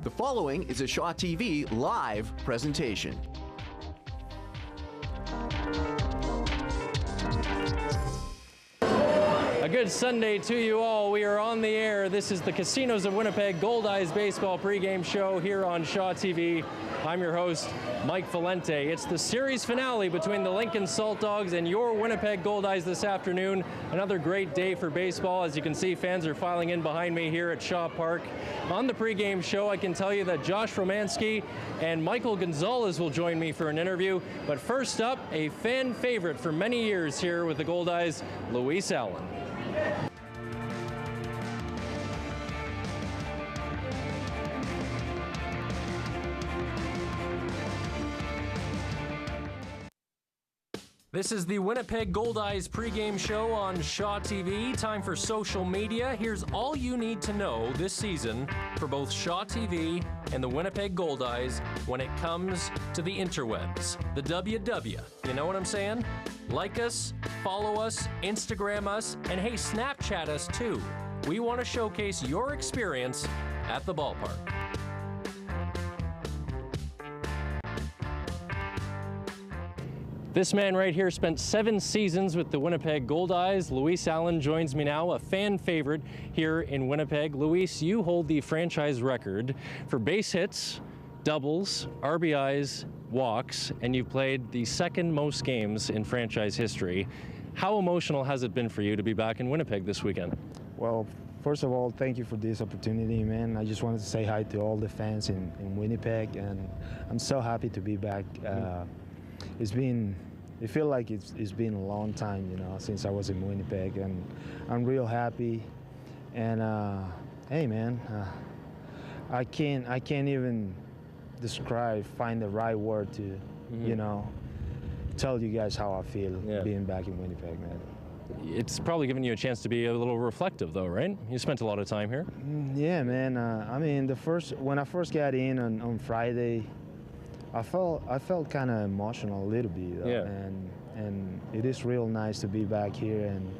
The following is a Shaw TV live presentation. A good Sunday to you all. We are on the air. This is the Casinos of Winnipeg Goldeyes baseball pregame show here on Shaw TV. I'm your host, Mike Valente. It's the series finale between the Lincoln Saltdogs and your Winnipeg Goldeyes this afternoon. Another great day for baseball. As you can see, fans are filing in behind me here at Shaw Park. On the pregame show, I can tell you that Josh Romanski and Michael Gonzalez will join me for an interview. But first up, a fan favorite for many years here with the Goldeyes, Luis Allen. This is the Winnipeg Goldeyes pregame show on Shaw TV. Time for social media. Here's all you need to know this season for both Shaw TV and the Winnipeg Goldeyes when it comes to the interwebs, the WW. You know what I'm saying? Like us, follow us, Instagram us, and hey, Snapchat us too. We want to showcase your experience at the ballpark. This man right here spent 7 seasons with the Winnipeg Goldeyes. Luis Allen joins me now, a fan favorite here in Winnipeg. Luis, you hold the franchise record for base hits, doubles, RBIs, walks, and you've played the second most games in franchise history. How emotional has it been for you to be back in Winnipeg this weekend? Well, first of all, thank you for this opportunity, man. I just wanted to say hi to all the fans in Winnipeg, and I'm so happy to be back. It feels like it's been a long time, you know, since I was in Winnipeg, and I'm real happy. And hey, man, I can't even find the right word to, you know, tell you guys how I feel being back in Winnipeg, man. It's probably given you a chance to be a little reflective, though, right? You spent a lot of time here. Yeah, man. I mean, when I first got in on Friday, I felt kind of emotional a little bit, and it is real nice to be back here, and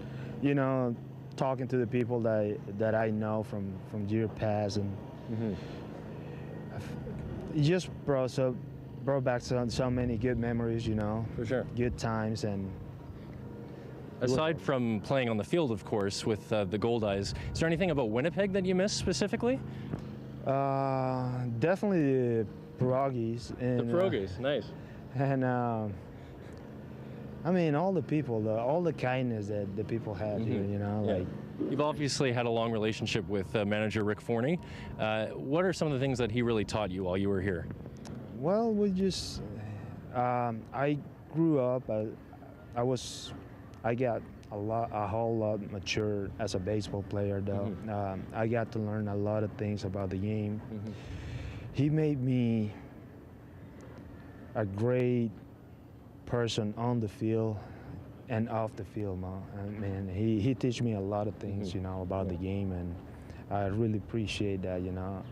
you know, talking to the people that I know from year past, and it just brought back so many good memories, you know. For sure. Good times. And aside from playing on the field, of course, with the Goldeyes, is there anything about Winnipeg that you miss specifically? Definitely the Pregame. The Pregame, nice. And I mean, all the people, all the kindness that the people had here, you know, like. You've obviously had a long relationship with manager Rick Forney. What are some of the things that he really taught you while you were here? Well, I grew up. I got a whole lot mature as a baseball player, though. I got to learn a lot of things about the game. He made me a great person on the field and off the field, man. He teach me a lot of things, you know, about the game, and I really appreciate that, you know.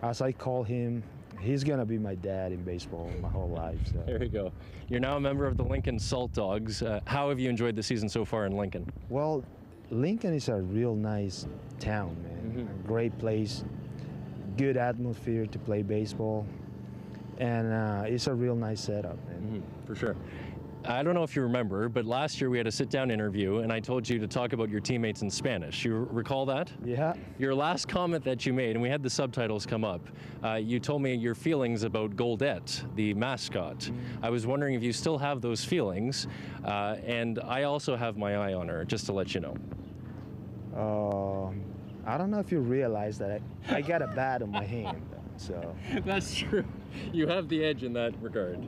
As I call him, he's gonna be my dad in baseball my whole life. So. There you go. You're now a member of the Lincoln Saltdogs. How have you enjoyed the season so far in Lincoln? Well, Lincoln is a real nice town, man. A great place, good atmosphere to play baseball, and it's a real nice setup, man. For sure. I don't know if you remember, but last year we had a sit-down interview, and I told you to talk about your teammates in Spanish. You recall that? Yeah. Your last comment that you made, and we had the subtitles come up, you told me your feelings about Goldette, the mascot. I was wondering if you still have those feelings, and I also have my eye on her, just to let you know. I don't know if you realize that I got a bat on my hand, so. That's true. You have the edge in that regard.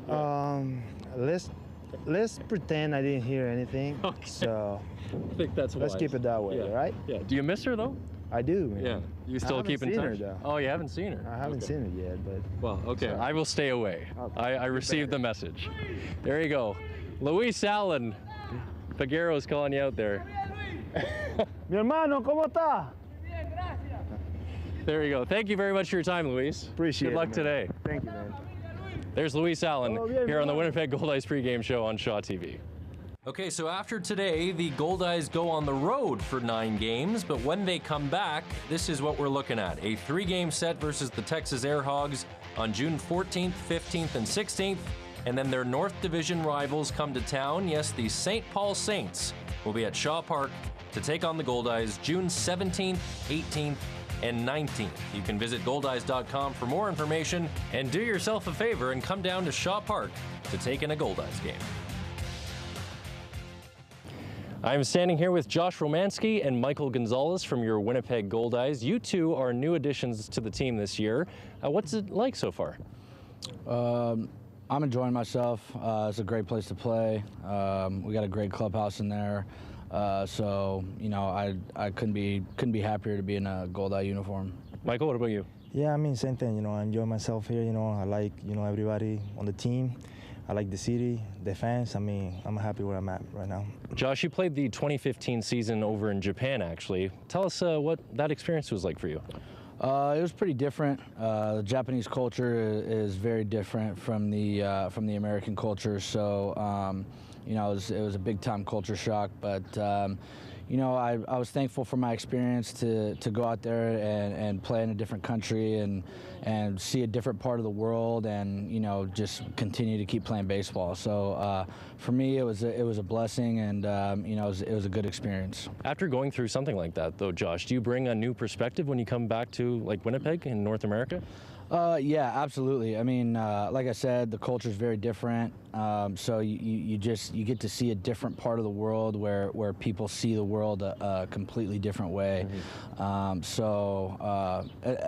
Let's pretend I didn't hear anything. Okay. So I think that's wise. Let's keep it that way, all right? Yeah. Do you miss her though? I do, man. Yeah. You still keep in touch? I haven't seen her, though. Oh, you haven't seen her? I haven't seen her yet, but. Well, okay. So. I will stay away. Okay. I received the message. There you go. Luis Allen. Figueroa's calling you out there. Mi hermano, ¿cómo está? There you go. Thank you very much for your time, Luis. Appreciate it. Good luck today. Thank you, man. There's Luis Allen here on the Winnipeg Goldeyes pregame show on Shaw TV. Okay, so after today, the Goldeyes go on the road for 9 games, but when they come back, this is what we're looking at. A 3-game set versus the Texas Air Hogs on June 14th, 15th, and 16th, and then their North Division rivals come to town. Yes, the St. Paul Saints will be at Shaw Park to take on the Goldeyes June 17th, 18th, and 19th. You can visit goldeyes.com for more information, and do yourself a favor and come down to Shaw Park to take in a Goldeyes game. I'm standing here with Josh Romanski and Michael Gonzalez from your Winnipeg Goldeyes. You two are new additions to the team this year. What's it like so far? I'm enjoying myself. It's a great place to play. We got a great clubhouse in there. So, you know, I couldn't be happier to be in a Goldeye uniform. Michael, what about you? Yeah, I mean, same thing. You know, I enjoy myself here. You know, I like, you know, everybody on the team. I like the city, the fans. I mean, I'm happy where I'm at right now. Josh, you played the 2015 season over in Japan, actually. Tell us what that experience was like for you. It was pretty different. The Japanese culture is very different from the American culture. So, you know, it was a big-time culture shock. But, you know, I was thankful for my experience to go out there and play in a different country and see a different part of the world, and, you know, just continue to keep playing baseball. So for me, it was a blessing, and you know, it was a good experience. After going through something like that, though, Josh, do you bring a new perspective when you come back to like Winnipeg in North America? Yeah, absolutely. I mean, like I said, the culture is very different. So you get to see a different part of the world where people see the world a completely different way. Mm-hmm.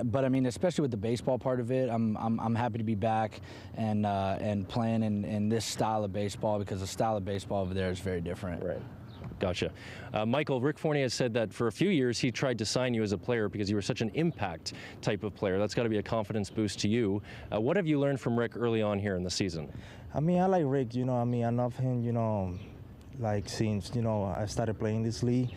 But I mean, especially with the baseball part of it, I'm happy to be back and playing in this style of baseball, because the style of baseball over there is very different. Right. Gotcha. Michael, Rick Fournier has said that for a few years he tried to sign you as a player because you were such an impact type of player. That's got to be a confidence boost to you. What have you learned from Rick early on here in the season? I mean, I like Rick. You know, I mean, I love him. You know, like since I started playing this league.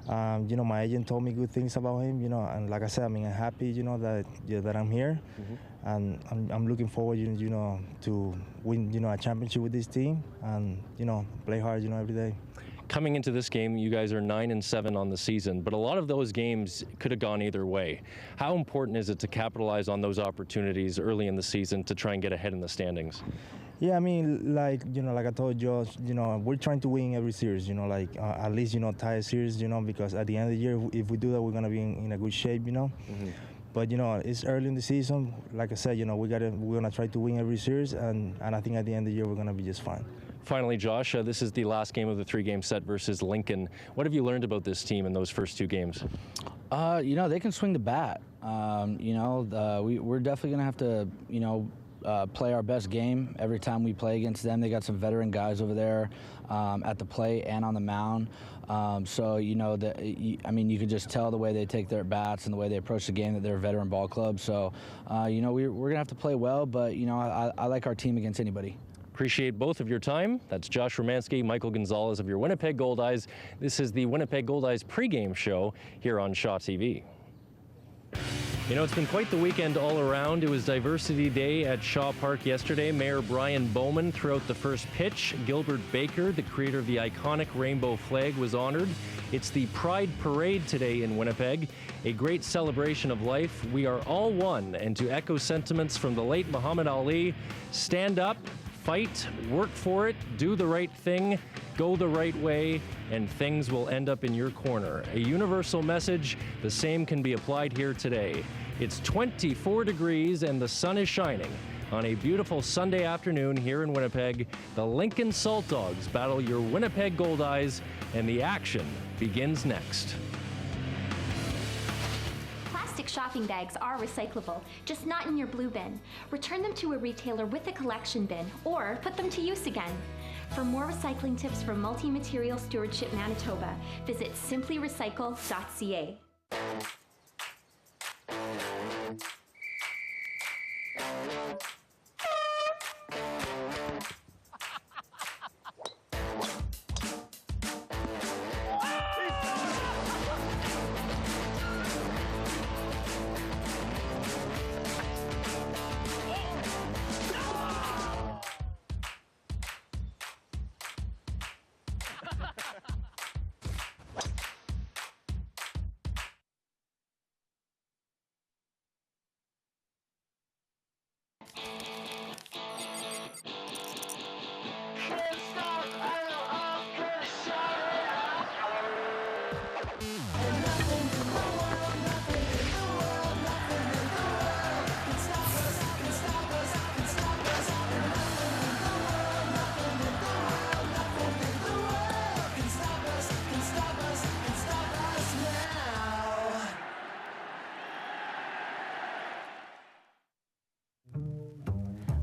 You know, my agent told me good things about him. You know, and like I said, I mean, I'm happy. You know that I'm here, mm-hmm. and I'm looking forward. You know, to win. A championship with this team, and play hard. Every day. Coming into this game, you guys are 9-7 on the season, but a lot of those games could have gone either way. How important is it to capitalize on those opportunities early in the season to try and get ahead in the standings? Yeah, I mean, like I told Josh, we're trying to win every series. At least tie a series. Because at the end of the year, if we do that, we're gonna be in a good shape. Mm-hmm. But it's early in the season. Like I said, we're gonna try to win every series, and I think at the end of the year we're gonna be just fine. Finally, Josh, this is the last game of the 3-game set versus Lincoln. What have you learned about this team in those first 2 games? They can swing the bat. We're definitely gonna have to, play our best game every time we play against them. They got some veteran guys over there at the plate and on the mound. I mean, you can just tell the way they take their bats and the way they approach the game that they're a veteran ball club. So, we're going to have to play well, but, I like our team against anybody. Appreciate both of your time. That's Josh Romanski, Michael Gonzalez of your Winnipeg Goldeyes. This is the Winnipeg Goldeyes pregame show here on Shaw TV. It's been quite the weekend all around. It was Diversity Day at Shaw Park yesterday. Mayor Brian Bowman threw out the first pitch. Gilbert Baker, the creator of the iconic rainbow flag, was honored. It's the Pride Parade today in Winnipeg, a great celebration of life. We are all one. And to echo sentiments from the late Muhammad Ali, stand up, fight, work for it, do the right thing, go the right way, and things will end up in your corner. A universal message, the same can be applied here today. It's 24 degrees and the sun is shining. On a beautiful Sunday afternoon here in Winnipeg, the Lincoln Saltdogs battle your Winnipeg Goldeyes, and the action begins next. Plastic shopping bags are recyclable, just not in your blue bin. Return them to a retailer with a collection bin, or put them to use again. For more recycling tips from Multi-Material Stewardship Manitoba, visit simplyrecycle.ca.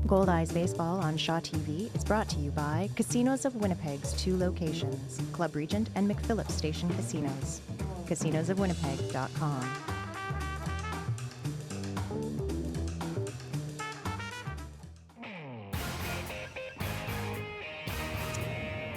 Goldeyes Baseball on Shaw TV is brought to you by Casinos of Winnipeg's 2 locations, Club Regent and McPhillips Station Casinos. CasinosofWinnipeg.com.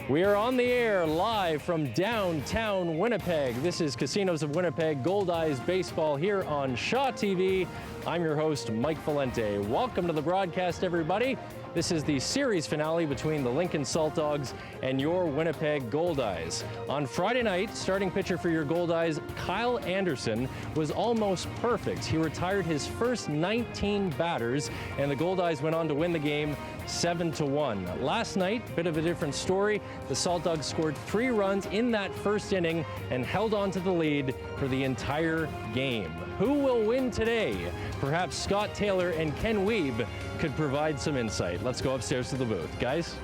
We are on the air live from downtown Winnipeg. This is Casinos of Winnipeg Goldeyes Baseball here on Shaw TV. I'm your host, Mike Valente. Welcome to the broadcast, everybody. This is the series finale between the Lincoln Saltdogs and your Winnipeg Goldeyes. On Friday night, starting pitcher for your Goldeyes, Kyle Anderson, was almost perfect. He retired his first 19 batters, and the Goldeyes went on to win the game 7-1. Last night, bit of a different story. The Saltdogs scored 3 runs in that first inning and held on to the lead for the entire game. Who will win today? Perhaps Scott Taylor and Ken Wiebe could provide some insight. Let's go upstairs to the booth. Guys?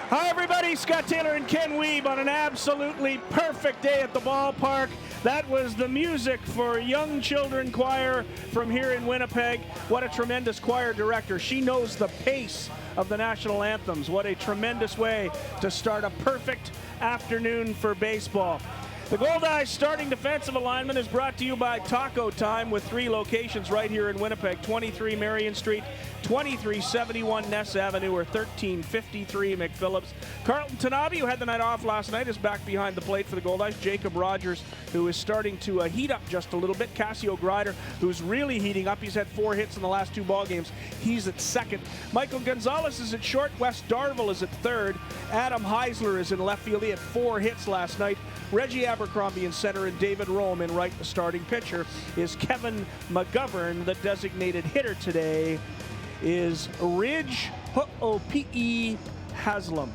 Hi, everybody. Scott Taylor and Ken Wiebe on an absolutely perfect day at the ballpark. That was the music for Young Children Choir from here in Winnipeg. What a tremendous choir director. She knows the pace of the national anthems. What a tremendous way to start a perfect afternoon for baseball. The Goldeyes starting defensive alignment is brought to you by Taco Time with 3 locations right here in Winnipeg. 23 Marion Street, 2371 Ness Avenue, or 1353 McPhillips. Carlton Tanabe, who had the night off last night, is back behind the plate for the Goldeyes. Jacob Rogers, who is starting to heat up just a little bit. Cassio Grider, who's really heating up. He's had 4 hits in the last 2 ball games. He's at second. Michael Gonzalez is at short. Wes Darville is at third. Adam Heisler is in left field. He had 4 hits last night. Reggie Abercrombie in center and David Rome in right. The starting pitcher is Kevin McGovern. The designated hitter today is Ridge Ho'opi'i Haslam.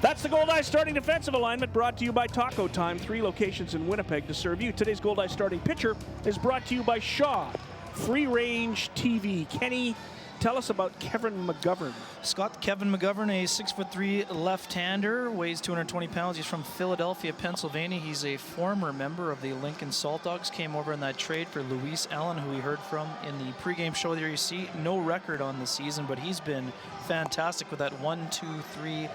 That's the Goldeyes starting defensive alignment, brought to you by Taco Time, 3 locations in Winnipeg to serve you. Today's Goldeyes starting pitcher is brought to you by Shaw, free-range TV. Kenny, tell us about Kevin McGovern. Scott, Kevin McGovern, a 6'3" left-hander, weighs 220 pounds. He's from Philadelphia, Pennsylvania. He's a former member of the Lincoln Saltdogs. Came over in that trade for Luis Allen, who we heard from in the pregame show there. You see, no record on the season, but he's been fantastic with that 1-2-3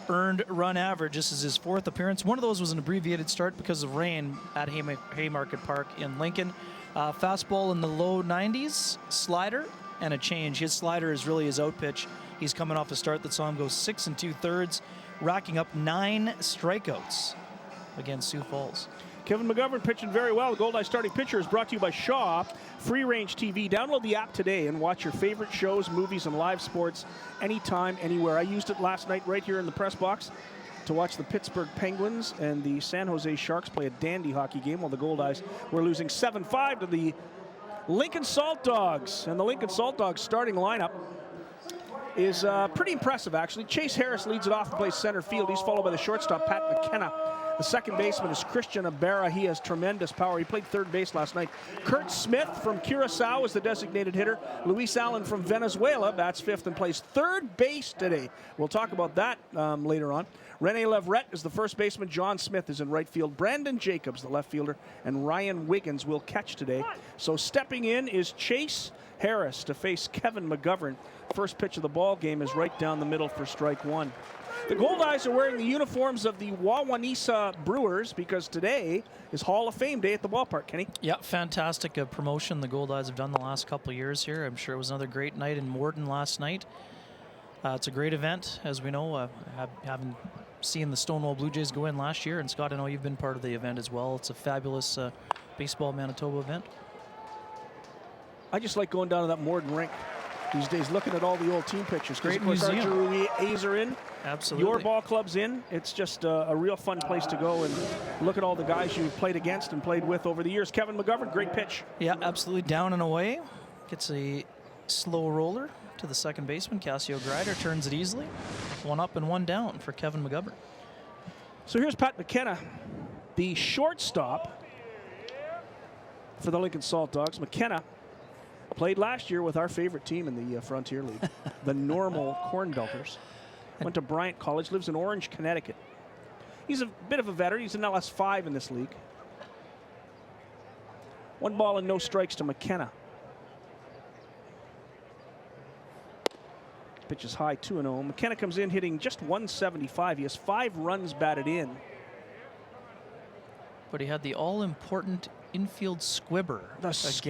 earned run average. This is his 4th appearance. One of those was an abbreviated start because of rain at Haymarket Park in Lincoln. Fastball in the low 90s, slider, and a change. His slider is really his out pitch. He's coming off a start that saw him go 6 2/3, racking up 9 strikeouts against Sioux Falls. Kevin McGovern pitching very well. The Goldeyes starting pitcher is brought to you by Shaw, free-range TV. Download the app today and watch your favorite shows, movies, and live sports anytime, anywhere. I used it last night right here in the press box to watch the Pittsburgh Penguins and the San Jose Sharks play a dandy hockey game while the Goldeyes were losing 7-5 to the Lincoln Saltdogs. And the Lincoln Saltdogs starting lineup is pretty impressive, actually. Chase Harris leads it off and plays center field. He's followed by the shortstop, Pat McKenna. The second baseman is Christian Ibarra. He has tremendous power. He played third base last night. Kurt Smith from Curacao is the designated hitter. Luis Allen from Venezuela bats 5th and plays third base today. We'll talk about that later on. Rene Leverett is the first baseman. John Smith is in right field. Brandon Jacobs, the left fielder, and Ryan Wiggins will catch today. So stepping in is Chase Harris to face Kevin McGovern. First pitch of the ball game is right down the middle for strike 1. The Goldeyes are wearing the uniforms of the Wawanesa Brewers because today is Hall of Fame Day at the ballpark, Kenny. Yeah, fantastic promotion the Goldeyes have done the last couple of years here. I'm sure it was another great night in Morden last night. It's a great event, as we know. Having seen the Stonewall Blue Jays go in last year, and Scott, I know you've been part of the event as well. It's a fabulous baseball Manitoba event. I just like going down to that Morden rink these days, looking at all the old team pictures. Great museum. museum. A's are in. Absolutely. Your ball club's in. It's just a real fun place to go and look at all the guys you've played against and played with over the years. Kevin McGovern, great pitch. Yeah, absolutely. Down and away. Gets a slow roller to the second baseman. Cassio Grider turns it easily. 1 up and 1 down for Kevin McGovern. So here's Pat McKenna, the shortstop for the Lincoln Saltdogs. McKenna played last year with our favorite team in the Frontier League, the Normal Corn Belters. Went to Bryant College, lives in Orange, Connecticut. He's a bit of a veteran. He's in LS5 in this league. 1 ball and no strikes to McKenna. Pitch is high, 2-0. McKenna comes in hitting just 175. He has 5 runs batted in. But he had the all-important infield squibber against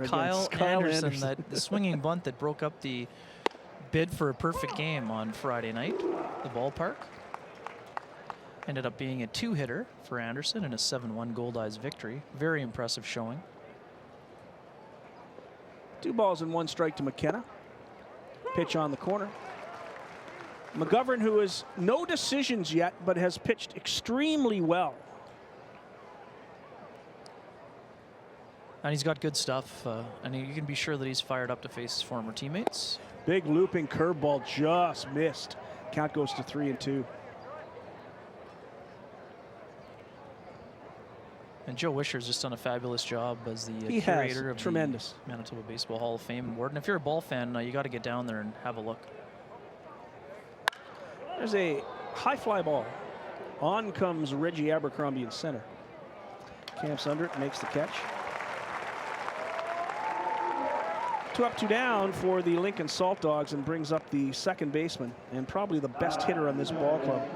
Kyle Anderson. That the swinging bunt that broke up the bid for a perfect game on Friday night, the ballpark. Ended up being a 2-hitter for Anderson in a 7-1 Goldeyes victory. Very impressive showing. 2 balls and 1 strike to McKenna. Pitch on the corner. McGovern, who has no decisions yet, but has pitched extremely well. And he's got good stuff, and you can be sure that he's fired up to face his former teammates. Big looping curveball just missed. Count goes to 3-2. And Joe Wisher's just done a fabulous job as the He curator has. of Tremendous. the Manitoba Baseball Hall of Fame in Morden. If you're a ball fan, you got to get down there and have a look. There's a high fly ball. On comes Reggie Abercrombie in center. Camps under it, makes the catch. 2 up, 2 down for the Lincoln Saltdogs, and brings up the second baseman and probably the best hitter on this ball club,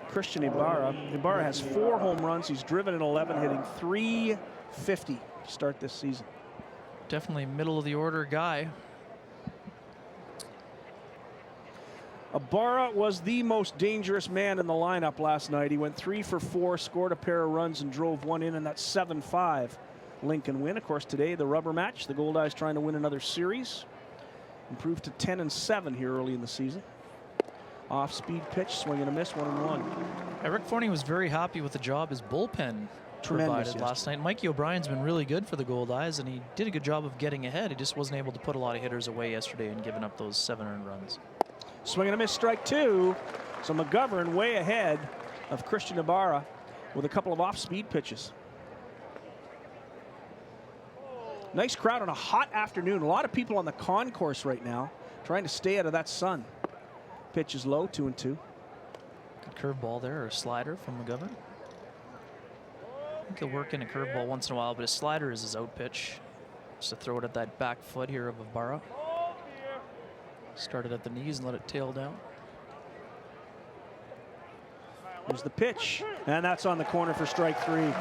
Christian Ibarra. Ibarra has 4 home runs. He's driven in 11, hitting .350 to start this season. Definitely middle of the order guy. Ibarra was the most dangerous man in the lineup last night. He went 3 for 4, scored a pair of runs, and drove 1 in that 7-5 Lincoln win. Of course, today the rubber match. The Goldeyes trying to win another series. Improved to 10-7 here early in the season. Off-speed pitch, swing and a miss, 1-1. Rick Forney was very happy with the job his bullpen provided last night. Mikey O'Brien's been really good for the Goldeyes, and he did a good job of getting ahead. He just wasn't able to put a lot of hitters away yesterday and giving up those 7 earned runs. Swing and a miss, strike 2. So McGovern way ahead of Christian Ibarra with a couple of off-speed pitches. Nice crowd on a hot afternoon. A lot of people on the concourse right now trying to stay out of that sun. Pitch is low, 2-2. Good curveball there, or a slider from McGovern. I think he'll work in a curveball once in a while, but his slider is his out pitch. Just to throw it at that back foot here of Ibarra. Started at the knees and let it tail down. There's the pitch, and that's on the corner for strike 3.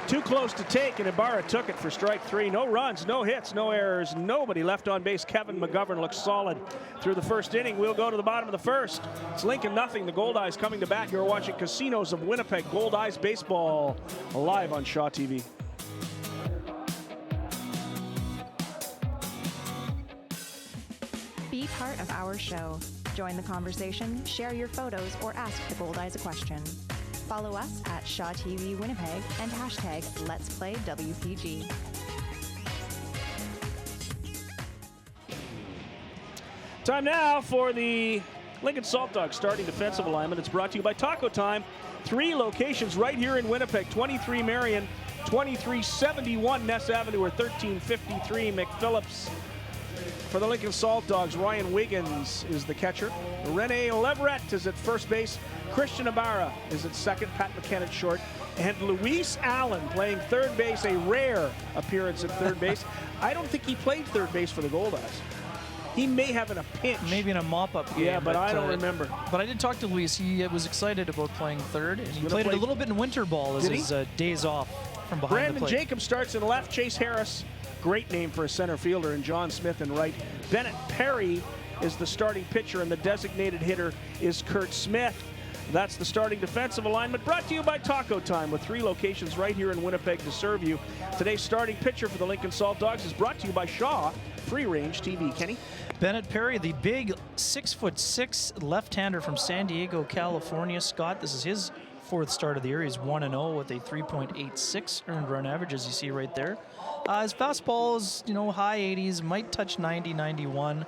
Too close to take, and Ibarra took it for strike 3. No runs, no hits, no errors, nobody left on base. Kevin McGovern looks solid through the first inning. We'll go to the bottom of the first. It's Lincoln nothing. The Goldeyes coming to bat. You're watching Casinos of Winnipeg Goldeyes baseball live on Shaw TV. Be part of our show. Join the conversation, share your photos, or ask the Goldeyes a question. Follow us at Shaw TV Winnipeg and hashtag Let's Play WPG. Time now for the Lincoln Saltdogs starting defensive alignment. It's brought to you by Taco Time. 3 locations right here in Winnipeg. 23 Marion, 2371 Ness Avenue, or 1353 McPhillips. For the Lincoln Saltdogs, Ryan Wiggins is the catcher. Rene Leverett is at first base. Christian Ibarra is at second. Pat McKenna at short. And Luis Allen playing third base, a rare appearance at third base. I don't think he played third base for the Goldeyes. He may have in a pinch. Maybe in a mop-up game. Yeah, but I don't remember. But I did talk to Luis. He was excited about playing third. And he played it a little bit in winter ball as his days off from behind Brandon the plate. Jacobs starts in left. Chase Harris, great name for a center fielder, and John Smith in right. Bennett Perry is the starting pitcher, and the designated hitter is Kurt Smith. That's the starting defensive alignment, brought to you by Taco Time, with 3 locations right here in Winnipeg to serve you. Today's starting pitcher for the Lincoln Saltdogs is brought to you by Shaw Free Range TV. Kenny? Bennett Perry, the big 6'6" left-hander from San Diego, California. Scott, this is his 4th start of the year. He's 1-0 with a 3.86 earned run average, as you see right there. His fastball is, high 80s, might touch 90, 91.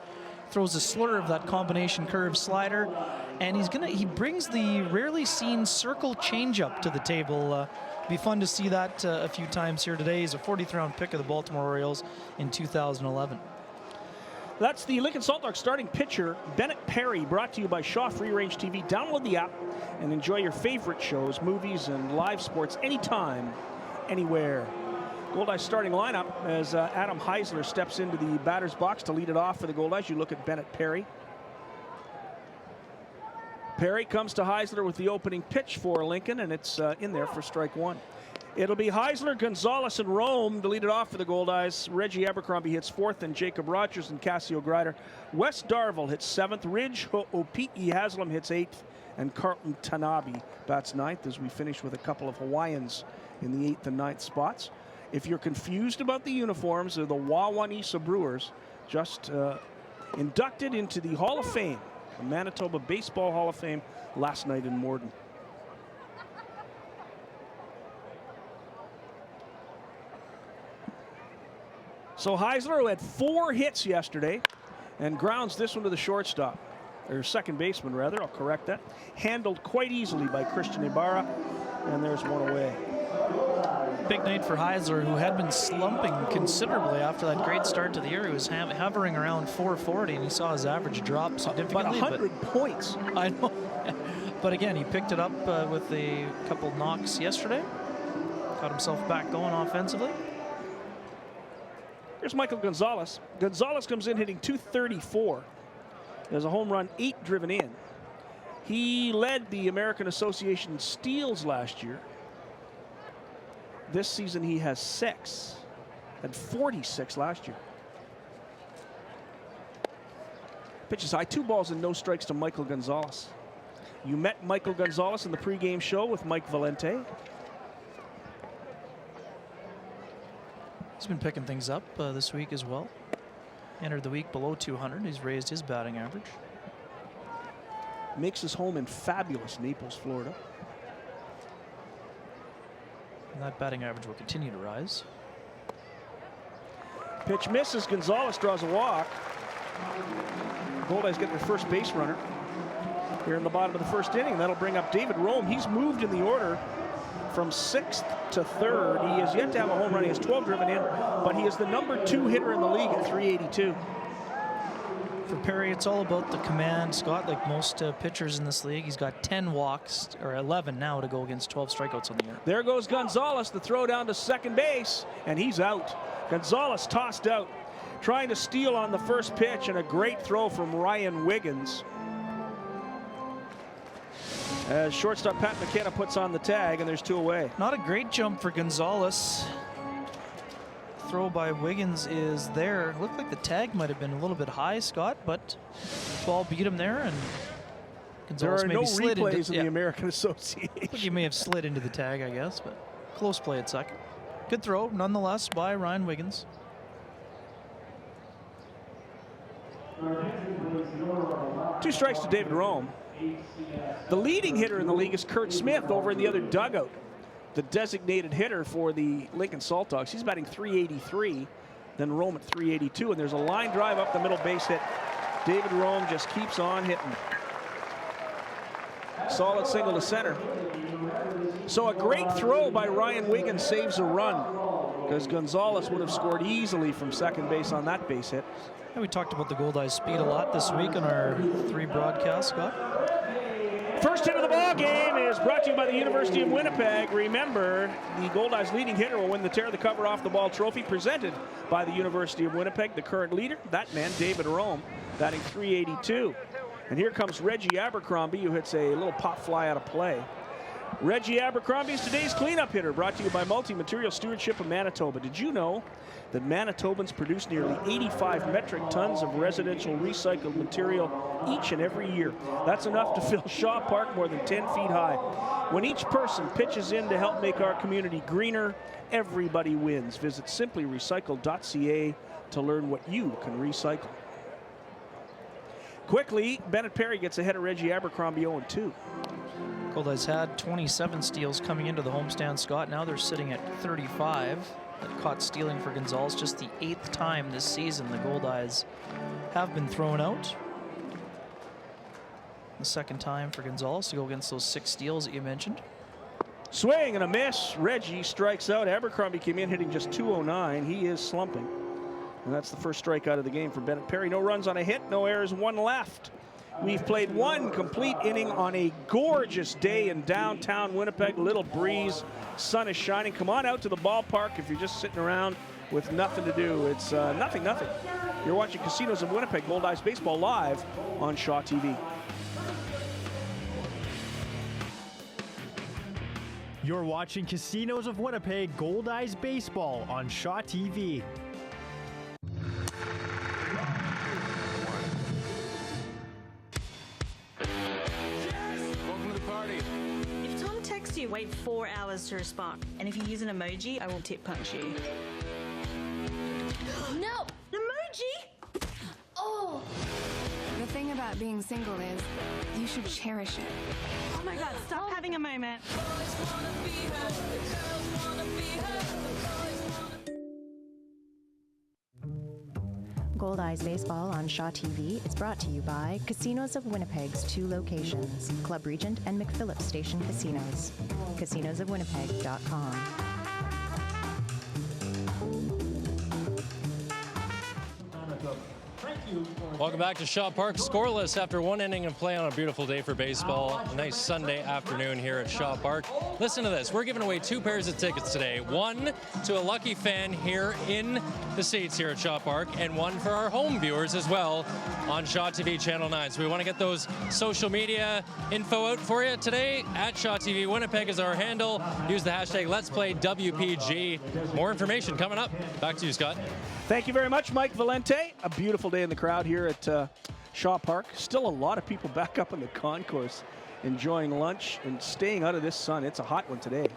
Throws a slur of that combination curve slider, and he brings the rarely seen circle changeup to the table. Be fun to see that a few times here today. He's a 43rd round pick of the Baltimore Orioles in 2011. That's the Lincoln Saltdogs starting pitcher, Bennett Perry, brought to you by Shaw Free Range TV. Download the app and enjoy your favorite shows, movies, and live sports anytime, anywhere. Goldeyes starting lineup as Adam Heisler steps into the batter's box to lead it off for the Goldeyes. You look at Bennett Perry. Perry comes to Heisler with the opening pitch for Lincoln, and it's in there for strike 1. It'll be Heisler, Gonzalez, and Rome to lead it off for the Goldeyes. Reggie Abercrombie hits 4th, and Jacob Rogers and Cassio Grider. Wes Darville hits 7th. Ridge Ho'opiki Haslam hits 8th, and Carlton Tanabe bats 9th, as we finish with a couple of Hawaiians in the 8th and 9th spots. If you're confused about the uniforms, they're the Wawanesa Brewers, just inducted into the Hall of Fame, the Manitoba Baseball Hall of Fame, last night in Morden. So Heisler, who had 4 hits yesterday, and grounds this one to the shortstop, or second baseman rather, I'll correct that. Handled quite easily by Christian Ibarra, and there's one away. Big night for Heisler, who had been slumping considerably after that great start to the year. He was hovering around 440, and he saw his average drop significantly. About 100 points. I know. But again, he picked it up with a couple knocks yesterday. Got himself back going offensively. Here's Michael Gonzalez. Gonzalez comes in hitting .234. There's a home run, 8 driven in. He led the American Association in steals last year. This season he has 6. Had 46 last year. Pitches high, 2 balls and no strikes to Michael Gonzalez. You met Michael Gonzalez in the pregame show with Mike Valente. He's been picking things up this week as well. Entered the week below 200. He's raised his batting average. Makes his home in fabulous Naples, Florida. And that batting average will continue to rise. Pitch misses. Gonzalez draws a walk. Goldeyes get their first base runner here in the bottom of the first inning. That'll bring up David Rome. He's moved in the order from 6th to 3rd. He has yet to have a home run. He has 12 driven in, but he is the #2 hitter in the league at 382. For Perry, it's all about the command. Scott, like most pitchers in this league, he's got 10 walks, or 11 now, to go against 12 strikeouts on the year. There goes Gonzalez, the throw down to second base, and he's out. Gonzalez tossed out, trying to steal on the first pitch, and a great throw from Ryan Wiggins. As shortstop Pat McKenna puts on the tag, and there's 2 away. Not a great jump for Gonzalez. Throw by Wiggins is there. Looked like the tag might have been a little bit high, Scott, but ball beat him there, and Gonzalez there are maybe no slid replays into, in the American Association. He may have slid into the tag, I guess, but close play at second. Good throw, nonetheless, by Ryan Wiggins. Two strikes to David Rome. The leading hitter in the league is Kurt Smith over in the other dugout. The designated hitter for the Lincoln Saltdogs. He's batting .383, then Rome at .382, and there's a line drive up the middle, base hit. David Rome just keeps on hitting. Solid single to center. So a great throw by Ryan Wiggins saves a run, because Gonzalez would have scored easily from second base on that base hit. And we talked about the Goldeyes speed a lot this week on our 3 broadcasts, Scott. First hit of the ball game is brought to you by the University of Winnipeg. Remember, the Goldeyes leading hitter will win the Tear the Cover Off the Ball trophy presented by the University of Winnipeg. The current leader, that man, David Rome, batting .382. And here comes Reggie Abercrombie, who hits a little pop fly out of play. Reggie Abercrombie is today's cleanup hitter, brought to you by Multi-Material Stewardship of Manitoba. Did you know that Manitobans produce nearly 85 metric tons of residential recycled material each and every year? That's enough to fill Shaw Park more than 10 feet high. When each person pitches in to help make our community greener, everybody wins. Visit simplyrecycle.ca to learn what you can recycle. Quickly, Bennett Perry gets ahead of Reggie Abercrombie 0-2. Goldeyes had 27 steals coming into the homestand, Scott. Now they're sitting at 35. That caught stealing for Gonzalez. Just the 8th time this season the Goldeyes have been thrown out. The 2nd time for Gonzalez to go against those 6 steals that you mentioned. Swing and a miss. Reggie strikes out. Abercrombie came in hitting just .209. He is slumping. And that's the first strikeout of the game for Bennett Perry. No runs on a hit, no errors, 1 left. We've played 1 complete inning on a gorgeous day in downtown Winnipeg. Little breeze, sun is shining. Come on out to the ballpark if you're just sitting around with nothing to do. It's nothing. You're watching Casinos of Winnipeg Goldeyes Baseball live on Shaw TV. You're watching Casinos of Winnipeg Goldeyes Baseball on Shaw TV. If Tom texts you, wait 4 hours to respond. And if you use an emoji, I will tip punch you. No! An emoji? Oh! The thing about being single is you should cherish it. Oh my God, stop having a moment. Goldeyes Baseball on Shaw TV is brought to you by Casinos of Winnipeg's 2 locations, Club Regent and McPhillips Station Casinos. CasinosofWinnipeg.com. Welcome back to Shaw Park. Scoreless after 1 inning of play on a beautiful day for baseball. A nice Sunday afternoon here at Shaw Park. Listen to this. We're giving away 2 pairs of tickets today. 1 to a lucky fan here in the seats here at Shaw Park, and 1 for our home viewers as well on Shaw TV Channel 9. So we want to get those social media info out for you today. At Shaw TV Winnipeg is our handle. Use the hashtag Let's Play WPG. More information coming up. Back to you, Scott. Thank you very much, Mike Valente. A beautiful day in the crowd here at Shaw Park. Still a lot of people back up in the concourse enjoying lunch and staying out of this sun. It's a hot one today.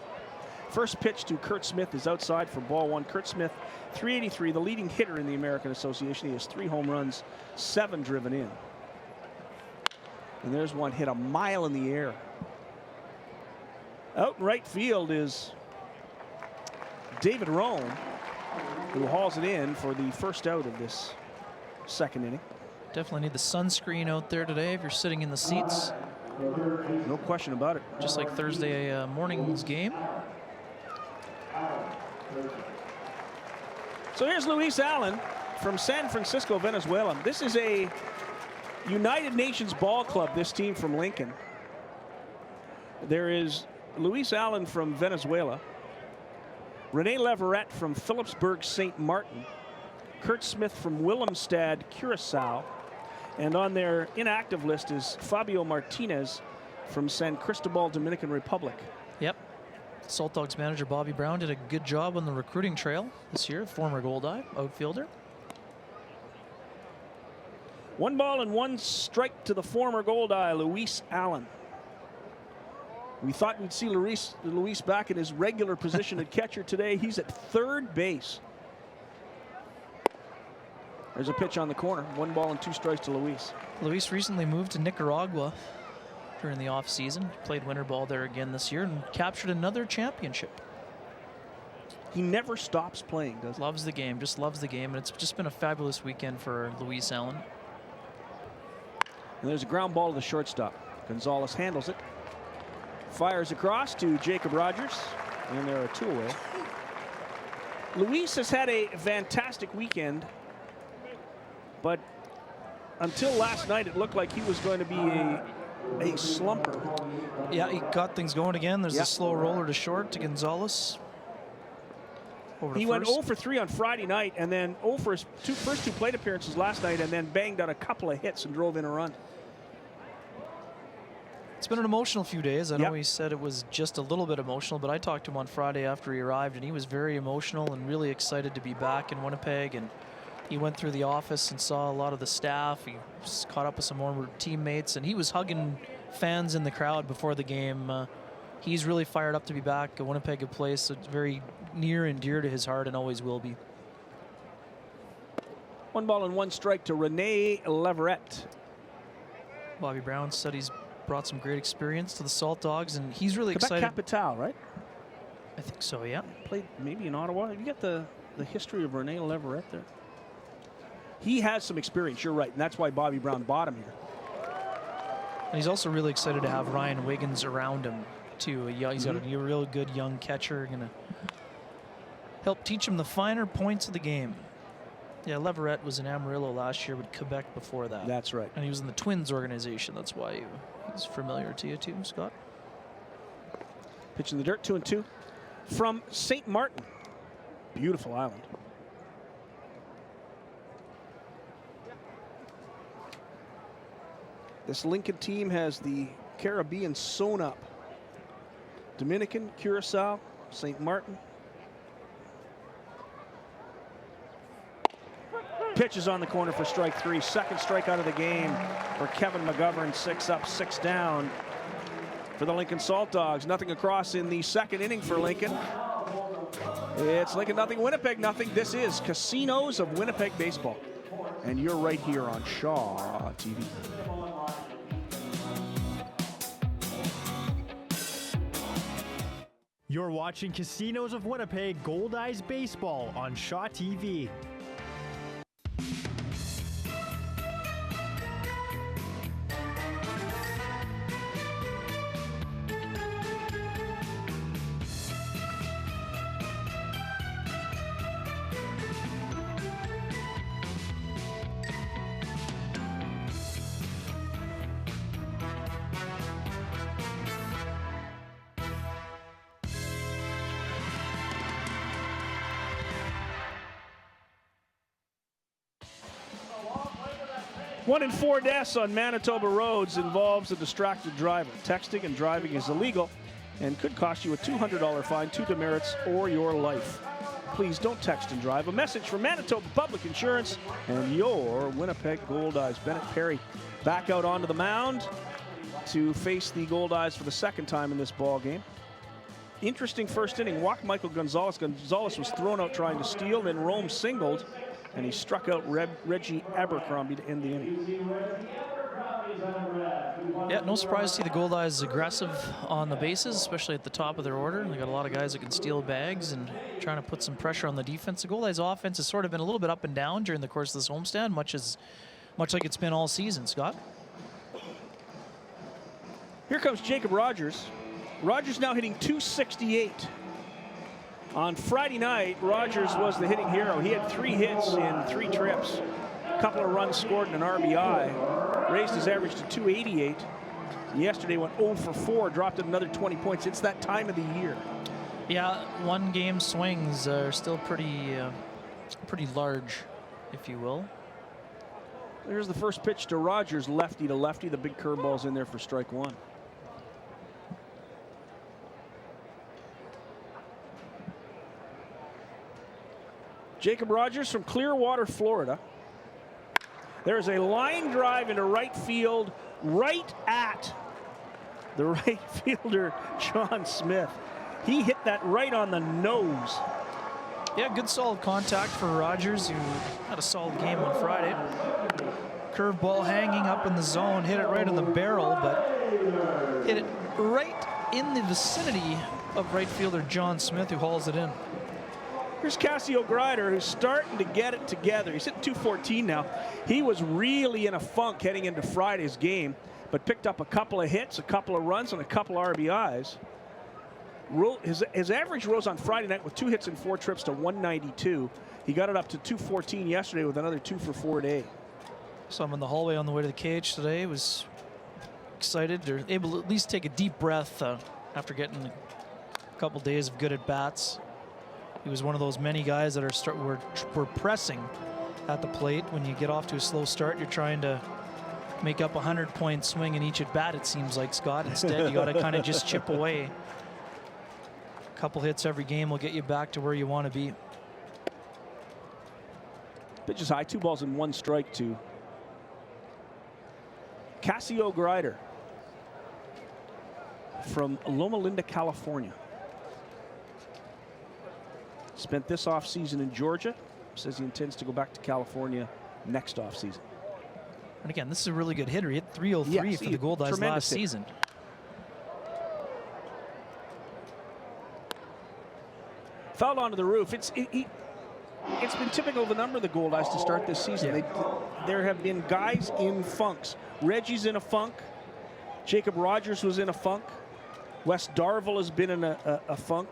First pitch to Kurt Smith is outside for ball 1. Kurt Smith, .383, the leading hitter in the American Association. He has 3 home runs, 7 driven in. And there's one hit a mile in the air. Out in right field is David Rome, who hauls it in for the first out of this 2nd inning. Definitely need the sunscreen out there today if you're sitting in the seats. No question about it. Just like Thursday morning's game. So here's Luis Allen from San Francisco, Venezuela. This is a United Nations ball club, this team from Lincoln. There is Luis Allen from Venezuela, Rene Leverett from Phillipsburg, St. Martin, Kurt Smith from Willemstad, Curacao, and on their inactive list is Fabio Martinez from San Cristobal, Dominican Republic. Yep. Saltdogs manager Bobby Brown did a good job on the recruiting trail this year, former Goldeye outfielder. 1 ball and 1 strike to the former Goldeye, Luis Allen. We thought we'd see Luis back in his regular position at catcher today. He's at third base. There's a pitch on the corner. 1 ball and 2 strikes to Luis. Luis recently moved to Nicaragua during the offseason. Played winter ball there again this year and captured another championship. He never stops playing, does he? Loves the game, just loves the game. And it's just been a fabulous weekend for Luis Allen. And there's a ground ball to the shortstop. Gonzalez handles it. Fires across to Jacob Rogers. And there are 2 away. Luis has had a fantastic weekend. But until last night, it looked like he was going to be a slumper. Yeah, he got things going again. There's a slow roller to short to Gonzalez. He went 0 for 3 on Friday night, and then 0 for his first 2 plate appearances last night, and then banged out a couple of hits and drove in a run. It's been an emotional few days. I know he said it was just a little bit emotional, but I talked to him on Friday after he arrived, and he was very emotional and really excited to be back in Winnipeg. And he went through the office and saw a lot of the staff. He caught up with some more teammates, and he was hugging fans in the crowd before the game. He's really fired up to be back. Winnipeg, a place that's very near and dear to his heart and always will be. 1 ball and 1 strike to Rene Leverett. Bobby Brown said he's brought some great experience to the Saltdogs, and he's really Quebec excited. Capital, right? I think so, yeah. Played maybe in Ottawa. Have you got the history of Rene Leverett there? He has some experience, you're right, and that's why Bobby Brown bought him here. And he's also really excited to have Ryan Wiggins around him, too. He's got a real good young catcher, going to help teach him the finer points of the game. Yeah, Leverett was in Amarillo last year, but Quebec before that. That's right. And he was in the Twins organization. That's why he's familiar to you, too, Scott. Pitch in the dirt, 2-2 from St. Martin. Beautiful island. This Lincoln team has the Caribbean sewn up. Dominican, Curacao, St. Martin. Pitch is on the corner for strike 3. Second strikeout of the game for Kevin McGovern. 6 up, 6 down for the Lincoln Saltdogs. Nothing across in the second inning for Lincoln. It's Lincoln nothing, Winnipeg nothing. This is Casinos of Winnipeg Baseball. And you're right here on Shaw TV. You're watching Casinos of Winnipeg Goldeyes Baseball on Shaw TV. One in 4 deaths on Manitoba roads involves a distracted driver. Texting and driving is illegal and could cost you a $200 fine, 2 demerits, or your life. Please don't text and drive. A message from Manitoba Public Insurance and your Winnipeg Goldeyes. Bennett Perry back out onto the mound to face the Goldeyes for the second time in this ball game. Interesting first inning. Walked Michael Gonzalez. Gonzalez was thrown out trying to steal, then Rome singled, and he struck out Reggie Abercrombie to end the inning. Yeah, no surprise to see the Goldeyes aggressive on the bases, especially at the top of their order. They got a lot of guys that can steal bags and trying to put some pressure on the defense. The Goldeyes offense has sort of been a little bit up and down during the course of this homestand, much as much like it's been all season, Scott. Here comes Jacob Rogers. Rogers now hitting .268. On Friday night, Rogers was the hitting hero. He had 3 hits in 3 trips. A couple of runs scored and an RBI. Raised his average to .288. Yesterday went 0 for 4, dropped it another 20 points. It's that time of the year. Yeah, 1-game swings are still pretty large, if you will. There's the first pitch to Rogers, lefty to lefty. The big curveball's in there for strike 1. Jacob Rogers from Clearwater, Florida. There's a line drive into right field, right at the right fielder, John Smith. He hit that right on the nose. Yeah, good solid contact for Rogers, who had a solid game on Friday. Curveball hanging up in the zone, hit it right in the barrel, but hit it right in the vicinity of right fielder John Smith, who hauls it in. Here's Cassio Grider, who's starting to get it together. He's hitting .214 now. He was really in a funk heading into Friday's game, but picked up a couple of hits, a couple of runs, and a couple of RBIs. His average rose on Friday night with 2 hits and 4 trips to 192. He got it up to .214 yesterday with another 2 for 4 today. So I'm in the hallway on the way to the cage today. Was excited. They're able to at least take a deep breath after getting a couple days of good at-bats. He was one of those many guys that were pressing at the plate. When you get off to a slow start, you're trying to make up a 100-point swing in each at-bat, it seems like, Scott. Instead, you got to kind of just chip away. A couple hits every game will get you back to where you want to be. Pitch is high, 2 balls and 1 strike to Cassio Grider from Loma Linda, California. Spent this offseason in Georgia. Says he intends to go back to California next offseason. And again, this is a really good hitter. He hit .303 for the Goldeyes last season. Fouled onto the roof. It's been typical of a number of the Goldeyes to start this season. Yeah. There have been guys in funks. Reggie's in a funk. Jacob Rogers was in a funk. Wes Darville has been in a funk.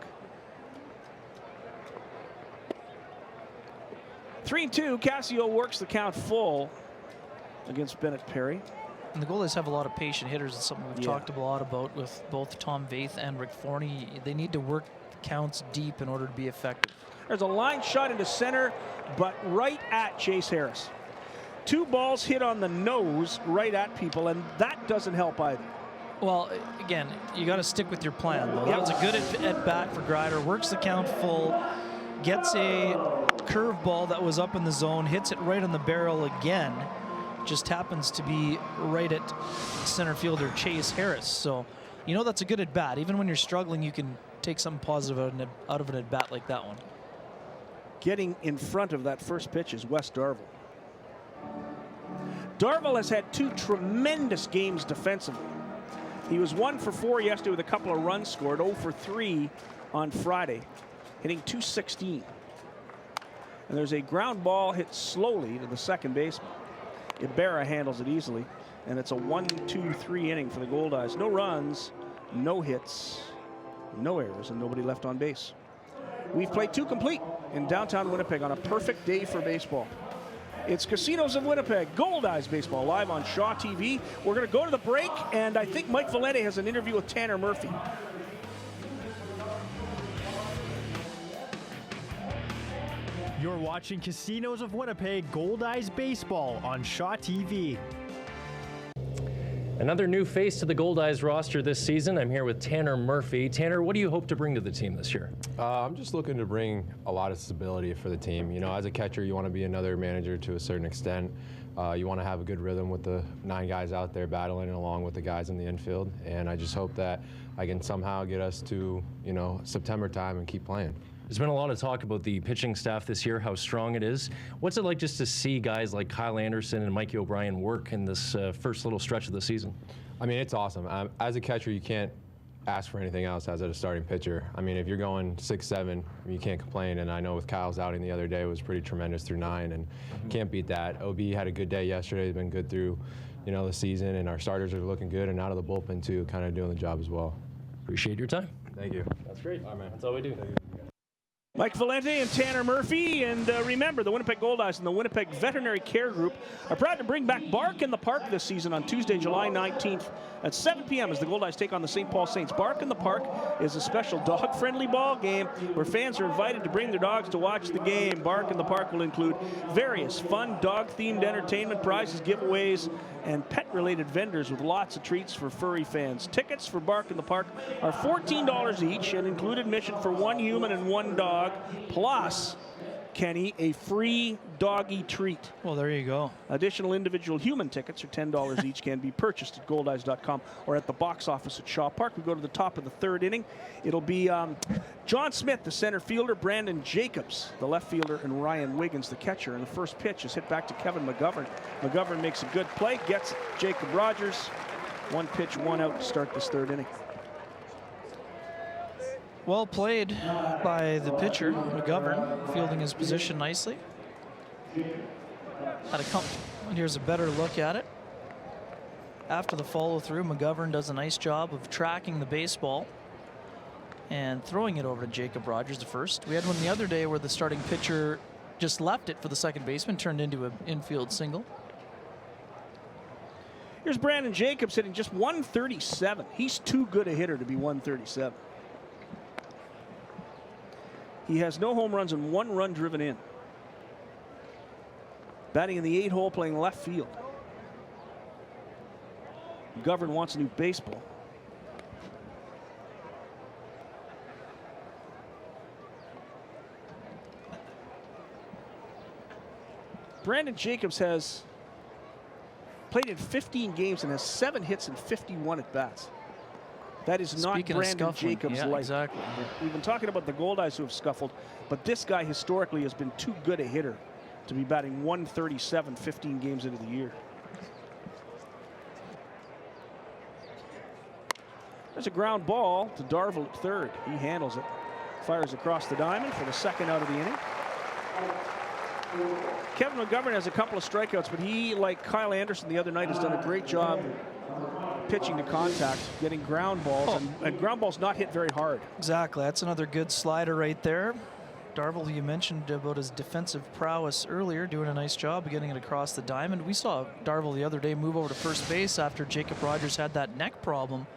3-2, Cassio works the count full against Bennett Perry. And the Goldeyes have a lot of patient hitters. It's something we've talked a lot about with both Tom Vaith and Rick Forney. They need to work counts deep in order to be effective. There's a line shot into center, but right at Chase Harris. 2 balls hit on the nose right at people, and that doesn't help either. Well, again, you got to stick with your plan, though. That was a good at-bat for Grider. Works the count full, gets a curveball that was up in the zone, hits it right on the barrel again. Just happens to be right at center fielder Chase Harris. So, you know that's a good at-bat. Even when you're struggling, you can take something positive out of an at-bat like that one. Getting in front of that first pitch is Wes Darville. Darville has had 2 tremendous games defensively. He was 1 for 4 yesterday with a couple of runs scored, 0 for 3 on Friday, hitting .216. And there's a ground ball hit slowly to the second baseman. Ibarra handles it easily, and it's a 1-2-3 inning for the Goldeyes. No runs, no hits, no errors, and nobody left on base. We've played 2 complete in downtown Winnipeg on a perfect day for baseball. It's Casinos of Winnipeg, Goldeyes Baseball, live on Shaw TV. We're going to go to the break, and I think Mike Valente has an interview with Tanner Murphy. You're watching Casinos of Winnipeg Goldeyes Baseball on Shaw TV. Another new face to the Goldeyes roster this season. I'm here with Tanner Murphy. Tanner, what do you hope to bring to the team this year? I'm just looking to bring a lot of stability for the team. You know, as a catcher, you want to be another manager to a certain extent. You want to have a good rhythm with the 9 guys out there battling along with the guys in the infield. And I just hope that I can somehow get us to, you know, September time and keep playing. There's been a lot of talk about the pitching staff this year, how strong it is. What's it like just to see guys like Kyle Anderson and Mikey O'Brien work in this first little stretch of the season? I mean, it's awesome. As a catcher, you can't ask for anything else as a starting pitcher. I mean, if you're going 6-7, you can't complain. And I know with Kyle's outing the other day, it was pretty tremendous through 9, and can't beat that. OB had a good day yesterday. He's been good through, the season, and our starters are looking good, and out of the bullpen too, kind of doing the job as well. Appreciate your time. Thank you. That's great. All right, man. That's all we do. Mike Valente and Tanner Murphy. And remember, the Winnipeg Goldeyes and the Winnipeg Veterinary Care Group are proud to bring back Bark in the Park this season on Tuesday, July 19th at 7 p.m. as the Goldeyes take on the St. Paul Saints. Bark in the Park is a special dog-friendly ball game where fans are invited to bring their dogs to watch the game. Bark in the Park will include various fun dog-themed entertainment, prizes, giveaways, and pet-related vendors with lots of treats for furry fans. Tickets for Bark in the Park are $14 each and include admission for 1 human and 1 dog, plus, Kenny, a free doggy treat. Well, there you go. Additional individual human tickets are $10 each, can be purchased at goldeyes.com or at the box office at Shaw Park. We go to the top of the 3rd inning. It'll be John Smith, the center fielder, Brandon Jacobs, the left fielder, and Ryan Wiggins, the catcher. And the first pitch is hit back to Kevin McGovern. McGovern makes a good play, gets Jacob Rogers. 1 pitch, 1 out to start this 3rd inning. Well played by the pitcher, McGovern, fielding his position nicely. And here's a better look at it. After the follow-through, McGovern does a nice job of tracking the baseball and throwing it over to Jacob Rogers, the first. We had one the other day where the starting pitcher just left it for the second baseman, turned into an infield single. Here's Brandon Jacobs hitting just 137. He's too good a hitter to be 137. He has no home runs and 1 run driven in. Batting in the 8 hole, playing left field. McGovern wants a new baseball. Brandon Jacobs has played in 15 games and has 7 hits and 51 at bats. That is not Brandon Jacobs' life. Exactly. We've been talking about the Goldeyes who have scuffled, but this guy historically has been too good a hitter to be batting 137 15 games into the year. There's a ground ball to Darvill at 3rd. He handles it. Fires across the diamond for the 2nd out of the inning. Kevin McGovern has a couple of strikeouts, but he, like Kyle Anderson the other night, has done a great job pitching to contact, getting ground balls, and ground balls not hit very hard. Exactly. That's another good slider right there. Darvill, you mentioned about his defensive prowess earlier, doing a nice job of getting it across the diamond. We saw Darvill the other day move over to first base after Jacob Rogers had that neck problem.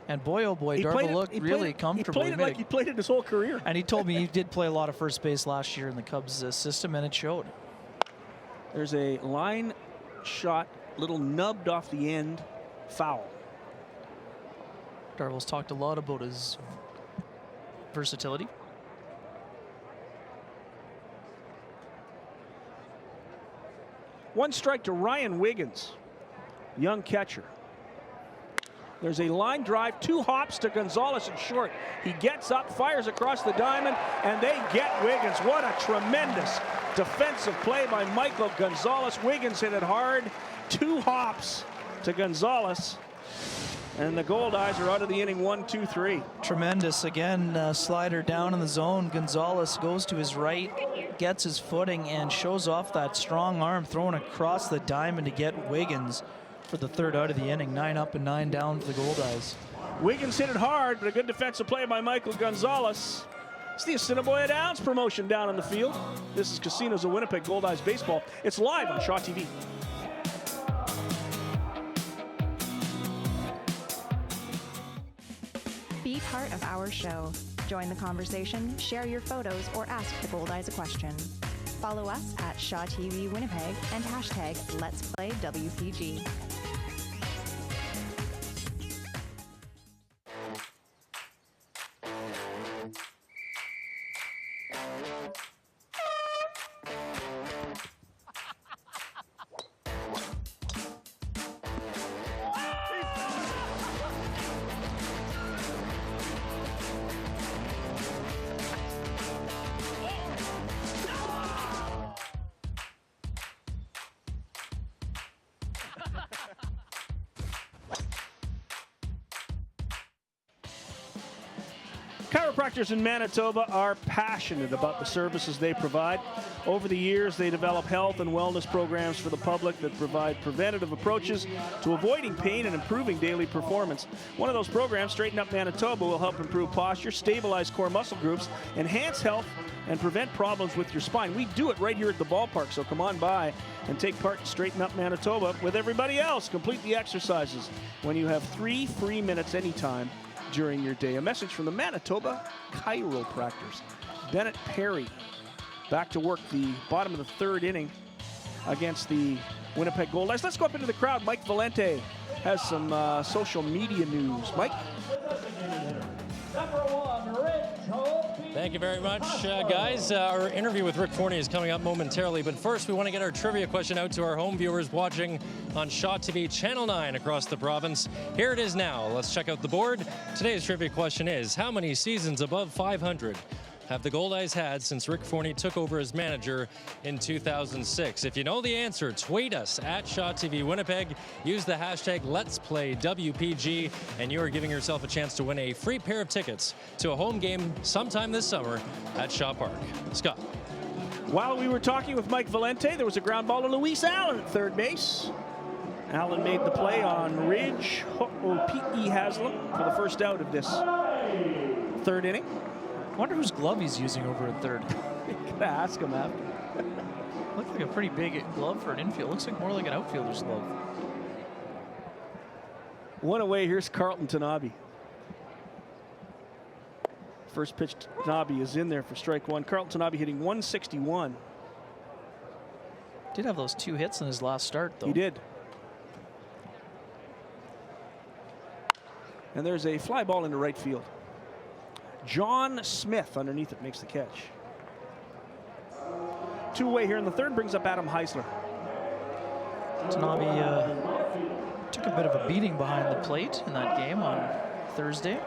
And boy, oh boy, Darvill looked really comfortable. He played it like he played it his whole career. And he told me he did play a lot of first base last year in the Cubs system, and it showed. There's a line shot, little nubbed off the end, foul. Darvill's talked a lot about his versatility. One strike to Ryan Wiggins, young catcher. There's a line drive, 2 hops to Gonzalez in short. He gets up, fires across the diamond, and they get Wiggins. What a tremendous defensive play by Michael Gonzalez. Wiggins hit it hard, 2 hops to Gonzalez. And the Goldeyes are out of the inning 1-2-3. Tremendous. Again, slider down in the zone. Gonzalez goes to his right, gets his footing, and shows off that strong arm thrown across the diamond to get Wiggins for the 3rd out of the inning. 9 up and 9 down for the Goldeyes. Wiggins hit it hard, but a good defensive play by Michael Gonzalez. It's the Assiniboia Downs promotion down on the field. This is Casinos of Winnipeg Goldeyes baseball. It's live on Shaw TV. Be part of our show. Join the conversation, share your photos, or ask the Goldeyes a question. Follow us at Shaw TV Winnipeg and hashtag Let's Play WPG. Chiropractors in Manitoba are passionate about the services they provide. Over the years, they develop health and wellness programs for the public that provide preventative approaches to avoiding pain and improving daily performance. One of those programs, Straighten Up Manitoba, will help improve posture, stabilize core muscle groups, enhance health, and prevent problems with your spine. We do it right here at the ballpark, so come on by and take part in Straighten Up Manitoba with everybody else. Complete the exercises when you have 3 free minutes anytime during your day. A message from the Manitoba Chiropractors. Bennett Perry back to work the bottom of the 3rd inning against the Winnipeg Goldeyes. Let's go up into the crowd. Mike Valente has some social media news. Mike? Thank you very much, guys. Our interview with Rick Forney is coming up momentarily, but first we want to get our trivia question out to our home viewers watching on Shaw TV Channel 9 across the province. Here it is now. Let's check out the board. Today's trivia question is, how many seasons above 500 have the Goldeyes had since Rick Forney took over as manager in 2006? If you know the answer, tweet us at Shaw TV Winnipeg. Use the hashtag #Let'sPlayWPG, and you are giving yourself a chance to win a free pair of tickets to a home game sometime this summer at Shaw Park. Scott. While we were talking with Mike Valente, there was a ground ball to Luis Allen at third base. Allen made the play on Ridge P.E. Haslam for the first out of this 3rd inning. I wonder whose glove he's using over at third. Gotta ask him after. Looks like a pretty big glove for an infield. Looks like more like an outfielder's glove. One away, here's Carlton Tanabe. First pitch to Tanabe is in there for strike 1. Carlton Tanabe hitting 161. Did have those 2 hits in his last start, though. He did. And there's a fly ball into right field. John Smith underneath it makes the catch. 2 away here in the 3rd, brings up Adam Heisler. Tanabe took a bit of a beating behind the plate in that game on Thursday.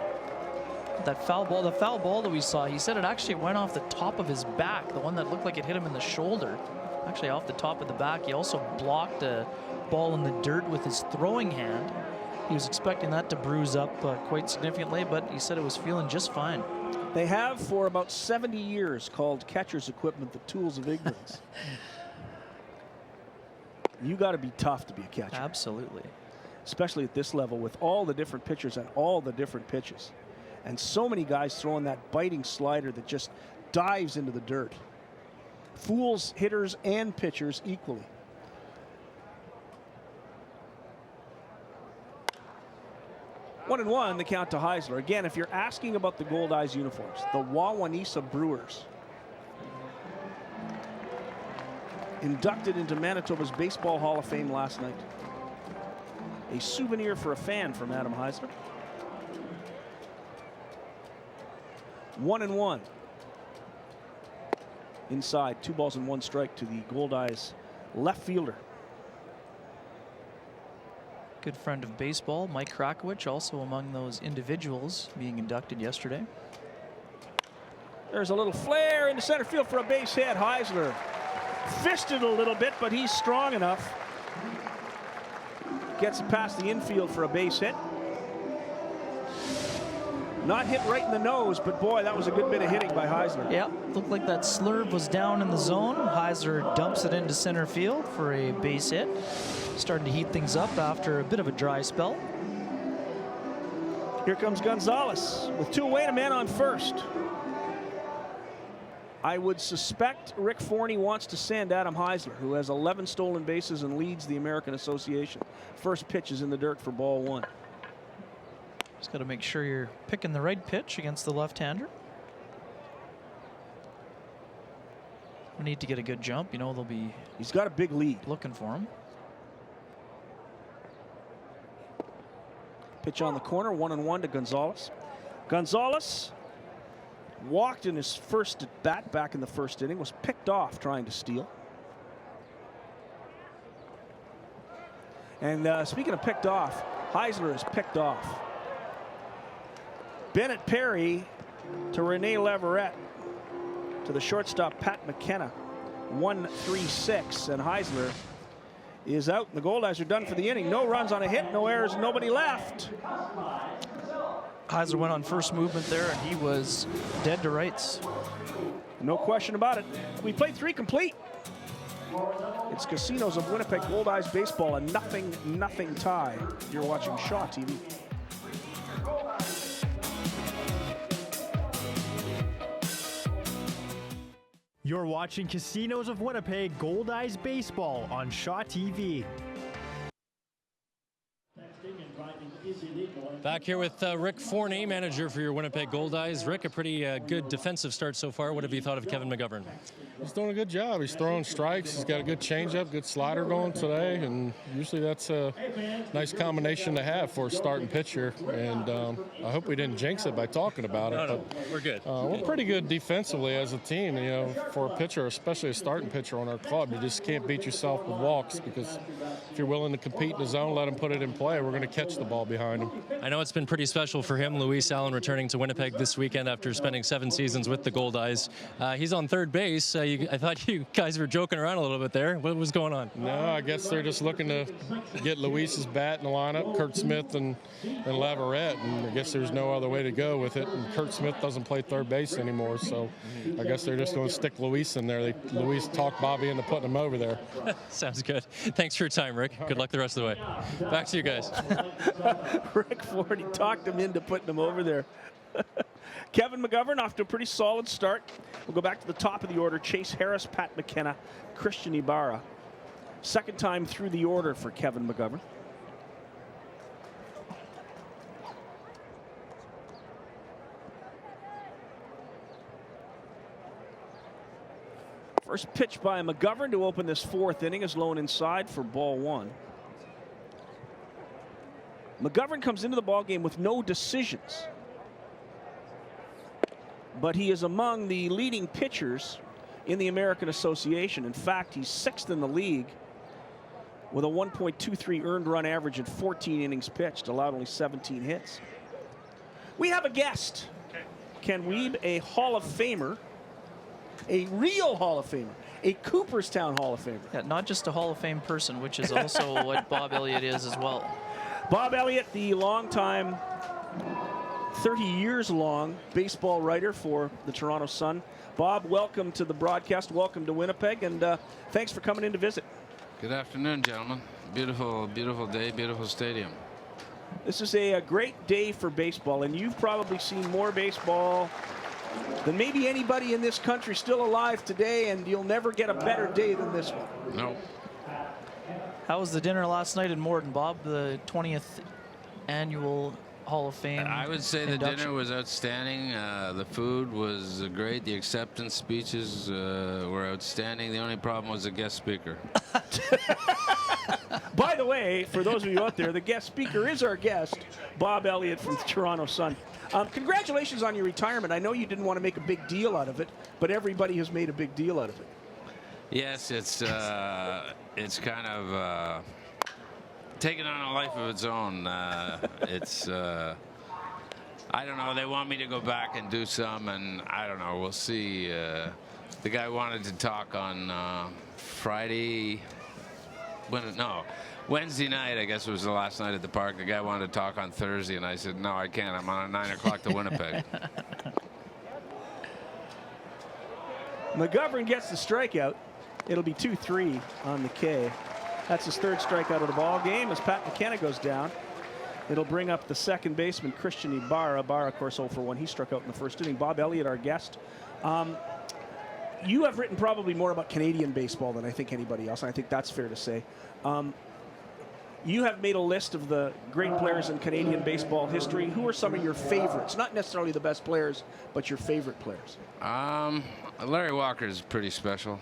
That foul ball, the foul ball that we saw, he said it actually went off the top of his back, the one that looked like it hit him in the shoulder. Actually off the top of the back. He also blocked a ball in the dirt with his throwing hand. He was expecting that to bruise up quite significantly, but he said it was feeling just fine. They have for about 70 years called catcher's equipment the tools of ignorance. You got to be tough to be a catcher. Absolutely. Especially at this level with all the different pitchers and all the different pitches. And so many guys throwing that biting slider that just dives into the dirt. Fools hitters and pitchers equally. One and one, the count to Heisler. Again, if you're asking about the Goldeyes uniforms, the Wawanesa Brewers, inducted into Manitoba's Baseball Hall of Fame last night. A souvenir for a fan from Adam Heisler. 1 and 1. Inside, 2 balls and 1 strike to the Goldeyes left fielder. Good friend of baseball, Mike Krakowicz, also among those individuals being inducted yesterday. There's a little flare into center field for a base hit. Heisler fisted a little bit, but he's strong enough. Gets it past the infield for a base hit. Not hit right in the nose, but boy, that was a good bit of hitting by Heisler. Yeah, looked like that slurve was down in the zone. Heisler dumps it into center field for a base hit. Starting to heat things up after a bit of a dry spell. Here comes Gonzalez with 2 away and a man on first. I would suspect Rick Forney wants to send Adam Heisler, who has 11 stolen bases and leads the American Association. First pitch is in the dirt for ball 1. Just got to make sure you're picking the right pitch against the left-hander. We need to get a good jump. You know, they'll be. He's got a big lead. Looking for him. Pitch on the corner, 1 and 1 to Gonzalez. Gonzalez walked in his first at bat back in the first inning, was picked off trying to steal. And speaking of picked off, Heisler is picked off. Bennett Perry to Rene Leverett to the shortstop Pat McKenna. 1-3-6, and Heisler is out. The Goldeyes are done for the inning. No runs on a hit, no errors, nobody left. Heiser went on first movement there, and he was dead to rights. No question about it. We played 3 complete. It's Casinos of Winnipeg Goldeyes baseball, a 0-0 tie. You're watching Shaw TV. You're watching Casinos of Winnipeg Goldeyes baseball on Shaw TV. Back here with Rick Forney, manager for your Winnipeg Goldeyes. Rick, a pretty good defensive start so far. What have you thought of Kevin McGovern? He's doing a good job. He's throwing strikes. He's got a good changeup, good slider going today, and usually that's a nice combination to have for a starting pitcher. And I hope we didn't jinx it by talking about it. No, we're good. We're pretty good defensively as a team. You know, for a pitcher, especially a starting pitcher on our club, you just can't beat yourself with walks, because if you're willing to compete in the zone, let him put it in play. We're going to catch the ball behind him. I know it's been pretty special for him. Luis Allen returning to Winnipeg this weekend after spending 7 seasons with the Goldeyes. He's on third base. I thought you guys were joking around a little bit there. What was going on? No, I guess they're just looking to get Luis's bat in the lineup, Kurt Smith and Laverette, and I guess there's no other way to go with it. And Kurt Smith doesn't play third base anymore, so I guess they're just going to stick Luis in there. Luis talked Bobby into putting him over there. Sounds good. Thanks for your time, Rick. Good luck the rest of the way. Back to you guys. Rick Ford, talked him into putting him over there. Kevin McGovern off to a pretty solid start. We'll go back to the top of the order. Chase Harris, Pat McKenna, Christian Ibarra. Second time through the order for Kevin McGovern. First pitch by McGovern to open this 4th inning is low and inside for ball 1. McGovern comes into the ballgame with no decisions, but he is among the leading pitchers in the American Association. In fact, he's 6th in the league with a 1.23 earned run average in 14 innings pitched, allowed only 17 hits. We have a guest, Ken Wiebe, a Hall of Famer, a real Hall of Famer, a Cooperstown Hall of Famer. Yeah, not just a Hall of Fame person, which is also what Bob Elliott is as well. Bob Elliott, the longtime, 30 years long baseball writer for the Toronto Sun. Bob, welcome to the broadcast. Welcome to Winnipeg, and thanks for coming in to visit. Good afternoon, gentlemen. Beautiful, beautiful day, beautiful stadium. This is a great day for baseball, and you've probably seen more baseball than maybe anybody in this country still alive today, and you'll never get a better day than this one. No. How was the dinner last night in Morden, Bob? The 20th annual Hall of Fame I would say induction. the dinner was outstanding. The food was great. The acceptance speeches were outstanding. The only problem was the guest speaker. By the way, for those of you out there, the guest speaker is our guest, Bob Elliott from the Toronto Sun. Congratulations on your retirement. I know you didn't want to make a big deal out of it, but everybody has made a big deal out of it. Yes, it's kind of taking on a life of its own. It's I don't know. They want me to go back and do some, and I don't know. We'll see. The guy wanted to talk on Friday. Wednesday night, I guess it was the last night at the park. The guy wanted to talk on Thursday, and I said, no, I can't. I'm on at 9 o'clock to Winnipeg. McGovern gets the strikeout. It'll be 2-3 on the K. That's his 3rd strikeout of the ball game as Pat McKenna goes down. It'll bring up the second baseman, Christian Ibarra. Ibarra, of course, 0 for 1. He struck out in the 1st inning. Bob Elliott, our guest. You have written probably more about Canadian baseball than I think anybody else, and I think that's fair to say. You have made a list of the great players in Canadian baseball history. Who are some of your favorites? Not necessarily the best players, but your favorite players. Larry Walker is pretty special.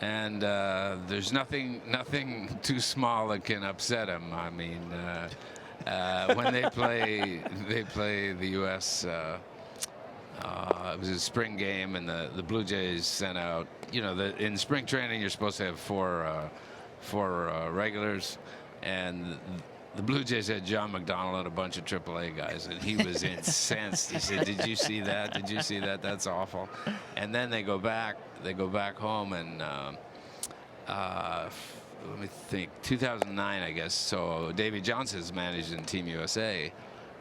And there's nothing too small that can upset him. I mean, when they play the U.S., it was a spring game, and the Blue Jays sent out, in spring training you're supposed to have four regulars, and the Blue Jays had John McDonald and a bunch of AAA guys, and he was incensed. He said, "Did you see that? Did you see that? That's awful." And then they go back home, and let me think, 2009, I guess. So Davey Johnson's managed in Team USA,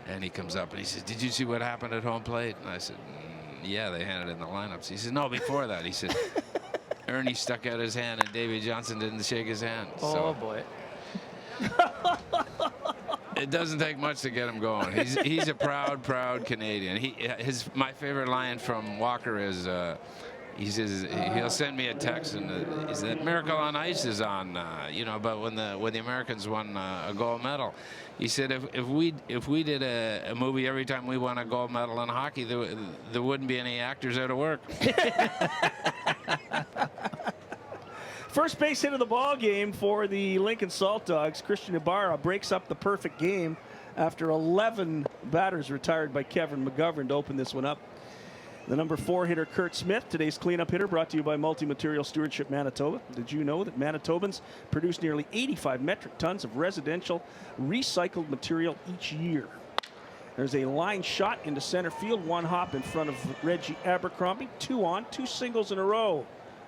And he comes up and he says, "Did you see what happened at home plate?" And I said, "Yeah, they handed in the lineups." He said, "No, before that." He said, "Ernie stuck out his hand and Davy Johnson didn't shake his hand." Oh, boy. It doesn't take much to get him going. He's a proud Canadian. My favorite line from Walker is, he says he'll send me a text and he said, "Miracle on Ice is on, but when the Americans won a gold medal," he said if we did a movie every time we won a gold medal in hockey, there wouldn't be any actors out of work. First base hit of the ball game for the Lincoln Saltdogs. Christian Ibarra breaks up the perfect game after 11 batters retired by Kevin McGovern to open this one up. The number 4 hitter, Kurt Smith, today's cleanup hitter, brought to you by Multi-Material Stewardship Manitoba. Did you know that Manitobans produce nearly 85 metric tons of residential recycled material each year? There's a line shot into center field, 1 hop in front of Reggie Abercrombie, 2 on, 2 singles in a row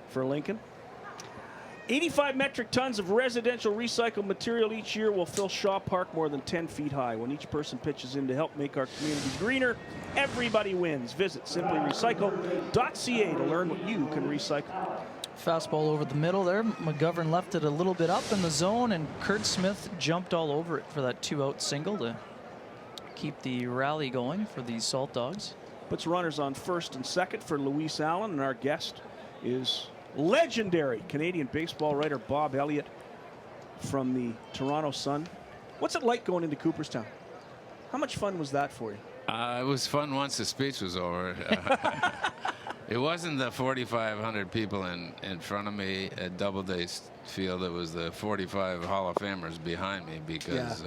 for Lincoln. 85 metric tons of residential recycled material each year will fill Shaw Park more than 10 feet high. When each person pitches in to help make our community greener, everybody wins. Visit simplyrecycle.ca to learn what you can recycle. Fastball over the middle there. McGovern left it a little bit up in the zone, and Kurt Smith jumped all over it for that 2-out single to keep the rally going for the Saltdogs. Puts runners on first and second for Luis Allen, and our guest is legendary Canadian baseball writer Bob Elliott from the Toronto Sun. What's it like going into Cooperstown? How much fun was that for you? It was fun once the speech was over. It wasn't the 4,500 people in front of me at Doubleday Field. It was the 45 Hall of Famers behind me, because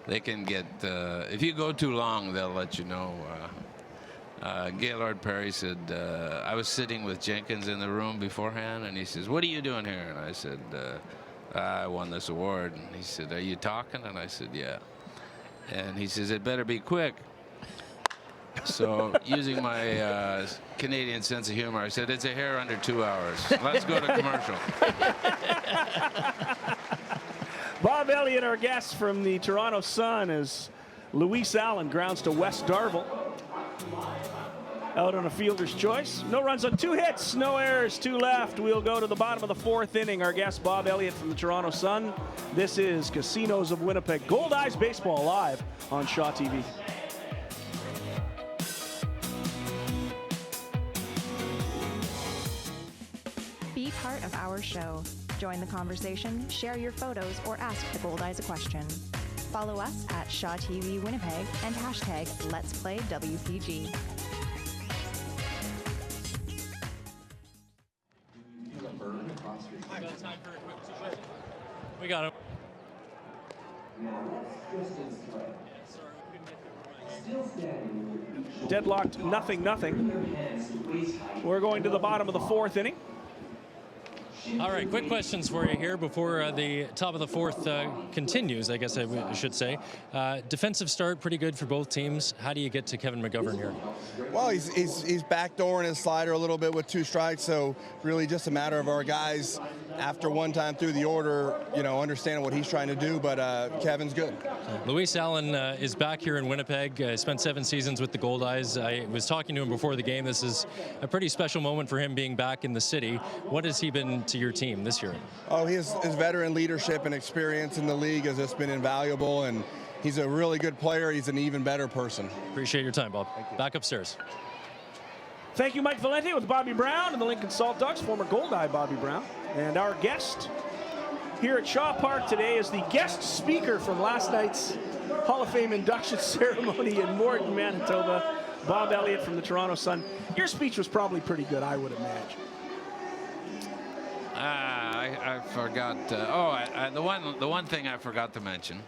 they can get, if you go too long, they'll let you know. Gaylord Perry said, I was sitting with Jenkins in the room beforehand, and he says, "What are you doing here?" And I said, "I won this award." And he said, "Are you talking?" And I said, "Yeah." And he says, "It better be quick." So using my Canadian sense of humor, I said, "It's a hair under 2 hours. Let's go to commercial." Bob Elliott, our guest from the Toronto Sun, as Luis Allen grounds to Wes Darville. Out on a fielder's choice. No runs on 2 hits, no errors, 2 left. We'll go to the bottom of the 4th inning. Our guest, Bob Elliott from the Toronto Sun. This is Casinos of Winnipeg Goldeyes Baseball live on Shaw TV. Be part of our show. Join the conversation, share your photos, or ask the Goldeyes a question. Follow us at Shaw TV Winnipeg and hashtag Let's Play WPG. We got him. Deadlocked 0-0. We're going to the bottom of the 4th inning. All right, quick questions for you here before the top of the 4th continues, I guess I should say. Defensive start, pretty good for both teams. How do you get to Kevin McGovern here? Well, he's backdooring his slider a little bit with 2 strikes, so really just a matter of our guys, after one time through the order, understanding what he's trying to do, but Kevin's good. Luis Allen is back here in Winnipeg, spent 7 seasons with the Goldeyes. I was talking to him before the game. This is a pretty special moment for him being back in the city. What has he been to your team this year? Oh, his veteran leadership and experience in the league has just been invaluable, and he's a really good player. He's an even better person. Appreciate your time, Bob. Back upstairs. Thank you, Mike Valente, with Bobby Brown and the Lincoln Saltdogs, former Goldeye Bobby Brown. And our guest here at Shaw Park today is the guest speaker from last night's Hall of Fame induction ceremony in Morton, Manitoba, Bob Elliott from the Toronto Sun. Your speech was probably pretty good, I would imagine. I forgot. The one thing I forgot to mention.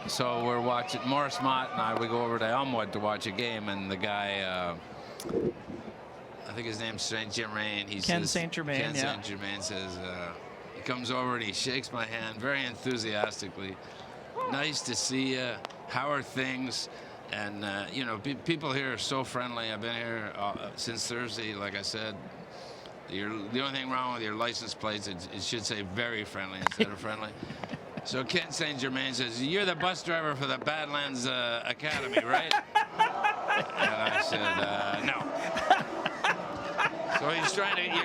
So we're watching, Morris Mott and I, we go over to Elmwood to watch a game, and the guy, I think his name's St. Germain. Ken St. Germain, Ken St. Germain says, he comes over and he shakes my hand very enthusiastically. Nice to see you. How are things? And, people here are so friendly. I've been here since Thursday, like I said. The only thing wrong with your license plates, it should say very friendly instead of friendly. So Ken St. Germain says, "You're the bus driver for the Badlands Academy, right?" And I said, "No." So you're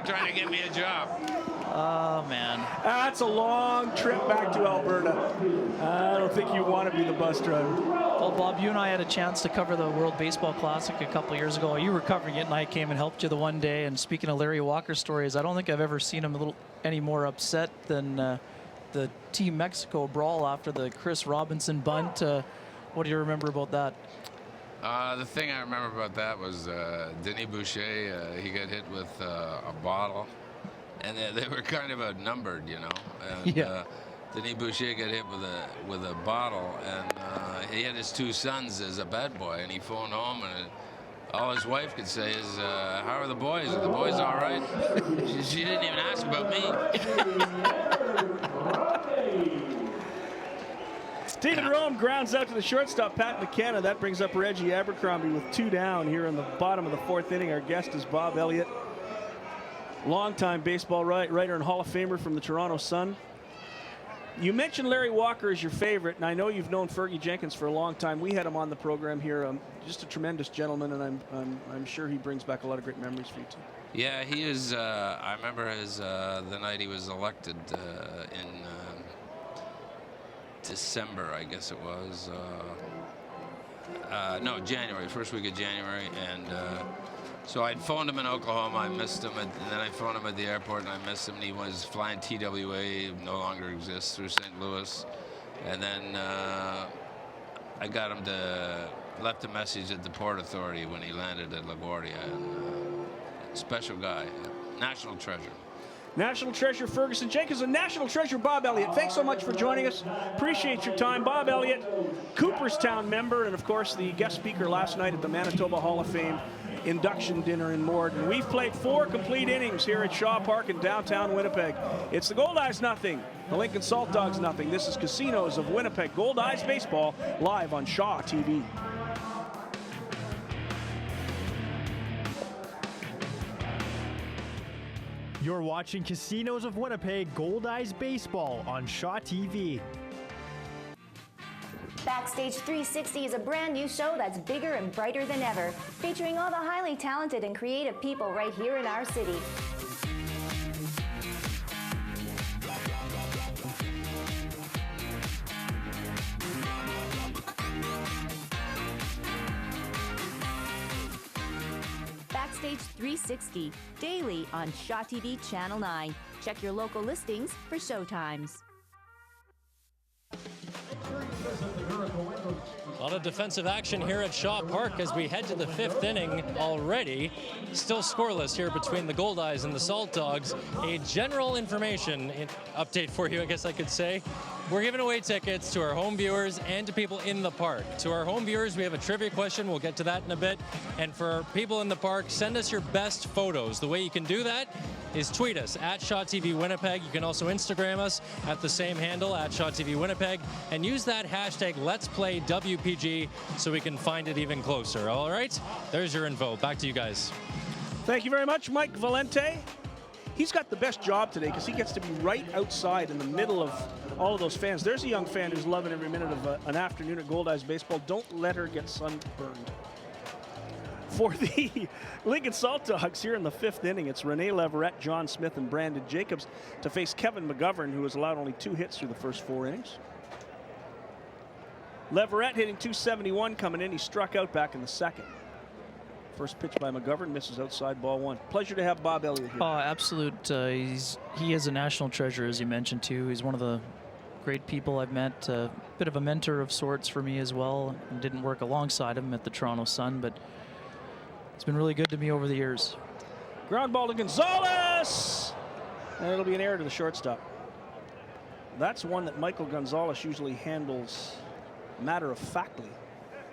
trying to get me a job. Oh, man. That's a long trip back to Alberta. I don't think you want to be the bus driver. Well, Bob, you and I had a chance to cover the World Baseball Classic a couple years ago. You were covering it, and I came and helped you the one day. And speaking of Larry Walker stories, I don't think I've ever seen him any more upset than the Team Mexico brawl after the Chris Robinson bunt. What do you remember about that? The thing I remember about that was Denis Boucher. He got hit with a bottle, and they were kind of outnumbered, you know. And, yeah. Denis Boucher got hit with a bottle, and he had his 2 sons as a bad boy, and he phoned home, and all his wife could say is, "How are the boys? Are the boys all right?" She didn't even ask about me. David Rome grounds out to the shortstop, Pat McKenna. That brings up Reggie Abercrombie with 2 down here in the bottom of the 4th inning. Our guest is Bob Elliott, longtime baseball writer and Hall of Famer from the Toronto Sun. You mentioned Larry Walker as your favorite, and I know you've known Fergie Jenkins for a long time. We had him on the program here. Just a tremendous gentleman, and I'm sure he brings back a lot of great memories for you too. Yeah, he is. I remember the night he was elected in December, I guess it was. No, January, first week of January, and so I'd phoned him in Oklahoma. I missed him, and then I phoned him at the airport, and I missed him. And he was flying TWA, no longer exists, through St. Louis, and then I got him left a message at the Port Authority when he landed at LaGuardia. And, special guy, national treasure. National treasure Ferguson Jenkins and national treasure Bob Elliott. Thanks so much for joining us. Appreciate your time. Bob Elliott, Cooperstown member, and of course the guest speaker last night at the Manitoba Hall of Fame induction dinner in Morden. We've played 4 complete innings here at Shaw Park in downtown Winnipeg. It's the Goldeyes nothing, the Lincoln Saltdogs nothing. This is Casinos of Winnipeg Goldeyes Baseball live on Shaw TV. You're watching Casinos of Winnipeg Goldeyes Baseball on Shaw TV. Backstage 360 is a brand new show that's bigger and brighter than ever, featuring all the highly talented and creative people right here in our city. Backstage 360, daily on Shaw TV Channel 9. Check your local listings for showtimes. A lot of defensive action here at Shaw Park as we head to the 5th inning already. Still scoreless here between the Goldeyes and the Saltdogs. A general information update for you, I guess I could say. We're giving away tickets to our home viewers and to people in the park. To our home viewers, we have a trivia question. We'll get to that in a bit. And for people in the park, send us your best photos. The way you can do that is tweet us at Shaw TV Winnipeg. You can also Instagram us at the same handle, at Shaw TV Winnipeg, and use that hashtag Let's Play WPG so we can find it even closer. All right, there's your info. Back to you guys. Thank you very much, Mike Valente. He's got the best job today because he gets to be right outside in the middle of all of those fans. There's a young fan who's loving every minute of an afternoon at Goldeyes Baseball. Don't let her get sunburned. For the Lincoln Saltdogs here in the 5th inning, it's Rene Leverett, John Smith, and Brandon Jacobs to face Kevin McGovern, who has allowed only 2 hits through the first 4 innings. Leverett hitting .271 coming in. He struck out back in the 2nd. First pitch by McGovern misses outside, ball 1. Pleasure to have Bob Elliott here. Oh, absolute. He is a national treasure, as you mentioned, too. He's one of the great people I've met. A bit of a mentor of sorts for me as well. I didn't work alongside him at the Toronto Sun, but it's been really good to me over the years. Ground ball to Gonzalez! And it'll be an error to the shortstop. That's one that Michael Gonzalez usually handles matter-of-factly.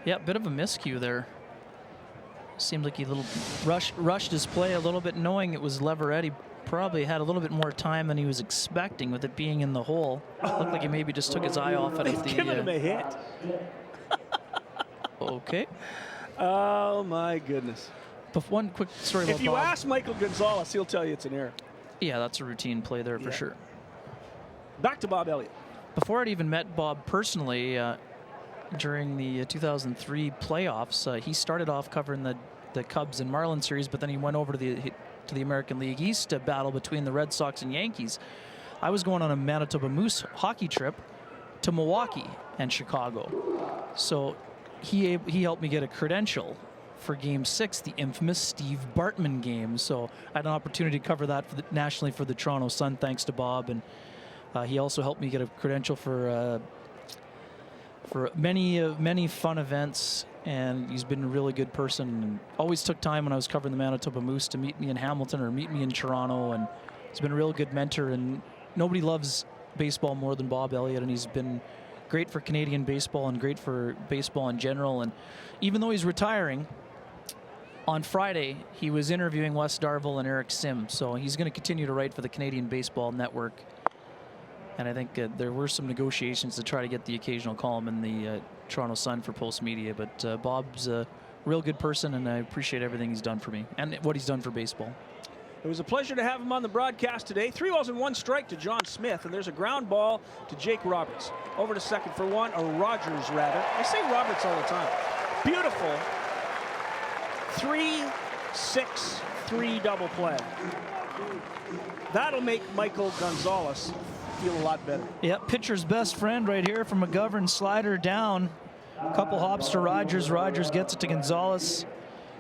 Yeah, bit of a miscue there. Seemed like he rushed his play a little bit, knowing it was Leverett. He probably had a little bit more time than he was expecting with it being in the hole. Looked like he maybe just took his eye off it. They've given him a hit. Okay. Oh, my goodness. But one quick story about If you Bob. ask Michael Gonzalez, he'll tell you it's an error. Yeah, that's a routine play there for sure. Back to Bob Elliott. before I'd even met Bob personally, during the 2003 playoffs, he started off covering the Cubs and Marlins series, but then he went over to the American League East battle between the Red Sox and Yankees. I was going on a Manitoba Moose hockey trip to Milwaukee and Chicago. So he helped me get a credential for Game 6, the infamous Steve Bartman game. So I had an opportunity to cover that nationally for the Toronto Sun, thanks to Bob. And he also helped me get a credential for many fun events. And he's been a really good person, and always took time when I was covering the Manitoba Moose to meet me in Hamilton or meet me in Toronto. And he's been a real good mentor, and nobody loves baseball more than Bob Elliott, and he's been great for Canadian baseball and great for baseball in general. And even though he's retiring, on Friday he was interviewing Wes Darville and Eric Sim, so he's going to continue to write for the Canadian Baseball Network. And I think there were some negotiations to try to get the occasional column in the Toronto Sun for Post Media, but Bob's a real good person, and I appreciate everything he's done for me and what he's done for baseball. It was a pleasure to have him on the broadcast today. 3 balls and 1 strike to John Smith, and there's a ground ball to Jake Roberts. Over to second for one, or Rogers rather. I say Roberts all the time. Beautiful 3-6-3 double play. That'll make Michael Gonzalez feel a lot better. Yep, pitcher's best friend right here from McGovern. Slider down, a couple hops to Rogers. Rogers gets it to Gonzalez,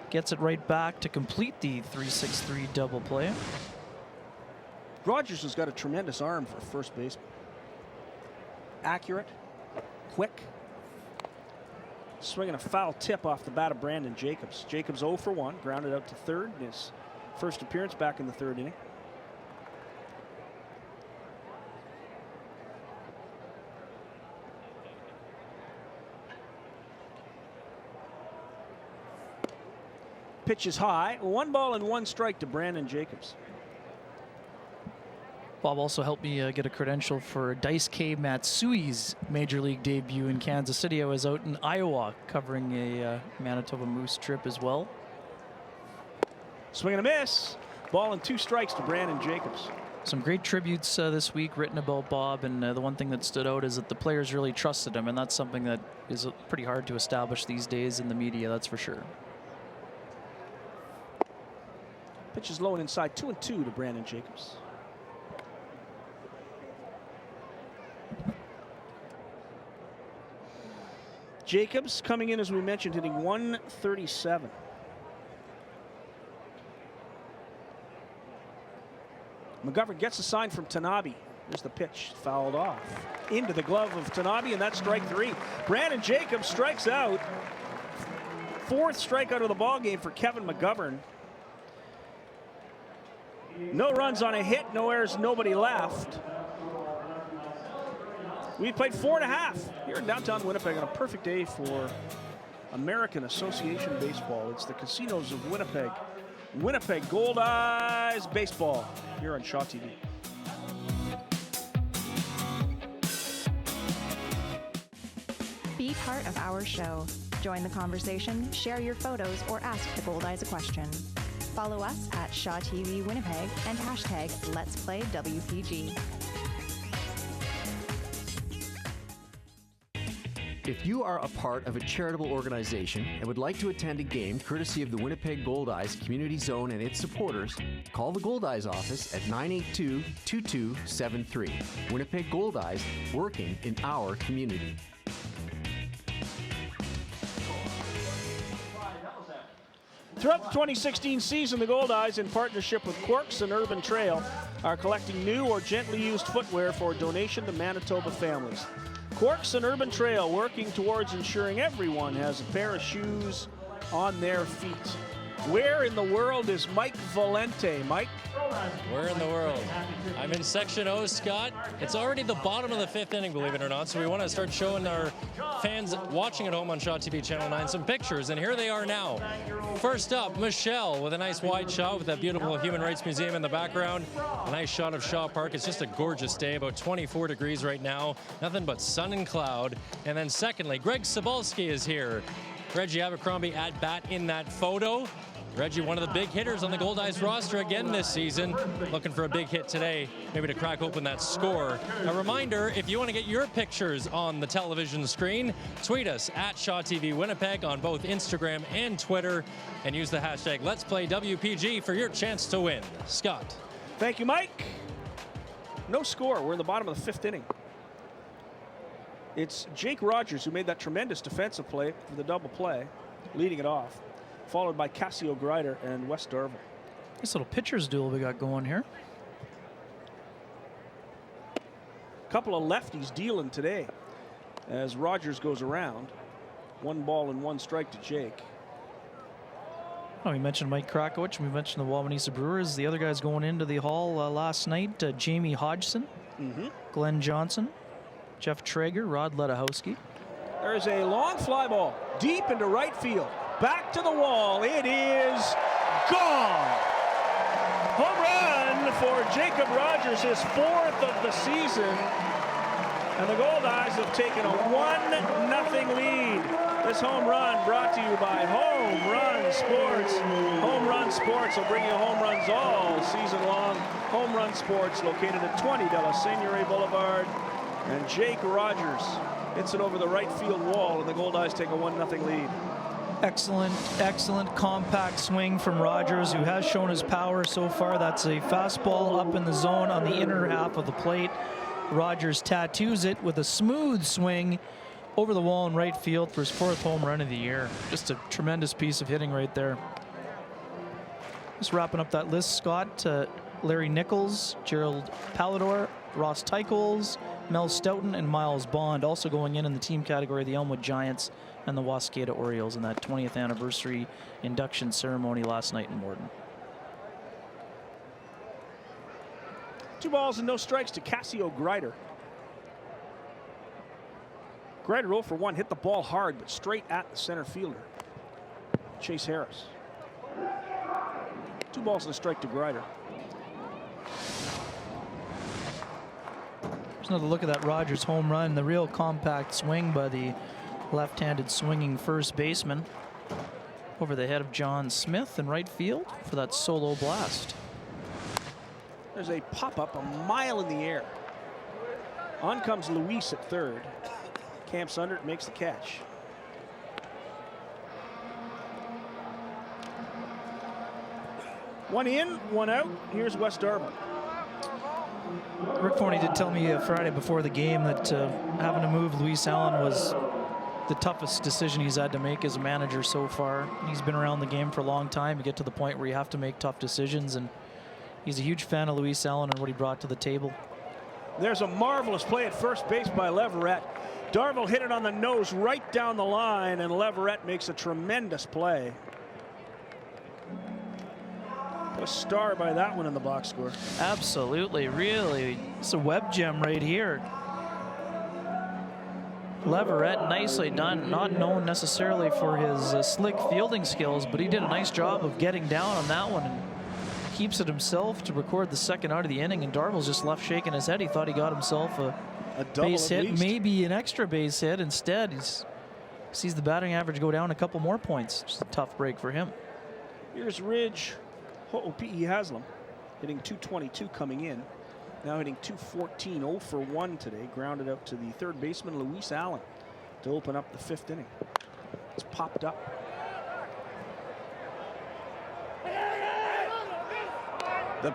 gets it right back to complete the 3-6-3 double play. Rogers has got a tremendous arm for first baseman. Accurate, quick. Swinging a foul tip off the bat of Brandon Jacobs. Jacobs 0 for 1, grounded out to third in his first appearance back in the third inning. Pitch is high. 1 ball and 1 strike to Brandon Jacobs. Bob also helped me get a credential for Daisuke Matsui's Major League debut in Kansas City. I was out in Iowa covering a Manitoba Moose trip as well. Swing and a miss. Ball and 2 strikes to Brandon Jacobs. Some great tributes this week written about Bob, and the one thing that stood out is that the players really trusted him, and that's something that is pretty hard to establish these days in the media, that's for sure. Pitch is low and inside, 2-2 to Brandon Jacobs. Jacobs coming in, as we mentioned, hitting 137. McGovern gets a sign from Tanabe. There's the pitch, fouled off. Into the glove of Tanabe, and that's strike 3. Brandon Jacobs strikes out. 4th strikeout of the ball game for Kevin McGovern. No runs on a hit, no errors, nobody left. We played 4.5 here in downtown Winnipeg on a perfect day for American Association Baseball. It's the Casinos of Winnipeg. Winnipeg Goldeyes Baseball here on Shaw TV. Be part of our show. Join the conversation, share your photos, or ask the Goldeyes a question. Follow us at Shaw TV Winnipeg and hashtag Let's Play WPG. If you are a part of a charitable organization and would like to attend a game courtesy of the Winnipeg Goldeyes Community Zone and its supporters, call the Goldeyes office at 982-2273. Winnipeg Goldeyes, working in our community. Throughout the 2016 season, the Goldeyes, in partnership with Corks and Urban Trail, are collecting new or gently used footwear for donation to Manitoba families. Corks and Urban Trail working towards ensuring everyone has a pair of shoes on their feet. Where in the world is Mike Valente? Mike? Where in the world? I'm in Section O, Scott. It's already the bottom of the 5th inning, believe it or not, so we want to start showing our fans watching at home on Shaw TV Channel 9 some pictures, and here they are now. First up, Michelle with a nice wide shot with that beautiful Human Rights Museum in the background. A nice shot of Shaw Park. It's just a gorgeous day, about 24 degrees right now. Nothing but sun and cloud. And then secondly, Greg Cebulski is here. Reggie Abercrombie at bat in that photo. Reggie, one of the big hitters on the Goldeyes roster again this season, looking for a big hit today, maybe to crack open that score. A reminder, if you want to get your pictures on the television screen, tweet us at Shaw TV Winnipeg on both Instagram and Twitter, and use the hashtag Let's Play WPG for your chance to win. Scott. Thank you, Mike. No score. We're in the bottom of the 5th inning. It's Jake Rogers who made that tremendous defensive play for the double play, leading it off, followed by Cassio Greider and Wes Darville. This little pitcher's duel we got going here. Couple of lefties dealing today as Rogers goes around. 1 ball and 1 strike to Jake. Oh, we mentioned Mike Krakowicz. We mentioned the Wawanesa Brewers. The other guys going into the hall last night, Jamie Hodgson, Glenn Johnson, Jeff Traeger, Rod Ledahowski. There's a long fly ball deep into right field. Back to the wall. It is gone. Home run for Jacob Rogers, his 4th of the season. And the Goldeyes have taken a 1-0 lead. This home run brought to you by Home Run Sports. Home Run Sports will bring you home runs all season long. Home Run Sports, located at 20 De La Seigneurie Boulevard. And Jake Rogers hits it over the right field wall, and the Goldeyes take a 1-0 lead. Excellent compact swing from Rogers, who has shown his power so far. That's a fastball up in the zone on the inner half of the plate. Rogers tattoos it with a smooth swing over the wall in right field for his 4th home run of the year. Just a tremendous piece of hitting right there. Just wrapping up that list, Scott. Larry Nichols, Gerald Pallador, Ross Tychols, Mel Stoughton, and Miles Bond also going in the team category, the Elmwood Giants and the Wascata Orioles in that 20th anniversary induction ceremony last night in Morden. 2 balls and no strikes to Cassio Greider. Greider 0 for 1, hit the ball hard, but straight at the center fielder, Chase Harris. 2 balls and a strike to Greider. There's another look at that Rogers home run. The real compact swing by the left-handed swinging first baseman over the head of John Smith in right field for that solo blast. There's a pop-up a mile in the air. On comes Luis at third. Camps under it, makes the catch. One in, one out. Here's Wes Darville. Rick Forney did tell me Friday before the game that having to move Luis Allen was the toughest decision he's had to make as a manager so far. He's been around the game for a long time. You get to the point where you have to make tough decisions, and he's a huge fan of Luis Allen and what he brought to the table. There's a marvelous play at first base by Leverett. Darville hit it on the nose right down the line, and Leverett makes a tremendous play. A star by that one in the box score. Absolutely, really. It's a web gem right here. Leverett, nicely done. Not known necessarily for his slick fielding skills, but he did a nice job of getting down on that one and keeps it himself to record the 2nd out of the inning. And Darville's just left shaking his head. He thought he got himself a base hit, maybe an extra base hit. Instead, he sees the batting average go down a couple more points. Just a tough break for him. Here's Ridge Ho'opi'i Haslam hitting .222 coming in. Now hitting .214, 0 for 1 today. Grounded out to the third baseman, Luis Allen, to open up the 5th inning. It's popped up. The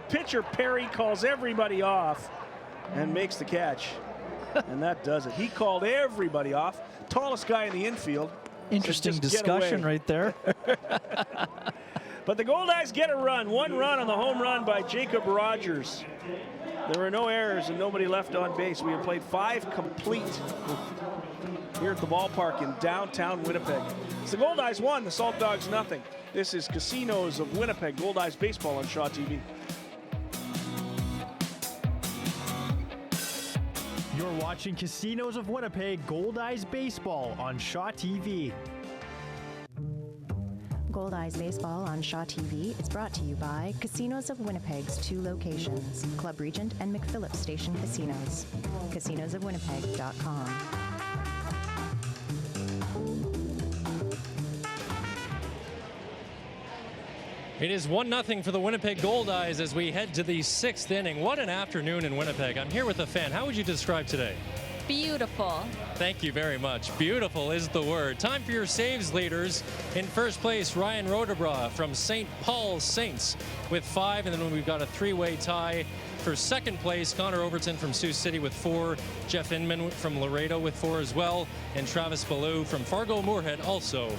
pitcher, Perry, calls everybody off and makes the catch. And that does it. He called everybody off. Tallest guy in the infield. Interesting discussion right there. But the Goldeyes get a run. 1 run on the home run by Jacob Rogers. There were no errors and nobody left on base. We have played 5 complete here at the ballpark in downtown Winnipeg. It's the Goldeyes 1, the Saltdogs 0. This is Casinos of Winnipeg, Goldeyes Baseball on Shaw TV. You're watching Casinos of Winnipeg, Goldeyes Baseball on Shaw TV. Goldeyes Baseball on Shaw TV is brought to you by Casinos of Winnipeg's 2 locations, Club Regent and McPhillips Station Casinos. CasinosofWinnipeg.com. It is 1-0 for the Winnipeg Goldeyes as we head to the 6th inning. What an afternoon in Winnipeg. I'm here with a fan. How would you describe today? Beautiful. Thank you very much. Beautiful is the word. Time for your saves leaders. In first place, Ryan Rodebra from St. Paul's Saints with 5, and then we've got a 3-way tie. For second place, Connor Overton from Sioux City with 4, Jeff Inman from Laredo with 4 as well, and Travis Ballou from Fargo-Moorhead also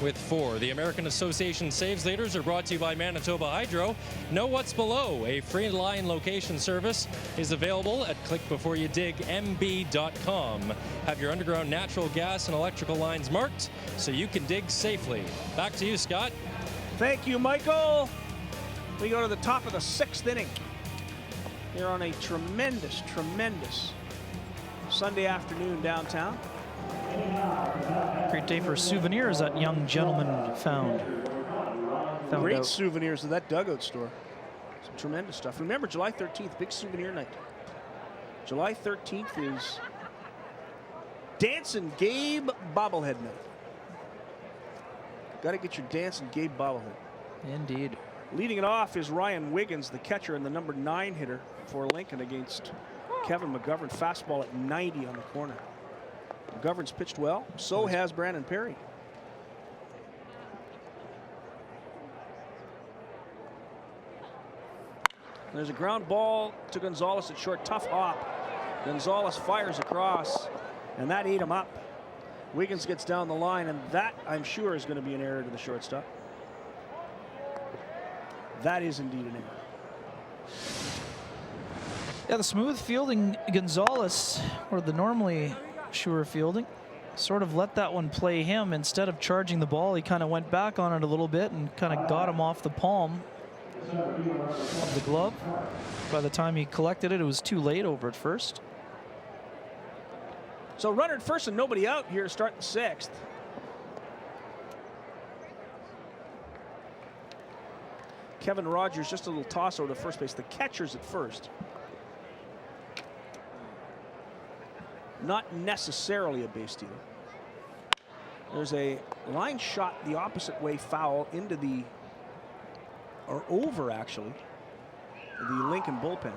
with 4. The American Association Saves Leaders are brought to you by Manitoba Hydro. Know what's below. A free line location service is available at clickbeforeyoudigmb.com. Have your underground natural gas and electrical lines marked so you can dig safely. Back to you, Scott. Thank you, Michael. We go to the top of the 6th inning. Here on a tremendous Sunday afternoon downtown. Great day for souvenirs that young gentleman found Great out. souvenirs at that dugout store. Some tremendous stuff. Remember, July 13th, big souvenir night. July 13th is Dancing Gabe bobblehead night. Got to get your Dancing Gabe bobblehead. Indeed. Leading it off is Ryan Wiggins, the catcher and the number 9 hitter for Lincoln against Kevin McGovern. Fastball at 90 on the corner. McGovern's pitched well. So has Brandon Perry. There's a ground ball to Gonzalez at short. Tough hop. Gonzalez fires across, and that ate him up. Wiggins gets down the line, and that, I'm sure, is going to be an error to the shortstop. That is indeed an error. Yeah, the smooth fielding Gonzalez, or the normally sure fielding, sort of let that one play him. Instead of charging the ball, he kind of went back on it a little bit and kind of got him off the palm of the glove. By the time he collected it, it was too late over at first. So runner at first and nobody out here to start the 6th. Kevin Rogers just a little toss over to first base. The catcher's at first. Not necessarily a base stealer. There's a line shot the opposite way foul into the, or over actually, the Lincoln bullpen.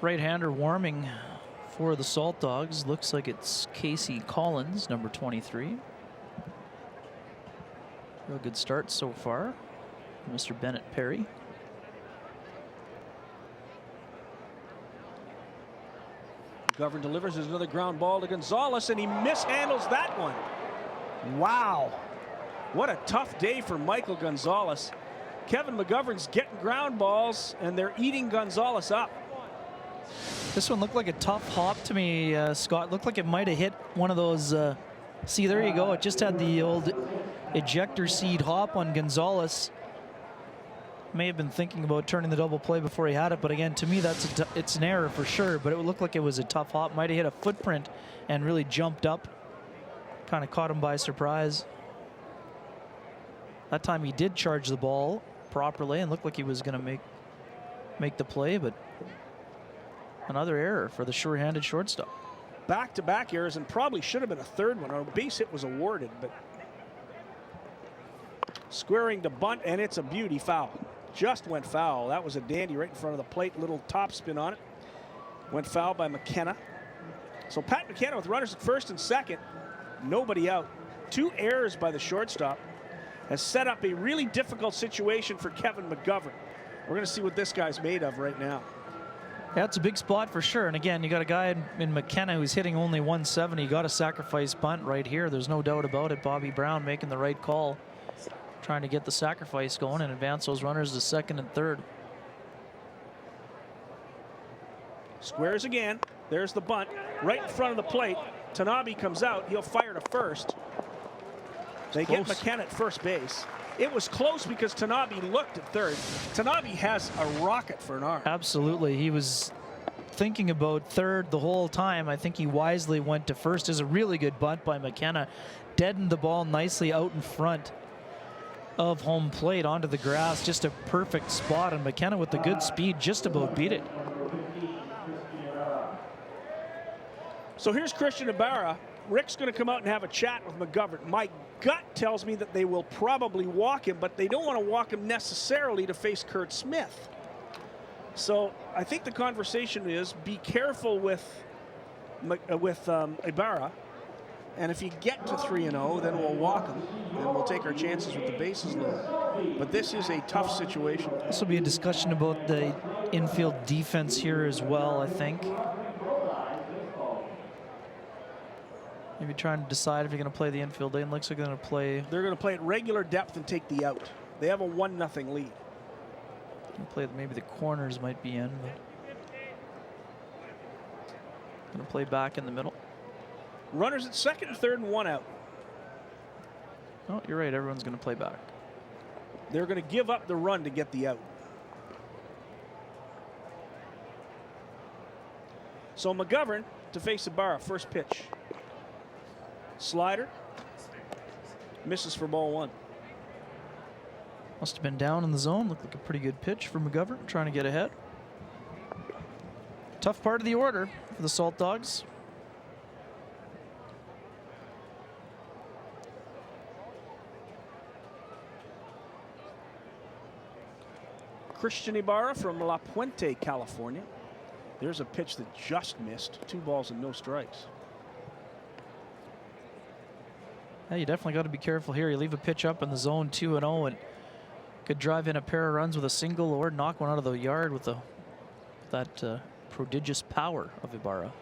Right-hander warming for the Saltdogs. Looks like it's Casey Collins, number 23. Real good start so far, Mr. Bennett Perry. McGovern delivers another ground ball to Gonzalez, and he mishandles that one. Wow. What a tough day for Michael Gonzalez. Kevin McGovern's getting ground balls, and they're eating Gonzalez up. This one looked like a tough hop to me, Scott. Looked like it might have hit one of those. See, there you go. It just had the old ejector seat hop on Gonzalez. May have been thinking about turning the double play before he had it, but again, to me, it's an error for sure. But it looked like it was a tough hop. Might have hit a footprint and really jumped up. Kind of caught him by surprise. That time he did charge the ball properly and looked like he was going to make the play, but another error for the sure-handed shortstop. Back-to-back errors, and probably should have been a third one. A base hit was awarded, but squaring to bunt, and it's a beauty foul. Just went foul. That was a dandy right in front of the plate. Little top spin on it. Went foul by McKenna. So Pat McKenna with runners at first and second. Nobody out. 2 errors by the shortstop has set up a really difficult situation for Kevin McGovern. We're going to see what this guy's made of right now. Yeah, it's a big spot for sure. And again, you got a guy in McKenna who's hitting only 170. Got a sacrifice bunt right here. There's no doubt about it. Bobby Brown making the right call, trying to get the sacrifice going and advance those runners to second and third. Squares again. There's the bunt right in front of the plate. Tanabe comes out. He'll fire to first. They get McKenna at first base. It was close because Tanabe looked at third. Tanabe has a rocket for an arm. Absolutely. He was thinking about third the whole time. I think he wisely went to first. Is a really good bunt by McKenna. Deadened the ball nicely out in front of home plate onto the grass. Just a perfect spot, and McKenna with the good speed just about beat it. So here's Christian Ibarra Rick's going to come out and have a chat with McGovern. My gut tells me that they will probably walk him, but they don't want to walk him necessarily to face Kurt Smith. So I think the conversation is be careful with Ibarra, and if you get to 3-0, then we'll walk him, and we'll take our chances with the bases loaded. But this is a tough situation. This will be a discussion about the infield defense here as well, I think. Maybe trying to decide if you're going to play the infield. It looks like they're going to play. They're going to play at regular depth and take the out. They have a 1-0 lead. Play maybe the corners might be in. Going to play back in the middle. Runners at second and third and 1 out. Oh, you're right. Everyone's going to play back. They're going to give up the run to get the out. So McGovern to face Ibarra. First pitch. Slider. Misses for ball 1. Must have been down in the zone. Looked like a pretty good pitch for McGovern, trying to get ahead. Tough part of the order for the Saltdogs. Christian Ibarra from La Puente, California. There's a pitch that just missed. 2 balls and no strikes. Yeah, you definitely got to be careful here. You leave a pitch up in the zone 2-0 and could drive in a pair of runs with a single or knock one out of the yard with that prodigious power of Ibarra.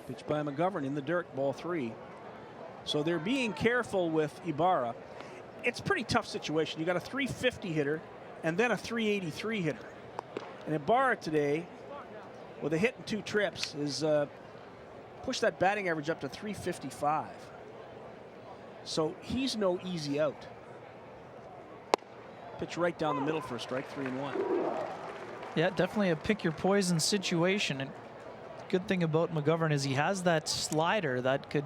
Pitch by McGovern in the dirt, ball 3. So they're being careful with Ibarra. It's a pretty tough situation. You got a 350 hitter and then a 383 hitter. And Ibarra today, with a hit and 2 trips, is pushed that batting average up to 355. So he's no easy out. Pitch right down the middle for a strike, 3-1. Yeah, definitely a pick your poison situation. And good thing about McGovern is he has that slider that could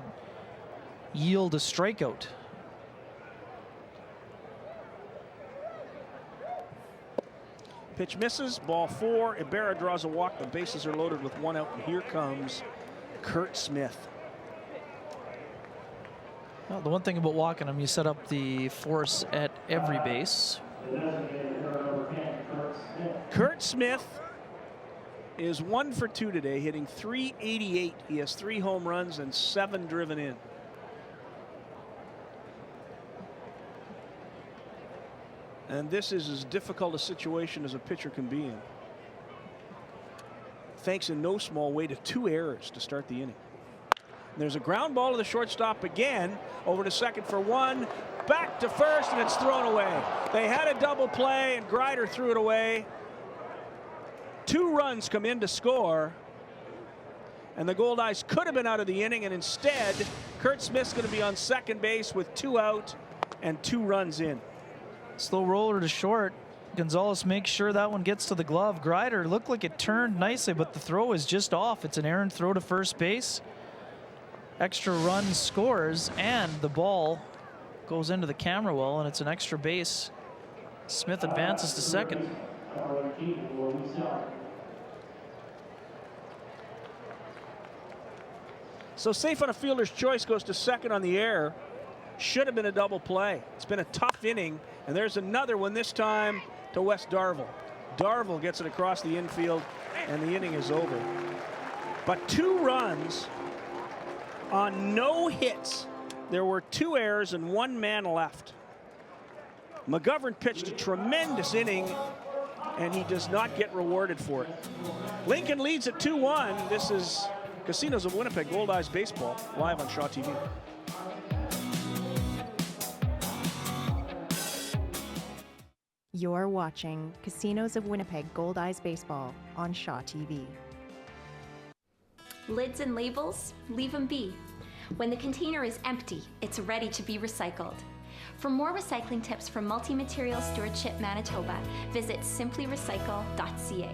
yield a strikeout. Pitch misses, ball 4. Ibarra draws a walk. The bases are loaded with 1 out, and here comes Kurt Smith. Well, the one thing about walking him, you set up the force at every base. Kurt Smith is 1 for 2 today, hitting .388. He has 3 home runs and 7 driven in. And this is as difficult a situation as a pitcher can be in. Thanks in no small way to 2 errors to start the inning. And there's a ground ball to the shortstop again, over to second for 1, back to first, and it's thrown away. They had a double play, and Grider threw it away. 2 runs come in to score, and the Goldeyes could have been out of the inning, and instead, Kurt Smith's going to be on second base with 2 out and 2 runs in. Slow roller to short. Gonzalez makes sure that one gets to the glove. Grider looked like it turned nicely, but the throw is just off. It's an errant throw to first base. Extra run scores, and the ball goes into the camera well, and it's an extra base. Smith advances to second. So safe on a fielder's choice goes to second on the air. Should have been a double play. It's been a tough inning, and there's another one, this time to Wes Darville. Darville gets it across the infield, and the inning is over. But 2 runs on no hits. There were 2 errors and 1 man left. McGovern pitched a tremendous inning, and he does not get rewarded for it. Lincoln leads at 2-1. This is Casinos of Winnipeg Goldeyes Baseball, live on Shaw TV. You're watching Casinos of Winnipeg Goldeyes Baseball on Shaw TV. Lids and labels, leave them be. When the container is empty, it's ready to be recycled. For more recycling tips from Multi-Material Stewardship Manitoba, visit simplyrecycle.ca.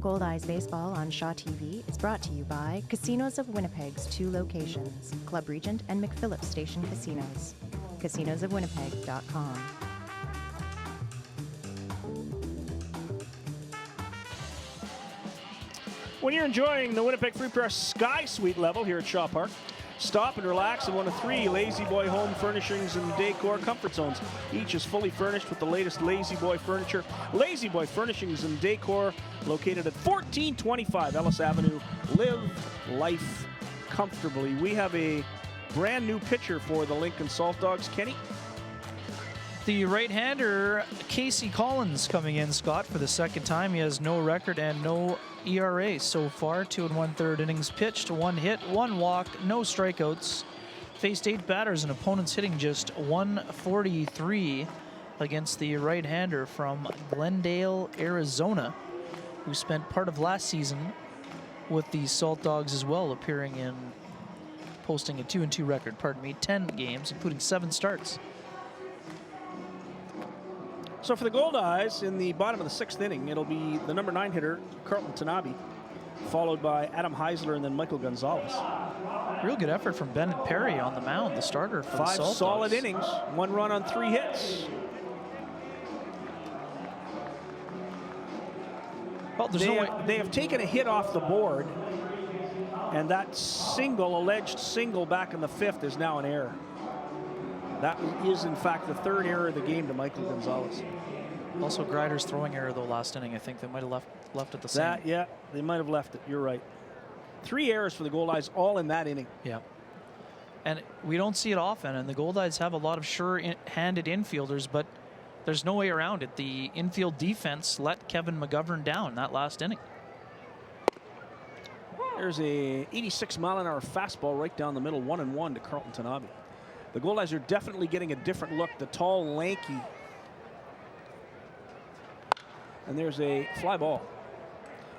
Goldeyes Baseball on Shaw TV is brought to you by Casinos of Winnipeg's 2 locations, Club Regent and McPhillips Station Casinos. CasinosofWinnipeg.com. When you're enjoying the Winnipeg Free Press Sky Suite level here at Shaw Park, stop and relax in one of 3 Lazy Boy home furnishings and decor comfort zones. Each is fully furnished with the latest Lazy Boy furniture. Lazy Boy Furnishings and Decor, located at 1425 Ellis Avenue. Live life comfortably. We have a brand new pitcher for the Lincoln Saltdogs. Kenny? The right-hander, Casey Collins, coming in, Scott, for the second time. He has no record and no ERA so far. 2 1/3 innings pitched, 1 hit, 1 walk, no strikeouts. Faced 8 batters and opponents hitting just 143 against the right-hander from Glendale, Arizona, who spent part of last season with the Saltdogs as well, appearing in, posting a 2-2 record, 10 games, including 7 starts. So for the Goldeyes, in the bottom of the 6th inning, it'll be the number 9 hitter, Carlton Tanabe, followed by Adam Heisler and then Michael Gonzalez. Real good effort from Bennett Perry on the mound, the starter for the Saltdogs. 5 solid innings, 1 run on 3 hits. Well, they have taken a hit off the board, and that alleged single back in the 5th is now an error. That is, in fact, the 3rd error of the game to Michael Gonzalez. Also, Greider's throwing error, though, last inning. I think they might have left it the same. Yeah, they might have left it. You're right. 3 errors for the Goldeyes, all in that inning. Yeah. And we don't see it often, and the Goldeyes have a lot of sure-handed infielders, but there's no way around it. The infield defense let Kevin McGovern down that last inning. There's a 86-mile-an-hour fastball right down the middle, 1-1 to Carlton Tanabe. The Goldeyes are definitely getting a different look. The tall, lanky. And there's a fly ball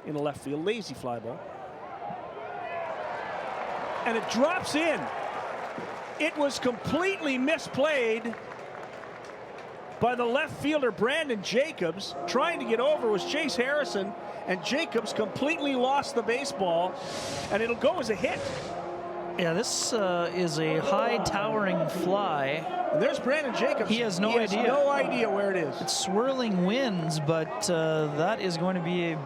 in the left field, lazy fly ball. And it drops in. It was completely misplayed by the left fielder, Brandon Jacobs. Trying to get over was Chase Harrison, and Jacobs completely lost the baseball, and it'll go as a hit. Yeah, this is a high towering fly. And there's Brandon Jacobs. He has no idea. No idea where it is. It's swirling winds, but that is going to be a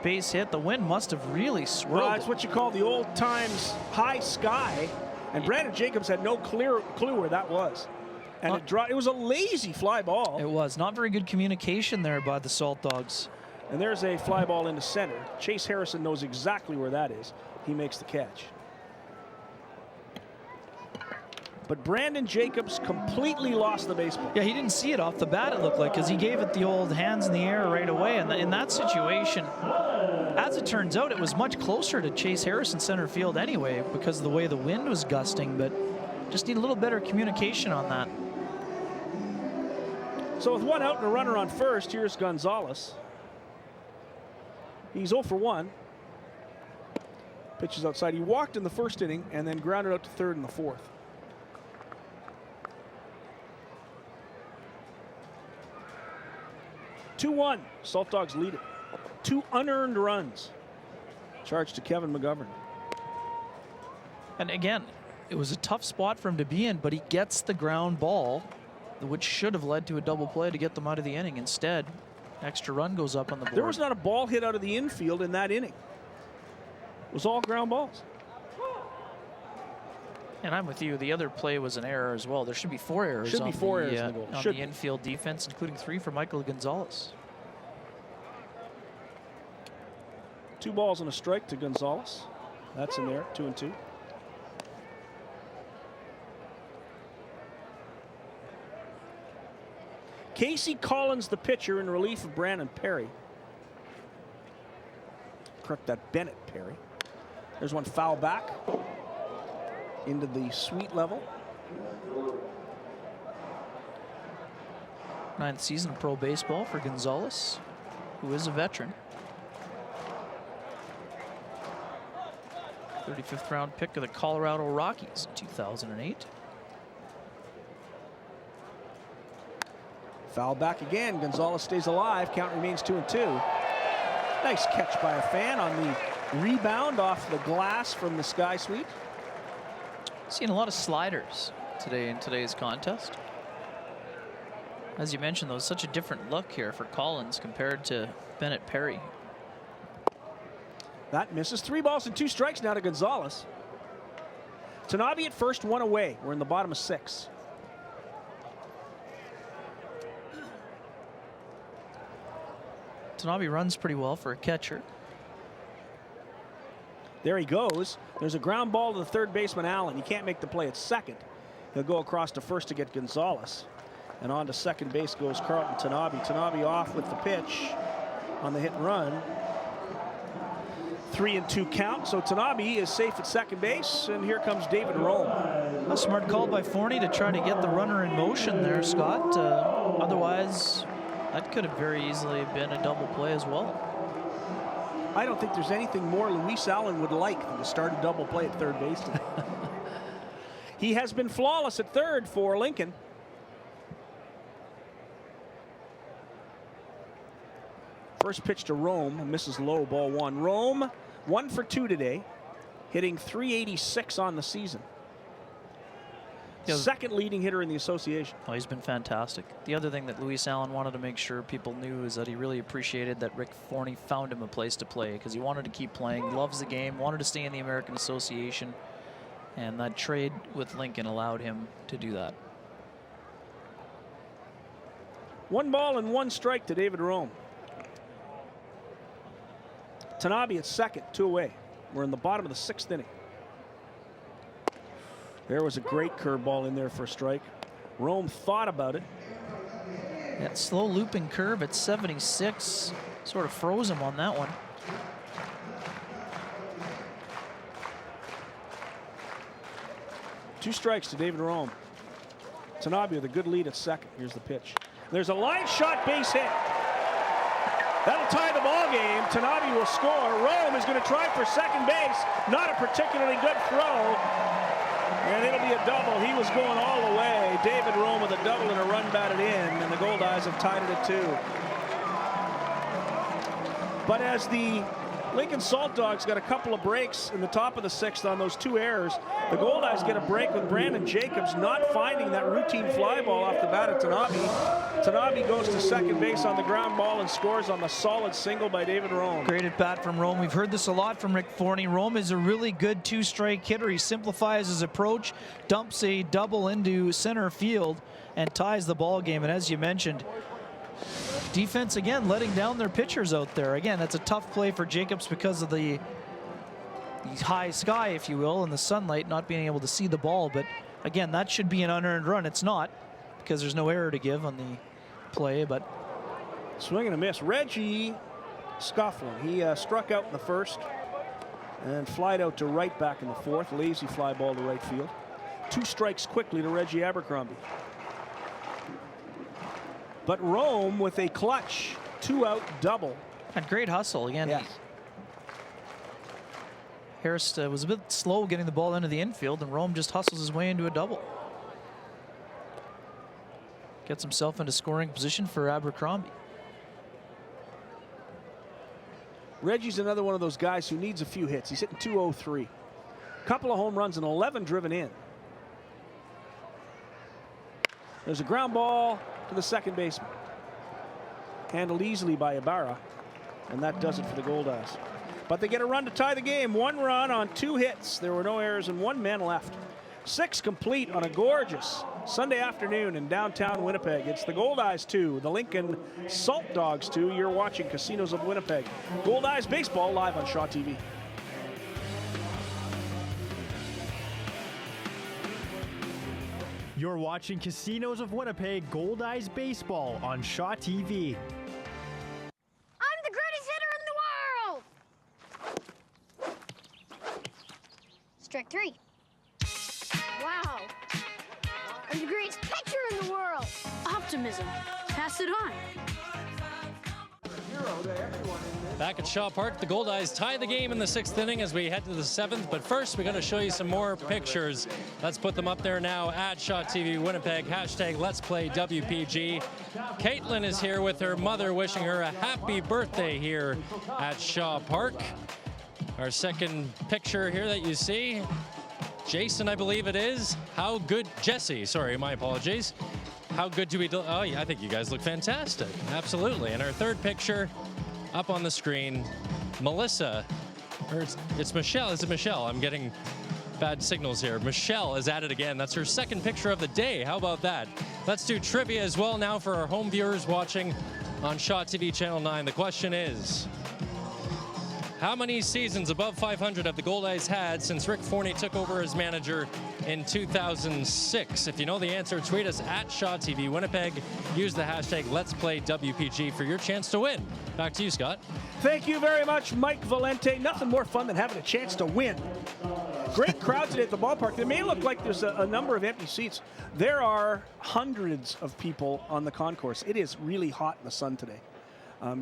base hit. The wind must have really swirled. Well, that's what you call the old times high sky. And Brandon Jacobs had no clue where that was. And it was a lazy fly ball. It was. Not very good communication there by the Saltdogs. And there's a fly ball into center. Chase Harrison knows exactly where that is. He makes the catch. But Brandon Jacobs completely lost the baseball. Yeah, he didn't see it off the bat, it looked like, because he gave it the old hands in the air right away. And in that situation, as it turns out, it was much closer to Chase Harrison center field anyway, because of the way the wind was gusting, but just need a little better communication on that. So with 1 out and a runner on first, here's Gonzalez. He's 0 for 1. Pitches outside. He walked in the 1st inning and then grounded out to 3rd in the 4th. 2-1. Saltdogs lead it. 2 unearned runs. Charged to Kevin McGovern. And again, it was a tough spot for him to be in, but he gets the ground ball, which should have led to a double play to get them out of the inning. Instead, extra run goes up on the board. There was not a ball hit out of the infield in that inning. It was all ground balls. And I'm with you. The other play was an error as well. There should be 4 errors. Should be 4 errors in the goal. On the infield defense, including 3 for Michael Gonzalez. 2 balls and a strike to Gonzalez. That's in there, 2-2. Casey Collins, the pitcher, in relief of Brandon Perry. Correct that, Bennett Perry. There's one foul back into the suite level. 9th season of pro baseball for Gonzalez, who is a veteran. 35th round pick of the Colorado Rockies in 2008. Foul back again. Gonzalez stays alive. Count remains 2-2. Nice catch by a fan on the rebound off the glass from the Sky Suite. Seeing a lot of sliders today in today's contest. As you mentioned, though, such a different look here for Collins compared to Bennett Perry. That misses. 3 balls and 2 strikes now to Gonzalez. Tanabe at first, 1 away. We're in the bottom of 6. Tanabe runs pretty well for a catcher. There he goes. There's a ground ball to the third baseman, Allen. He can't make the play at second. He'll go across to first to get Gonzalez. And on to second base goes Carlton Tanabe. Tanabe off with the pitch on the hit and run. 3-2 count. So Tanabe is safe at second base. And here comes David Rome. A smart call by Forney to try to get the runner in motion there, Scott. Otherwise, that could have very easily been a double play as well. I don't think there's anything more Luis Allen would like than to start a double play at third base today. He has been flawless at third for Lincoln. First pitch to Rome, misses low, ball 1. Rome, 1 for 2 today, hitting .386 on the season. Second leading hitter in the association. Oh, he's been fantastic. The other thing that Luis Allen wanted to make sure people knew is that he really appreciated that Rick Forney found him a place to play, because he wanted to keep playing, loves the game, wanted to stay in the American Association, and that trade with Lincoln allowed him to do that. 1 ball and 1 strike to David Rome. Tanabe at second, 2 away. We're in the bottom of the 6th inning. There was a great curveball in there for a strike. Rome thought about it. That slow looping curve at 76 sort of froze him on that one. Two strikes to David Rome. Tanabe with a good lead at second. Here's the pitch. There's a line shot base hit. That'll tie the ball game. Tanabe will score. Rome is going to try for second base. Not a particularly good throw. And it'll be a double. He was going all the way. David Rome with a double and a run batted in. And the Goldeyes have tied it at 2. But as the Lincoln Saltdogs got a couple of breaks in the top of the 6th on those 2 errors, the Goldeyes get a break with Brandon Jacobs not finding that routine fly ball off the bat of Tanabe. Tanabe goes to second base on the ground ball and scores on the solid single by David Rome. Great at bat from Rome. We've heard this a lot from Rick Forney. Rome is a really good 2-strike hitter. He simplifies his approach, dumps a double into center field, and ties the ball game. And as you mentioned, defense again letting down their pitchers out there. Again, that's a tough play for Jacobs because of the high sky, if you will, and the sunlight, not being able to see the ball. But again, that should be an unearned run. It's not, because there's no error to give on the play. But swing and a miss. Reggie Scofflin, he struck out in the first and flied out to right back in the 4th. Lazy fly ball to right field. 2 strikes quickly to Reggie Abercrombie. But Rome with a clutch 2-out double. And great hustle again. Yes. Harris was a bit slow getting the ball into the infield, and Rome just hustles his way into a double. Gets himself into scoring position for Abercrombie. Reggie's another one of those guys who needs a few hits. He's hitting .203. Couple of home runs and 11 driven in. There's a ground ball to the second baseman. Handled easily by Ibarra. And that does it for the Goldeyes. But they get a run to tie the game. 1 run on 2 hits. There were no errors and 1 man left. 6 complete on a gorgeous Sunday afternoon in downtown Winnipeg. It's the Goldeyes 2, the Lincoln Saltdogs 2. You're watching Casinos of Winnipeg. Goldeyes baseball live on Shaw TV. You're watching Casinos of Winnipeg Goldeyes baseball on Shaw TV. I'm the greatest hitter in the world! Strike 3. Wow. I'm the greatest pitcher in the world! Optimism. Pass it on. Back at Shaw Park, the Goldeyes tie the game in the 6th inning as we head to the 7th. But first, we're going to show you some more pictures. Let's put them up there now at Shaw TV Winnipeg. Hashtag Let's Play WPG. Caitlin is here with her mother, wishing her a happy birthday here at Shaw Park. Our second picture here that you see, Jason, I believe it is. How good, Jesse, sorry, my apologies. How good do we do? Oh, yeah, I think you guys look fantastic. Absolutely. And our third picture up on the screen, Melissa Or it's Michelle. Is it Michelle? I'm getting bad signals here. Michelle is at it again. That's her second picture of the day. How about that? Let's do trivia as well now for our home viewers watching on Shaw TV Channel 9. The question is, how many seasons above 500 have the Goldeyes had since Rick Forney took over as manager in 2006? If you know the answer, tweet us at Shaw TV Winnipeg. Use the hashtag Let's Play WPG for your chance to win. Back to you, Scott. Thank you very much, Mike Valente. Nothing more fun than having a chance to win. Great crowd today at the ballpark. It may look like there's a number of empty seats. There are hundreds of people on the concourse. It is really hot in the sun today.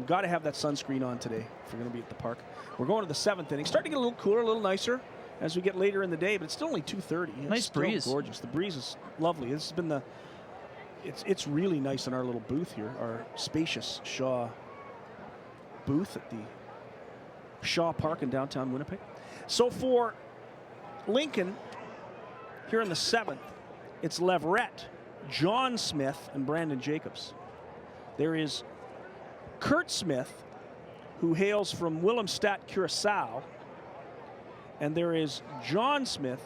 Got to have that sunscreen on today if we're going to be at the park. We're going to the 7th inning. Starting to get a little cooler, a little nicer as we get later in the day, but it's still only 2:30. Nice breeze. Gorgeous. The breeze is lovely. This has been it's really nice in our little booth here, our spacious Shaw booth at the Shaw Park in downtown Winnipeg. So for Lincoln here in the 7th, it's Leverett, John Smith, and Brandon Jacobs. There is Kurt Smith, who hails from Willemstad, Curacao, and there is John Smith,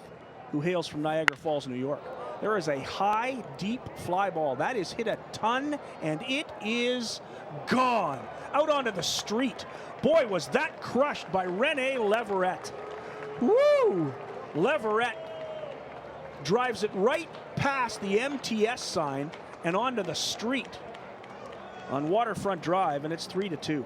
who hails from Niagara Falls, New York. There is a high, deep fly ball. That is hit a ton, and it is gone out onto the street. Boy, was that crushed by Rene Leverett. Woo! Leverett drives it right past the MTS sign and onto the street on Waterfront Drive, and it's 3-2.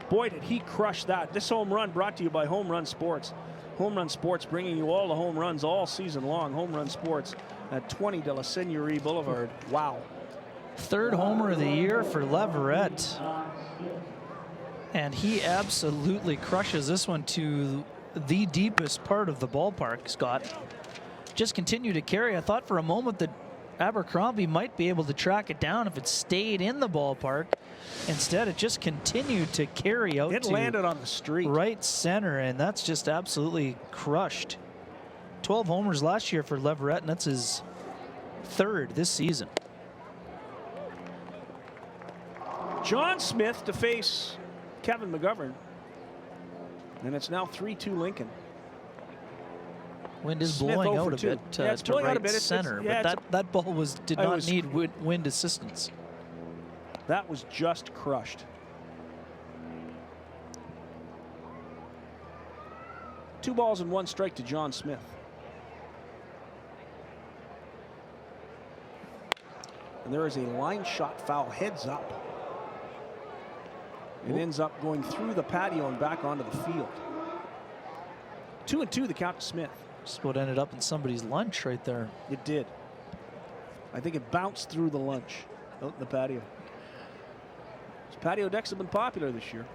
Boy, did he crush that. This home run brought to you by Home Run Sports. Home Run Sports bringing you all the home runs all season long. Home Run Sports at 20 de la Seigneurie Boulevard. Wow. Third homer of the year for Leverett. And he absolutely crushes this one to the deepest part of the ballpark, Scott. Just continue to carry. I thought for a moment that Abercrombie might be able to track it down if it stayed in the ballpark. Instead, it just continued to carry out. It landed on the street. Right center, and that's just absolutely crushed. 12 homers last year for Leverett, and that's his third this season. John Smith to face Kevin McGovern. And it's now 3-2 Lincoln. Wind is Smith blowing 0 out for a 2. bit Yeah, it's to blowing out right a bit. center, yeah, but that ball did not need wind assistance. That was just crushed. Two balls and one strike to John Smith. And there is a line shot foul, heads up. It ends up going through the patio and back onto the field. 2-2 the count to Smith. Just what ended up in somebody's lunch right there. It did. I think it bounced through the lunch out in the patio. These patio decks have been popular this year.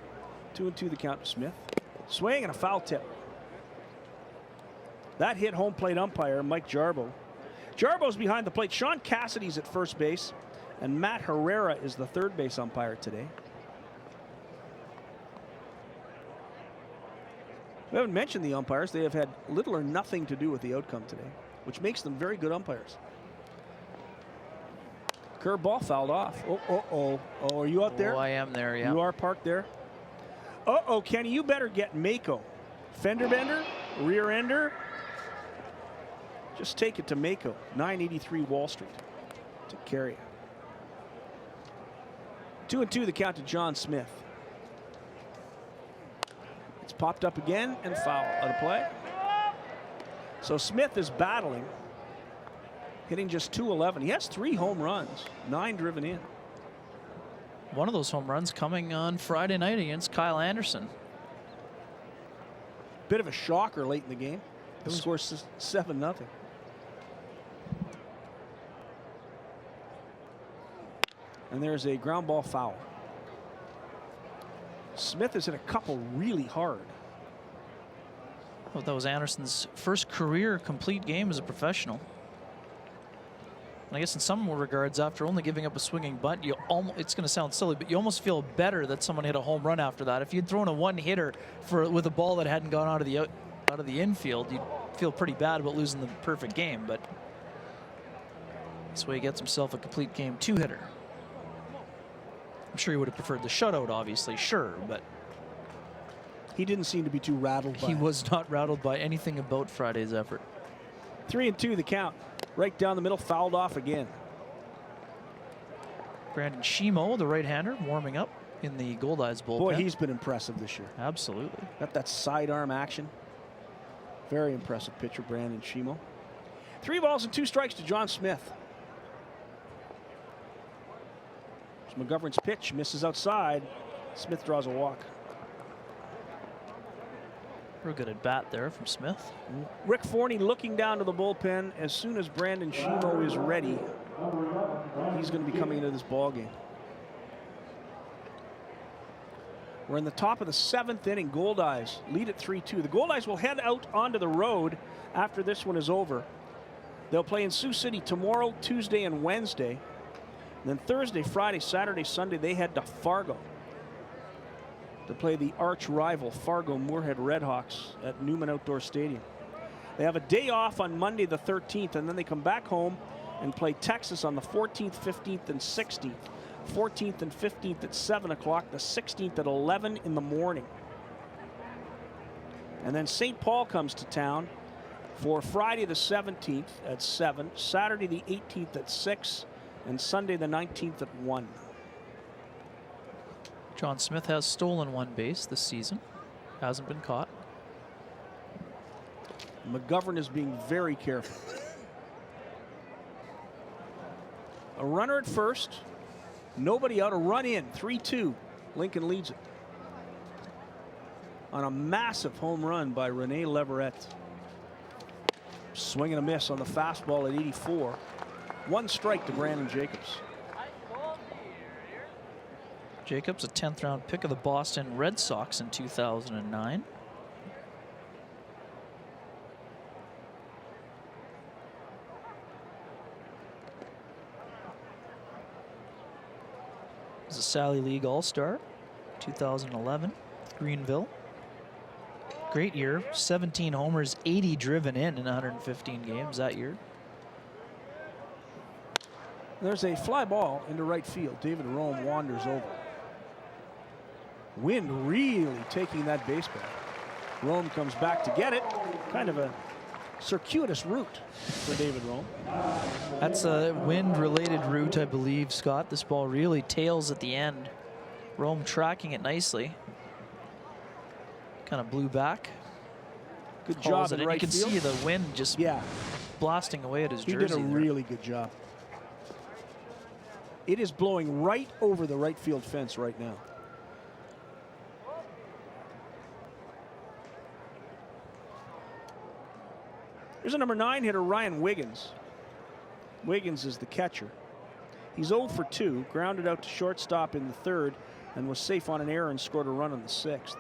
2-2 the count to Smith. Swing and a foul tip. That hit home plate umpire Mike Jarbo. Jarbo's behind the plate. Sean Cassidy's at first base, and Matt Herrera is the third base umpire today. We haven't mentioned the umpires. They have had little or nothing to do with the outcome today, which makes them very good umpires. Curveball fouled off. Oh, are you out there? Oh, I am there, yeah. You are parked there? Kenny, you better get Mako. Fender bender, rear ender. Just take it to Mako, 983 Wall Street to carry it. 2-2 the count to John Smith. It's popped up again and foul out of play. So Smith is battling, hitting just .211. He has 3 home runs, 9 driven in. One of those home runs coming on Friday night against Kyle Anderson. Bit of a shocker late in the game. The score 7-0. And there's a ground ball foul. Smith has hit a couple really hard. Well, that was Anderson's first career complete game as a professional. And I guess in some regards, after only giving up a swinging bunt, it's going to sound silly, but you almost feel better that someone hit a home run after that. If you'd thrown a one-hitter with a ball that hadn't gone out of the infield, you'd feel pretty bad about losing the perfect game. But this way he gets himself a complete game 2-hitter. I'm sure he would have preferred the shutout, obviously, sure, but He didn't seem to be too rattled by He it. was not rattled by anything about Friday's effort. 3-2 the count. Right down the middle, fouled off again. Brandon Shimo, the right-hander, warming up in the Goldeyes bullpen. Boy, he's been impressive this year. Absolutely. Got that sidearm action. Very impressive pitcher, Brandon Shimo. 3 balls and 2 strikes to John Smith. There's McGovern's pitch, misses outside. Smith draws a walk. Real good at bat there from Smith. Rick Forney looking down to the bullpen. As soon as Brandon Shimo is ready, he's going to be coming into this ball game. We're in the top of the 7th inning. Goldeyes lead at 3-2. The Goldeyes will head out onto the road after this one is over. They'll play in Sioux City tomorrow, Tuesday, and Wednesday. And then Thursday, Friday, Saturday, Sunday, they head to Fargo to play the arch rival Fargo Moorhead Redhawks at Newman Outdoor Stadium. They have a day off on Monday the 13th, and then they come back home and play Texas on the 14th, 15th, and 16th. 14th and 15th at 7 o'clock, the 16th at 11 in the morning. And then St. Paul comes to town for Friday the 17th at 7, Saturday the 18th at 6, and Sunday the 19th at 1. John Smith has stolen 1 base this season. Hasn't been caught. McGovern is being very careful. A runner at first. Nobody out, a run in, 3-2. Lincoln leads it. On a massive home run by Rene Leverett. Swing and a miss on the fastball at 84. 1 strike to Brandon Jacobs. Jacobs, a 10th round pick of the Boston Red Sox in 2009. Was a Sally League All-Star, 2011, Greenville. Great year, 17 homers, 80 driven in 115 games that year. There's a fly ball into right field. David Rome wanders over. Wind really taking that baseball. Rome comes back to get it. Kind of a circuitous route for David Rome. That's a wind-related route, I believe, Scott. This ball really tails at the end. Rome tracking it nicely. Kind of blew back. Good job in right field. You can see the wind just blasting away at his jersey. He did a really good job. It is blowing right over the right field fence right now. Here's a number 9 hitter, Ryan Wiggins. Wiggins is the catcher. He's 0 for 2, grounded out to shortstop in the 3rd, and was safe on an error and scored a run on the 6th.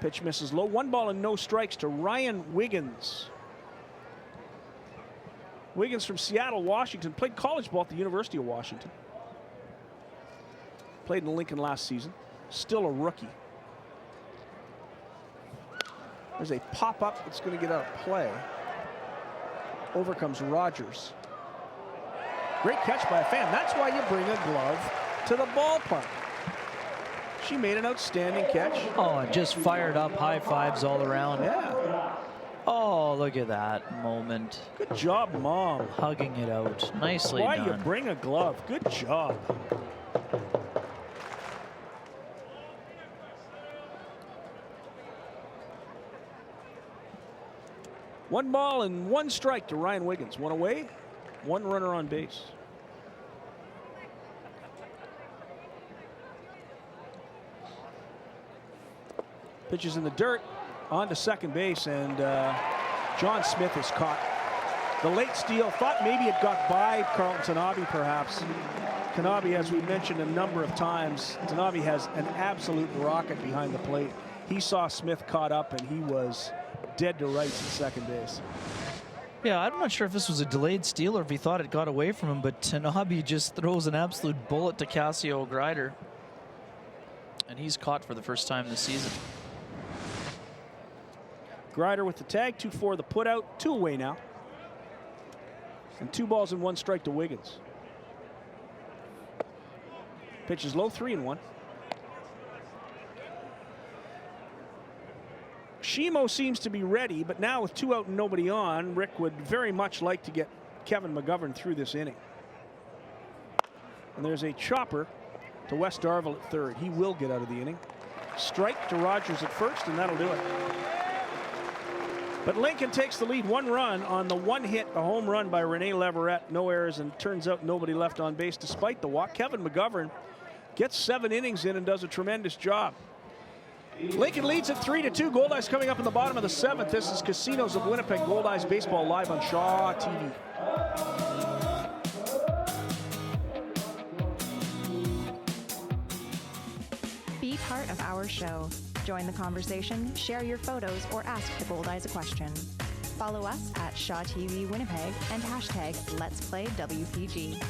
Pitch misses low. 1 ball and no strikes to Ryan Wiggins. Wiggins from Seattle, Washington, played college ball at the University of Washington. Played in Lincoln last season. Still a rookie. There's a pop-up that's going to get out of play. Over comes Rogers. Great catch by a fan. That's why you bring a glove to the ballpark. She made an outstanding catch. Oh, and just fired up, high fives all around. Yeah. Oh, look at that moment. Good job, Mom. Hugging it out. Nicely Why done. you bring a glove? Good job. One ball and 1 strike to Ryan Wiggins. 1 away, 1 runner on base. Pitches in the dirt, on to second base, and John Smith is caught. The late steal, thought maybe it got by Carlton Tanabe perhaps. Tanabe, as we mentioned a number of times, Tanabe has an absolute rocket behind the plate. He saw Smith caught up and he was dead to rights at second base. Yeah, I'm not sure if this was a delayed steal or if he thought it got away from him, but Tanabe just throws an absolute bullet to Cassio Grider. And he's caught for the first time this season. Grider with the tag, 2-4 the put out, 2 away now. And 2 balls and 1 strike to Wiggins. Pitch is low, 3-1. Shimo seems to be ready, but now with 2 out and nobody on, Rick would very much like to get Kevin McGovern through this inning. And there's a chopper to Wes Darville at third. He will get out of the inning. Strike to Rogers at first, and that'll do it. But Lincoln takes the lead, 1 run on the 1 hit, a home run by Rene Leverett. No errors, and turns out nobody left on base despite the walk. Kevin McGovern gets 7 innings in and does a tremendous job. Lincoln leads at 3-2. Goldeyes coming up in the bottom of the 7th. This is Casinos of Winnipeg Goldeyes Baseball live on Shaw TV. Be part of our show. Join the conversation, share your photos, or ask the Goldeyes a question. Follow us at Shaw TV Winnipeg and hashtag Let's Play WPG.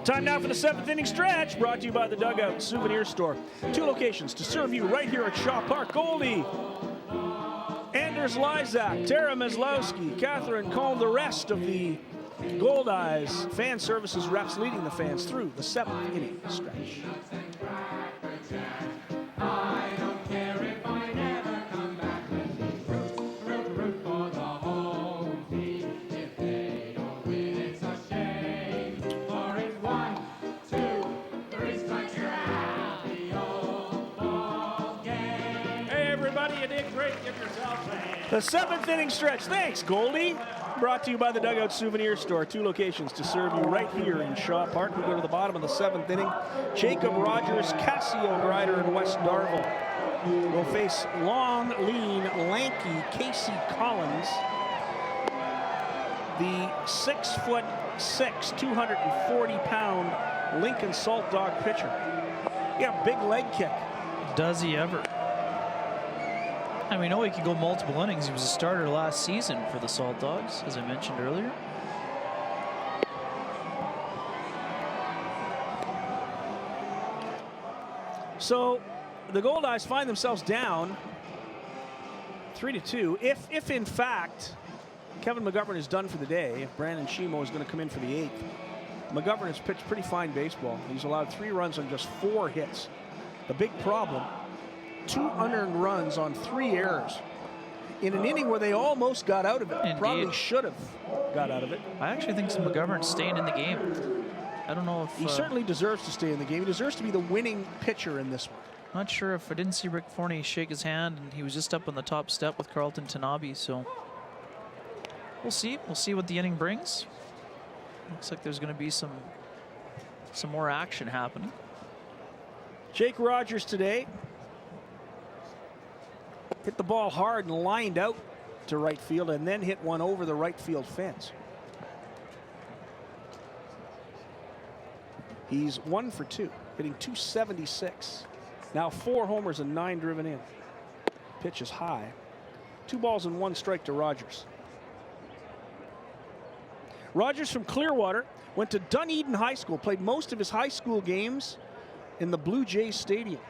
Time now for the 7th inning stretch, brought to you by the Dugout Souvenir Store. 2 locations to serve you right here at Shaw Park. Goldie, Anders Lysak, Tara Meslowski, Catherine Cohn, the rest of the Goldeyes fan services reps leading the fans through the 7th inning stretch. The 7th inning stretch. Thanks, Goldie. Brought to you by the Dugout Souvenir Store. 2 locations to serve you right here in Shaw Park. We go to the bottom of the 7th inning. Jacob Rogers, Cassio Grider, and Wes Darville will face long, lean, lanky Casey Collins, the 6'6", 240-pound Lincoln Saltdog pitcher. Yeah, big leg kick. Does he ever? And we know he can go multiple innings. He was a starter last season for the Saltdogs, as I mentioned earlier. So the Goldeyes find themselves down 3-2. If in fact Kevin McGovern is done for the day, if Brandon Shimo is going to come in for the 8th, McGovern has pitched pretty fine baseball. He's allowed 3 runs on just 4 hits. The big problem, 2 unearned runs on 3 errors in an inning where they almost got out of it. Indeed. Probably should have got out of it. I actually think McGovern's staying in the game. I don't know if... He certainly deserves to stay in the game. He deserves to be the winning pitcher in this one. Not sure if I didn't see Rick Forney shake his hand, and he was just up on the top step with Carlton Tanabe, so we'll see. We'll see what the inning brings. Looks like there's going to be some more action happening. Jake Rogers today hit the ball hard and lined out to right field and then hit one over the right field fence. He's 1 for 2, hitting .276. Now 4 homers and 9 driven in. Pitch is high. 2 balls and 1 strike to Rogers. Rogers from Clearwater went to Dunedin High School, played most of his high school games in the Blue Jays Stadium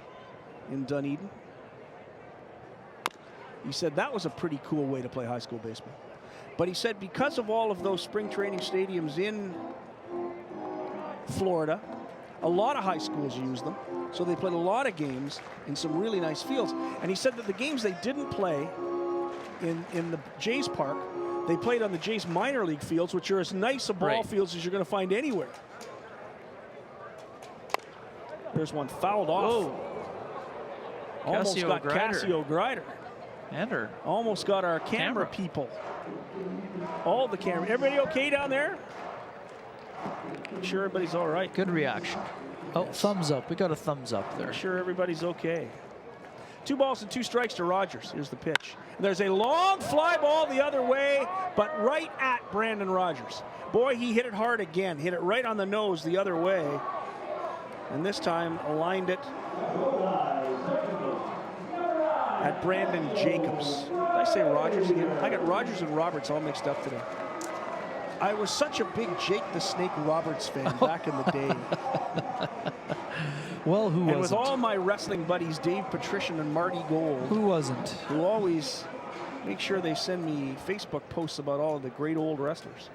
in Dunedin. He said that was a pretty cool way to play high school baseball. But he said because of all of those spring training stadiums in Florida, a lot of high schools use them. So they played a lot of games in some really nice fields. And he said that the games they didn't play in the Jays Park, they played on the Jays minor league fields, which are as nice a ball fields as you're going to find anywhere. There's one fouled off. Whoa. Almost got Cassio Grider. Enter. Almost got our camera people. All the camera. Everybody okay down there? I'm sure everybody's all right. Good reaction. Oh, thumbs up. We got a thumbs up there. I'm sure everybody's okay. 2 balls and 2 strikes to Rogers. Here's the pitch. And there's a long fly ball the other way, but right at Brandon Rogers. Boy, he hit it hard again. Hit it right on the nose the other way. And this time aligned it at Brandon Jacobs. Did I say Rogers again? I got Rogers and Roberts all mixed up today. I was such a big Jake the Snake Roberts fan back in the day. Well, who wasn't? And with all my wrestling buddies, Dave Patrician and Marty Gold. Who wasn't? Who always make sure they send me Facebook posts about all of the great old wrestlers.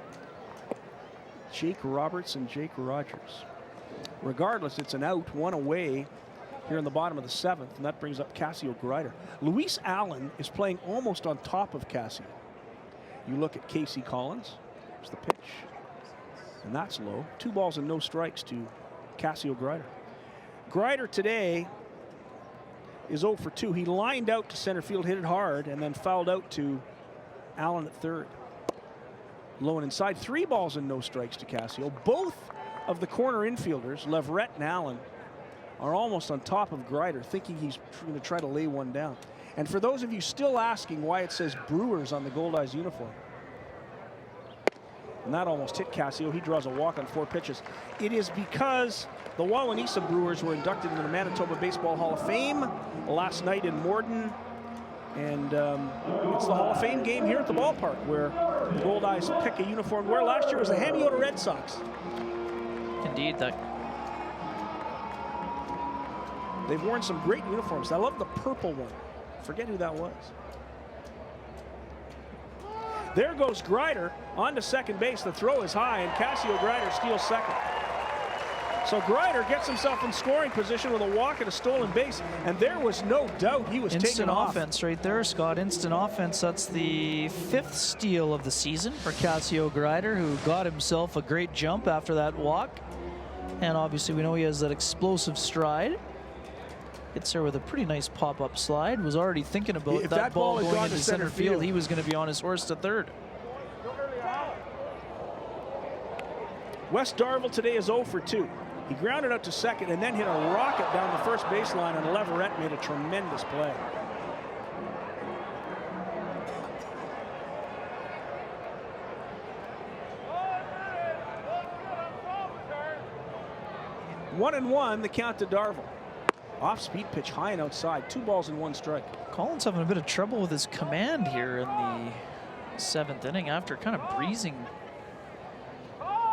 Jake Roberts and Jake Rogers. Regardless, it's an out, one away here in the bottom of the 7th, and that brings up Cassio Grider. Luis Allen is playing almost on top of Cassio. You look at Casey Collins. There's the pitch. And that's low. 2 balls and no strikes to Cassio Grider. Grider today is 0 for 2. He lined out to center field, hit it hard, and then fouled out to Allen at third. Low and inside. 3 balls and no strikes to Cassio. Both of the corner infielders, Leverett and Allen, are almost on top of Grider, thinking he's going to try to lay one down. And for those of you still asking why it says Brewers on the Goldeyes uniform, and that almost hit Cassio. He draws a walk on 4 pitches. It is because the Wawanesa Brewers were inducted into the Manitoba Baseball Hall of Fame last night in Morden. And it's the Hall of Fame game here at the ballpark where the Goldeyes pick a uniform to wear. Last year was the Hamiota Red Sox. Indeed, they've worn some great uniforms. I love the purple one. Forget who that was. There goes Grider on to second base. The throw is high, and Cassio Grider steals second. So Grider gets himself in scoring position with a walk and a stolen base, and there was no doubt he was taken off. Instant offense right there, Scott. Instant offense. That's the 5th steal of the season for Cassio Grider, who got himself a great jump after that walk. And obviously we know he has that explosive stride. Hits there with a pretty nice pop-up slide. Was already thinking about that ball going into center field. He was going to be on his horse to third. Wes Darville today is 0 for 2. He grounded out to second and then hit a rocket down the first baseline, and Leverett made a tremendous play. One and one, the count to Darville. Off-speed pitch, high and outside. 2 balls and 1 strike. Collins having a bit of trouble with his command here in the 7th inning after kind of breezing.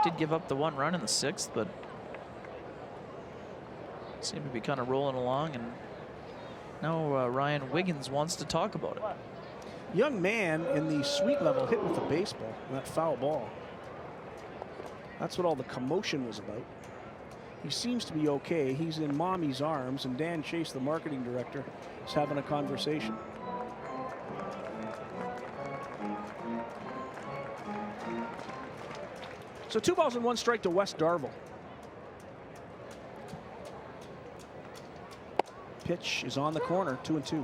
Did give up the 1 run in the 6th, but seemed to be kind of rolling along. And now Ryan Wiggins wants to talk about it. Young man in the suite level hit with a baseball, that foul ball. That's what all the commotion was about. He seems to be okay. He's in mommy's arms, and Dan Chase, the marketing director, is having a conversation. So 2 balls and 1 strike to Wes Darville. Pitch is on the corner, 2-2.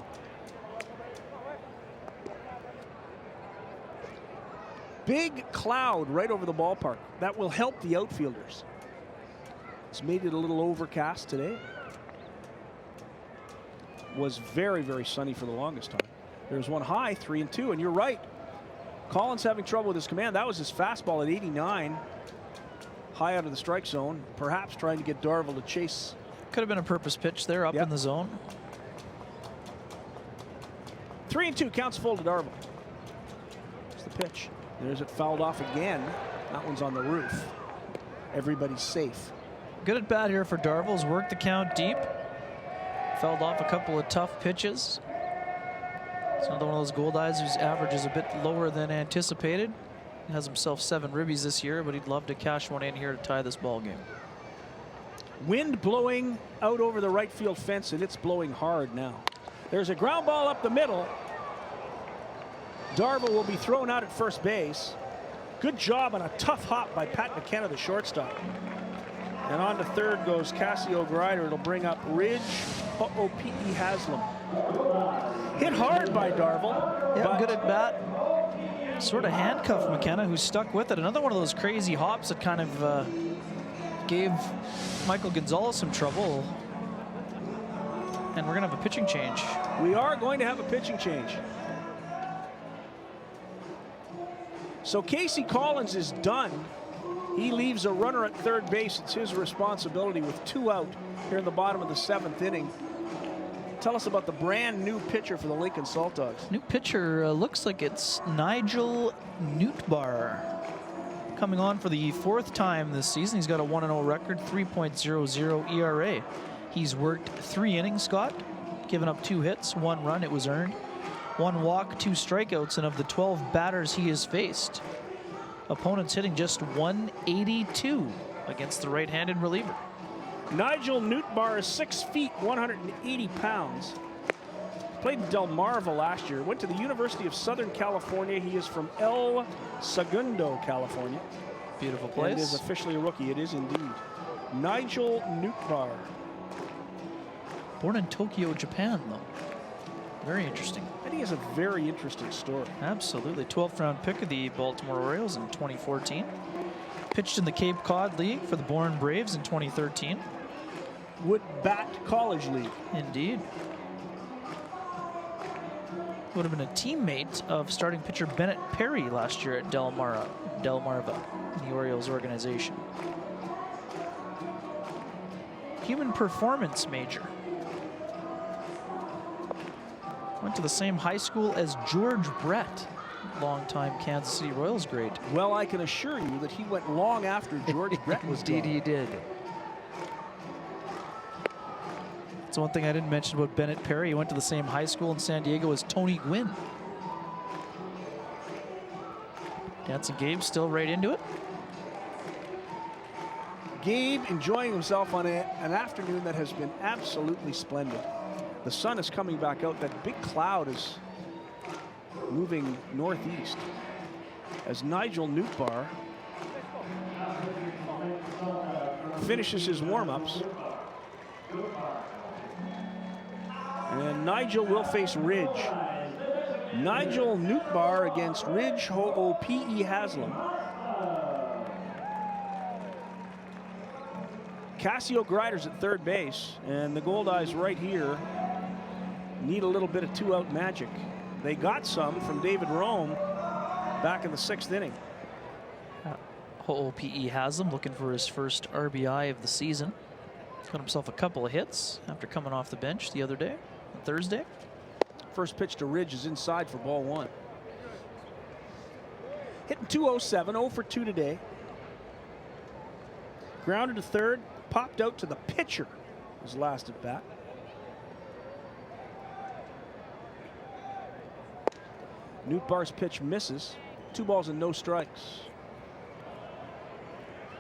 Big cloud right over the ballpark. That will help the outfielders. It's made it a little overcast today. Was very, very sunny for the longest time. There's one high, 3-2, and you're right. Collins having trouble with his command. That was his fastball at 89. High out of the strike zone, perhaps trying to get Darville to chase. Could have been a purpose pitch there up in the zone. 3-2, counts full to Darville. There's the pitch. There's it fouled off again. That one's on the roof. Everybody's safe. Good at bat here for Darville's worked the count deep. Fouled off a couple of tough pitches. It's another one of those Goldeyes whose average is a bit lower than anticipated. He has himself 7 ribbies this year, but he'd love to cash one in here to tie this ball game. Wind blowing out over the right field fence, and it's blowing hard now. There's a ground ball up the middle. Darville will be thrown out at first base. Good job on a tough hop by Pat McKenna, the shortstop. And on to third goes Cassio Grider. It'll bring up Ridge Ho'opi'i Haslam. Hit hard by Darville. Yeah, good at bat. Sort of handcuffed McKenna, who stuck with it. Another one of those crazy hops that kind of gave Michael Gonzalez some trouble. And we're going to have a pitching change. We are going to have a pitching change. So Casey Collins is done. He leaves a runner at third base. It's his responsibility with 2 out here in the bottom of the 7th inning. Tell us about the brand new pitcher for the Lincoln Saltdogs. New pitcher looks like it's Nigel Nootbaar. Coming on for the 4th time this season. He's got a 1-0 record, 3.00 ERA. He's worked 3 innings, Scott, given up 2 hits, 1 run, it was earned. 1 walk, 2 strikeouts, and of the 12 batters he has faced, Opponents hitting just 182 against the right-handed reliever. Nigel Nootbaar is 6 feet, 180 pounds. Played in Delmarva last year. Went to the University of Southern California. He is from El Segundo, California. Beautiful place. And it is officially a rookie. It is indeed. Nigel Nootbaar. Born in Tokyo, Japan, though. Very interesting. I think he has a very interesting story. Absolutely. 12th round pick of the Baltimore Orioles in 2014. Pitched in the Cape Cod League for the Bourne Braves in 2013. Wood Bat College League. Indeed. Would have been a teammate of starting pitcher Bennett Perry last year at Delmarva, the Orioles organization. Human performance major. Went to the same high school as George Brett, longtime Kansas City Royals great. Well, I can assure you that he went long after George Brett was Indeed, he did. That's one thing I didn't mention about Bennett Perry. He went to the same high school in San Diego as Tony Gwynn. Dancing Gabe still right into it. Gabe enjoying himself on an afternoon that has been absolutely splendid. The sun is coming back out. That big cloud is moving northeast as Nigel Nootbaar finishes his warm-ups. And Nigel will face Ridge. Nigel Nootbaar against Ridge Ho'opi'i Haslam. Cassio Greider's at third base, and the Goldeyes right here need a little bit of two-out magic. They got some from David Rome back in the 6th inning. Ho'opi'i Haslam looking for his first RBI of the season. Got himself a couple of hits after coming off the bench the other day, on Thursday. First pitch to Ridge is inside for ball 1. Hitting 207, 0 for 2 today. Grounded to third, popped out to the pitcher his last at bat. Nootbaar's pitch misses. 2 balls and no strikes.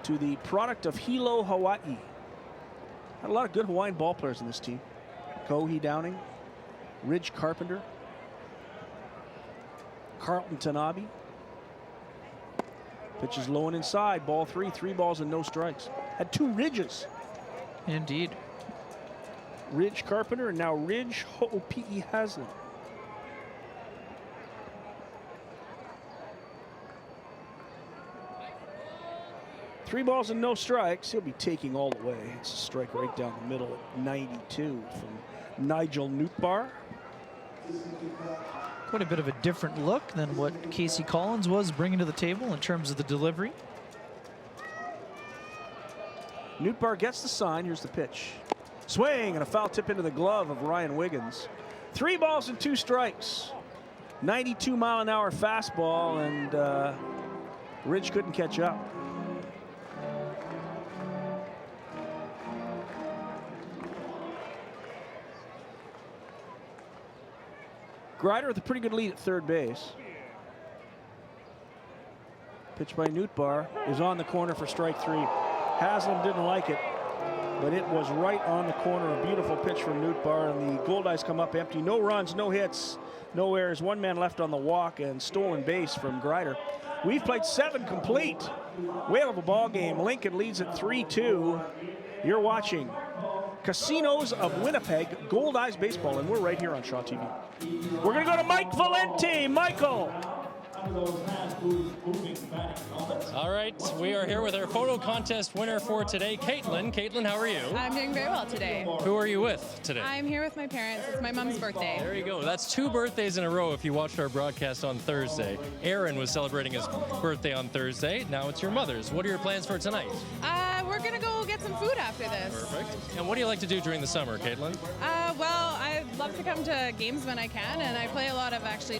To the product of Hilo, Hawaii. Had a lot of good Hawaiian ball players in this team. Kohi Downing, Ridge Carpenter, Carlton Tanabe. Pitch is low and inside. Ball 3, 3 balls and no strikes. Had 2 Ridges. Indeed. Ridge Carpenter and now Ridge Ho'opi'i Haslam. Three balls and no strikes. He'll be taking all the way. It's a strike right down the middle at 92 from Nigel Nootbaar. Quite a bit of a different look than what Casey Collins was bringing to the table in terms of the delivery. Nootbaar gets the sign. Here's the pitch. Swing and a foul tip into the glove of Ryan Wiggins. 3 balls and 2 strikes. 92-mile-an-hour fastball, and Ridge couldn't catch up. Greider with a pretty good lead at third base. Pitch by Nootbaar is on the corner for strike 3. Haslam didn't like it, but it was right on the corner. A beautiful pitch from Nootbaar, and the Goldeyes come up empty. No runs, no hits, no errors. 1 man left on the walk and stolen base from Greider. We've played 7 complete. Whale of a ball game. Lincoln leads at 3-2. You're watching Casinos of Winnipeg Goldeyes baseball, and we're right here on Shaw TV. We're going to go to Mike Valenti. Michael. All right, we are here with our photo contest winner for today, Caitlin. Caitlin, how are you? I'm doing very well today. Who are you with today? I'm here with my parents. It's my mom's birthday. There you go. That's 2 birthdays in a row if you watched our broadcast on Thursday. Aaron was celebrating his birthday on Thursday. Now it's your mother's. What are your plans for tonight? We're going to go get some food after this. Perfect. And what do you like to do during the summer, Caitlin? Well, I love to come to games when I can, and I play a lot of actually.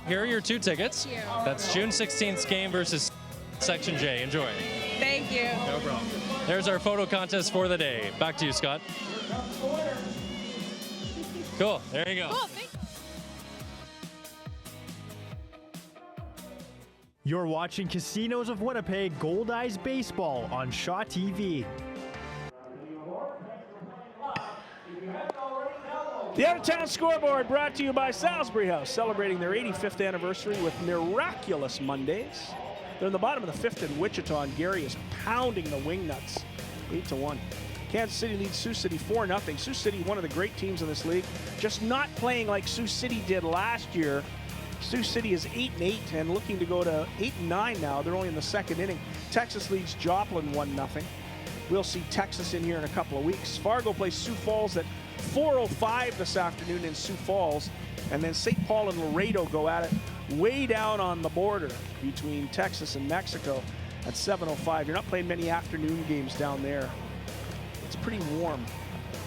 Here are your 2 tickets. Thank you. That's June 16th game versus Section J. Enjoy. Thank you. No problem. There's our photo contest for the day. Back to you, Scott. Cool. There you go. Cool. Thank you. You're watching Casinos of Winnipeg Goldeyes Baseball on Shaw TV. The out-of-town scoreboard brought to you by Salisbury House, celebrating their 85th anniversary with miraculous Mondays. They're in the bottom of the 5th in Wichita, and Gary is pounding the Wingnuts 8-1. Kansas City leads Sioux City 4-0. Sioux City, one of the great teams in this league, just not playing like Sioux City did last year. Sioux City is 8-8 and looking to go to 8-9 now. They're only in the second inning. Texas leads Joplin 1-0. We'll see Texas in here in a couple of weeks. Fargo plays Sioux Falls at 4:05 this afternoon in Sioux Falls. And then St. Paul and Laredo go at it way down on the border between Texas and Mexico at 7:05. You're not playing many afternoon games down there. It's pretty warm.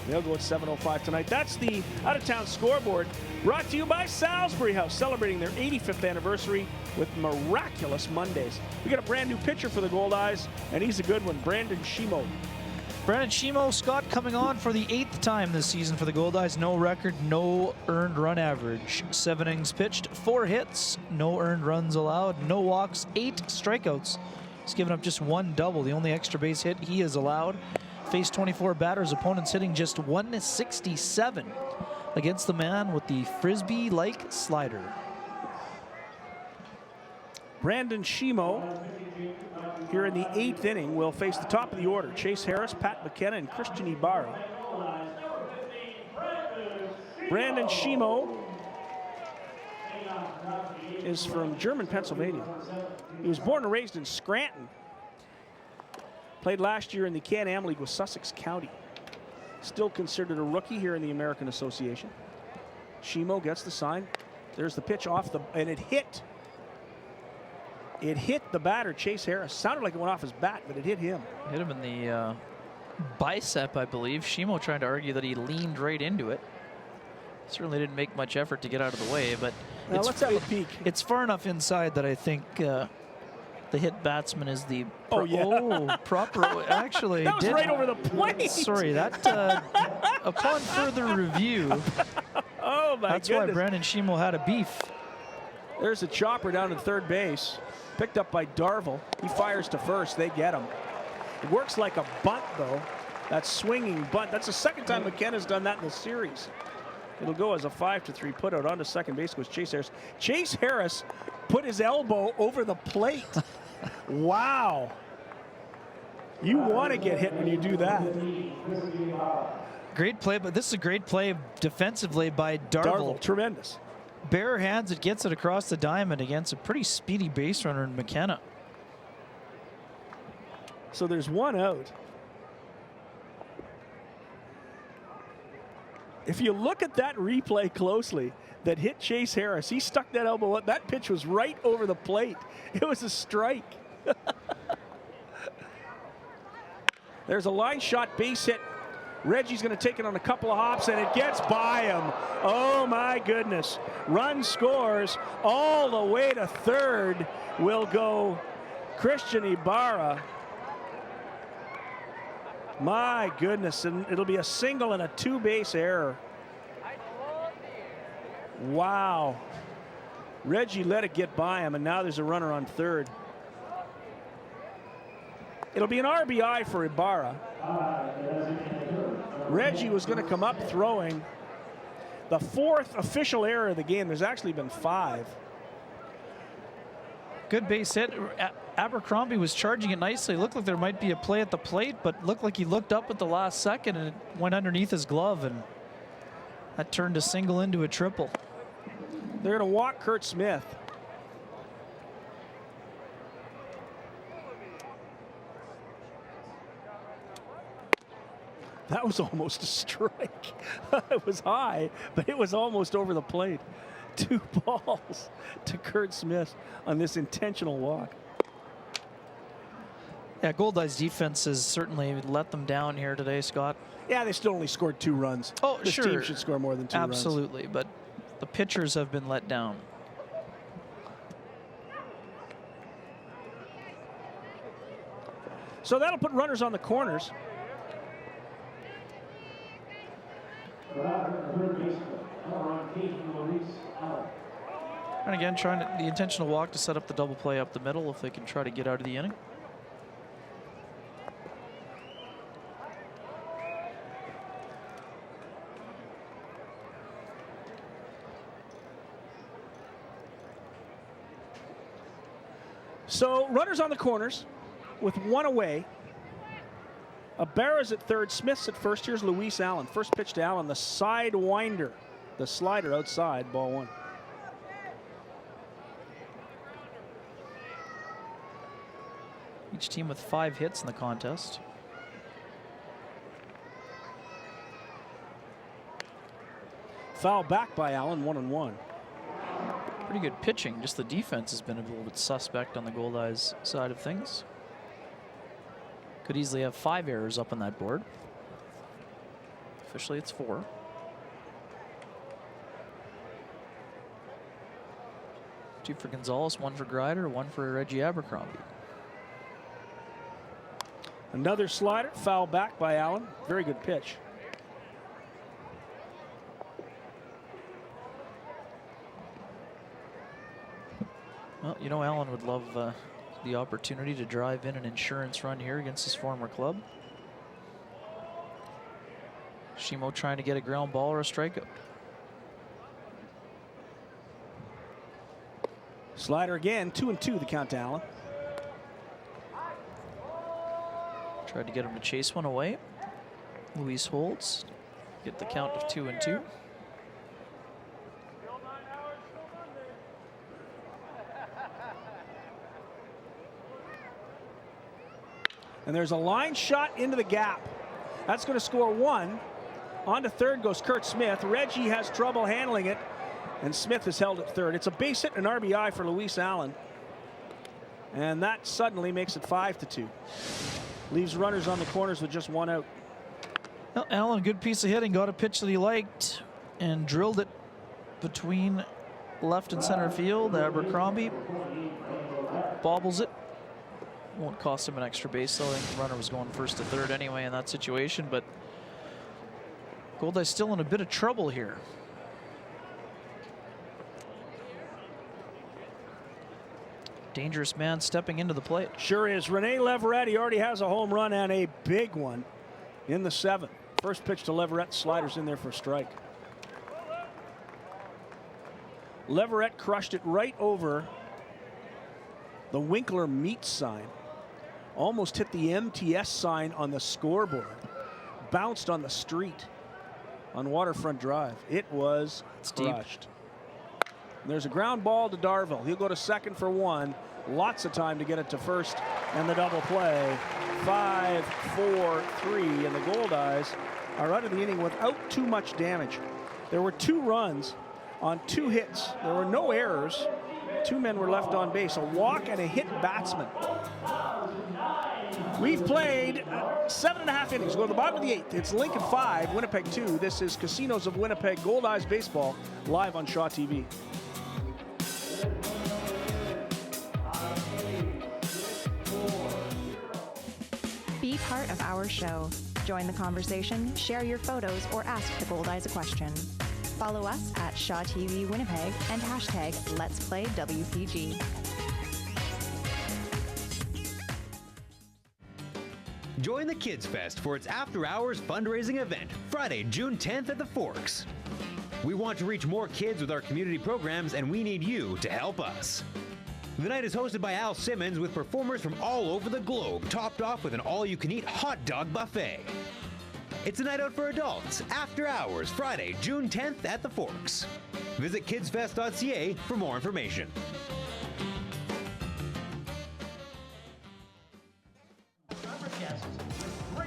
They'll go at 7:05 tonight. That's the out-of-town scoreboard brought to you by Salisbury House, celebrating their 85th anniversary with miraculous Mondays. We got a brand new pitcher for the Goldeyes, and he's a good one, Brandon Shimo. Brandon Shimo, Scott, coming on for the 8th time this season for the Goldeyes. No record, no earned run average. 7 innings pitched, 4 hits, no earned runs allowed, no walks, 8 strikeouts. He's given up just 1 double, the only extra base hit he has allowed. Faced 24 batters, opponents hitting just 167 against the man with the frisbee-like slider. Brandon Shimo, here in the 8th inning, will face the top of the order. Chase Harris, Pat McKenna, and Christian Ibarra. Brandon Shimo is from German, Pennsylvania. He was born and raised in Scranton. Played last year in the Can-Am League with Sussex County. Still considered a rookie here in the American Association. Shimo gets the sign. There's the pitch off the, and it hit. It hit the batter, Chase Harris. Sounded like it went off his bat, but it hit him. Hit him in the bicep, I believe. Shimo trying to argue that he leaned right into it. Certainly didn't make much effort to get out of the way, but now let's have a peek. It's far enough inside that I think the hit batsman is the proper. Actually, that was right over the plate. Sorry, that upon further review. Oh my That's goodness. why Brandon Shimo had a beef. There's a chopper down to third base, picked up by Darvill. He fires to first. They get him. It works like a bunt though. That swinging bunt. That's the second time McKenna's done that in the series. It'll go as a 5-3 put out. Onto second base goes Chase Harris. Chase Harris put his elbow over the plate. Wow. You want to get hit when you do that. Great play, but this is a great play defensively by Darvill. Tremendous. Bare hands, it gets it across the diamond against a pretty speedy base runner in McKenna. So there's one out. If you look at that replay closely that hit Chase Harris, he stuck that elbow up. That pitch was right over the plate. It was a strike. There's a line shot base hit. Reggie's going to take it on a couple of hops, and it gets by him. Oh, my goodness. Run scores all the way to third. Will go Christian Ibarra. My goodness, and it'll be a single and a 2-base error. Wow. Reggie let it get by him, and now there's a runner on third. It'll be an RBI for Ibarra. Reggie was going to come up throwing. The 4th official error of the game. There's actually been 5. Good base hit. Abercrombie was charging it nicely. Looked like there might be a play at the plate, but looked like he looked up at the last second and it went underneath his glove, and that turned a single into a triple. They're going to walk Kurt Smith. That was almost a strike. It was high, but it was almost over the plate. 2 balls to Kurt Smith on this intentional walk. Yeah, Goldeyes defense has certainly let them down here today, Scott. Yeah, they still only scored 2 runs. Oh, this sure. team should score more than 2 runs. Absolutely, but the pitchers have been let down. So that'll put runners on the corners. And again, the intentional walk to set up the double play up the middle if they can try to get out of the inning. So runners on the corners with one away. Ibarra's at third, Smith's at first. Here's Luis Allen. First pitch to Allen, the side winder. The slider outside, ball one. Each team with 5 hits in the contest. Foul back by Allen, 1-1. Pretty good pitching. Just the defense has been a little bit suspect on the Goldeyes side of things. Could easily have 5 errors up on that board. Officially, it's 4. Two for Gonzalez, 1 for Grider, 1 for Reggie Abercrombie. Another slider, foul back by Allen. Very good pitch. Well, you know, Allen would love the opportunity to drive in an insurance run here against his former club. Shimo trying to get a ground ball or a strikeout. Slider again, 2-2 the count to Allen. Tried to get him to chase one away. Luis holds. Get the count of 2-2. And there's a line shot into the gap. That's going to score 1. On to third goes Kurt Smith. Reggie has trouble handling it, and Smith is held at third. It's a base hit and an RBI for Luis Allen. And that suddenly makes it 5-2. Leaves runners on the corners with just 1 out. Well, Allen, good piece of hitting. Got a pitch that he liked and drilled it between left and center field. Abercrombie bobbles it. Won't cost him an extra base, though. I think the runner was going first to third anyway in that situation, but Goldeyes still in a bit of trouble here. Dangerous man stepping into the plate. Sure is. Rene Leverett, he already has a home run and a big one in the 7th. First pitch to Leverett, sliders in there for a strike. Leverett crushed it right over the Winkler Meats sign. Almost hit the MTS sign on the scoreboard. Bounced on the street on Waterfront Drive. It was crushed. There's a ground ball to Darville. He'll go to second for 1. Lots of time to get it to first and the double play. 5-4-3, and the Goldeyes are out of the inning without too much damage. There were 2 runs on 2 hits. There were no errors. 2 men were left on base, a walk and a hit batsman. We've played 7.5 innings. Go to the bottom of the 8th. It's Lincoln 5, Winnipeg 2. This is Casinos of Winnipeg Goldeyes Baseball, live on Shaw TV. Be part of our show. Join the conversation, share your photos, or ask the Goldeyes a question. Follow us at Shaw TV Winnipeg and hashtag Let's Play WPG. Join the Kids Fest for its after-hours fundraising event, Friday, June 10th at the Forks. We want to reach more kids with our community programs, and we need you to help us. The night is hosted by Al Simmons with performers from all over the globe, topped off with an all-you-can-eat hot dog buffet. It's a night out for adults, after hours, Friday, June 10th at the Forks. Visit kidsfest.ca for more information.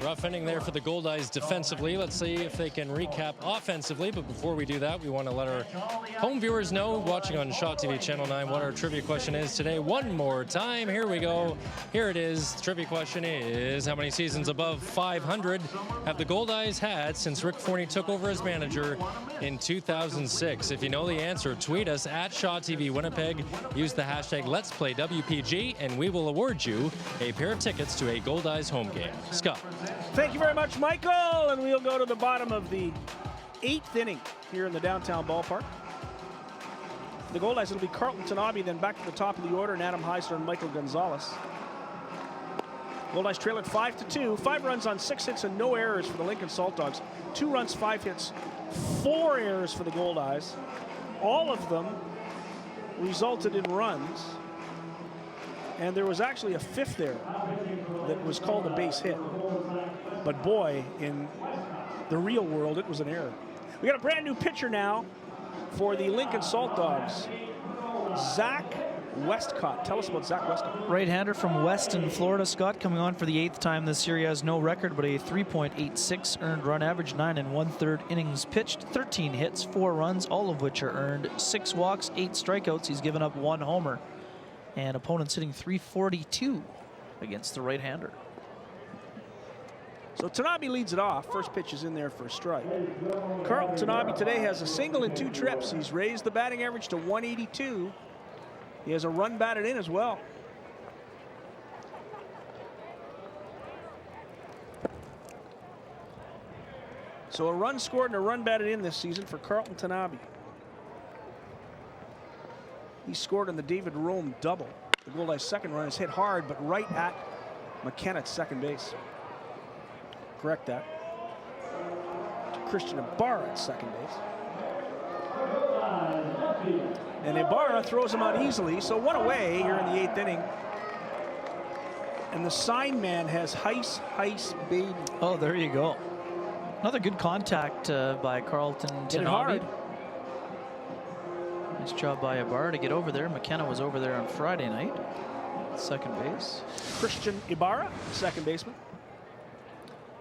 Rough inning there for the Goldeyes defensively. Let's see if they can recap offensively. But before we do that, we want to let our home viewers know, watching on Shaw TV Channel 9, what our trivia question is today. One more time. Here we go. Here it is. The trivia question is, how many seasons above 500 have the Goldeyes had since Rick Forney took over as manager in 2006? If you know the answer, tweet us at Shaw TV Winnipeg. Use the hashtag Let's Play WPG, and we will award you a pair of tickets to a Goldeyes home game. Scott. Thank you very much, Michael. And we'll go to the bottom of the 8th inning here in the downtown ballpark. the Goldeyes, it'll be Carlton Tanabe, then back to the top of the order, and Adam Heisler and Michael Gonzalez. Goldeyes trail at 5-2. 5 runs on 6 hits and no errors for the Lincoln Saltdogs. 2 runs, 5 hits, 4 errors for the Goldeyes. All of them resulted in runs. And there was actually a 5th error that was called a base hit. But boy, in the real world, it was an error. We got a brand new pitcher now for the Lincoln Saltdogs, Zach Westcott. Tell us about Zach Westcott. Right-hander from Weston, Florida. Scott coming on for the 8th time this year. He has no record, but a 3.86 earned run average, 9 1/3 innings pitched, 13 hits, 4 runs, all of which are earned, 6 walks, 8 strikeouts. He's given up 1 homer. And opponents hitting .342 against the right-hander. So Tanabe leads it off. First pitch is in there for a strike. Carlton Tanabe today has a single and 2 trips. He's raised the batting average to 182. He has a run batted in as well. So a run scored and a run batted in this season for Carlton Tanabe. He scored on the David Rome double. The Goldeyes' second run is hit hard, but right at McKenna at second base. Correct that. Christian Ibarra at second base. And Ibarra throws him out easily, so 1 away here in the 8th inning. And the sign man has Heis, baby. Oh, there you go. Another good contact by Carlton Tanabe. Hard. Nice job by Ibarra to get over there. McKenna was over there on Friday night. Second base. Christian Ibarra, second baseman.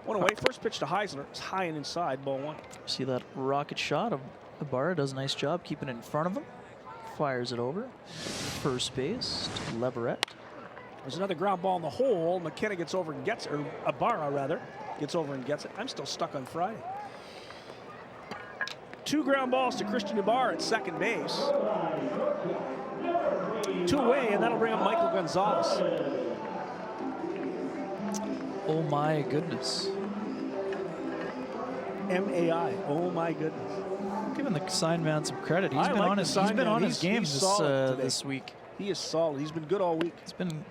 1 away. First pitch to Heisler. It's high and inside, ball 1. See that rocket shot of Ibarra? Does a nice job keeping it in front of him. Fires it over. First base to Leverett. There's another ground ball in the hole. McKenna gets over and gets it, or Ibarra rather, gets over and gets it. I'm still stuck on Friday. 2 ground balls to Christian Ibarra at second base. 2 away, and that'll bring up Michael Gonzalez. Oh my goodness. M-A-I, oh my goodness. Giving the sign man some credit. He's been on his game this week. He is solid. He's been good all week. It's been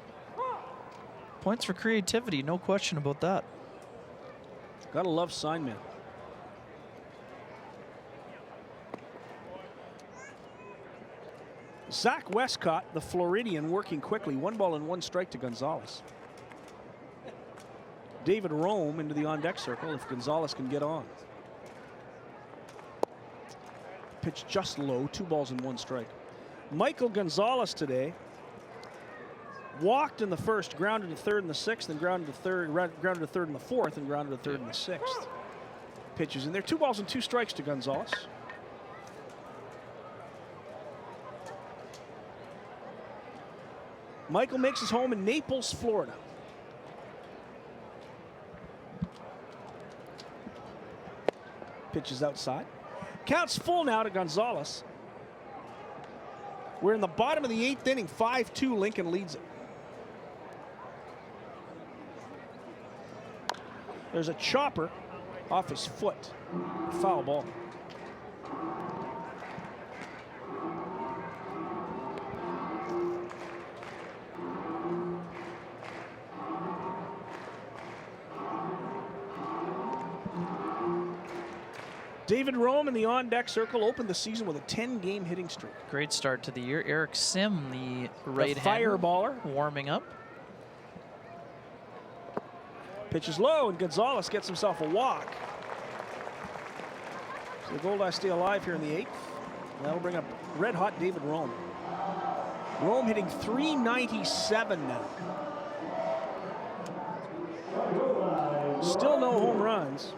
points for creativity, no question about that. Gotta love sign man. Zach Westcott, the Floridian, working quickly. 1 ball and 1 strike to Gonzalez. David Rome into the on-deck circle if Gonzalez can get on. Pitch just low, 2 balls and 1 strike. Michael Gonzalez today walked in the first, grounded to third in the 6th, and grounded to third in the 4th, and grounded to third in the 6th. Pitches in there, 2 balls and 2 strikes to Gonzalez. Michael makes his home in Naples, Florida. Pitches outside. Counts full now to Gonzalez. We're in the bottom of the 8th inning. 5-2, Lincoln leads it. There's a chopper off his foot. Foul ball. David Rome in the on-deck circle opened the season with a 10-game hitting streak. Great start to the year. Eric Sim, the right-hander, fireballer, warming up. Pitches low, and Gonzalez gets himself a walk. So the Goldeyes stay alive here in the 8th. And that'll bring up red-hot David Rome. Rome hitting .397 now. Still no home runs.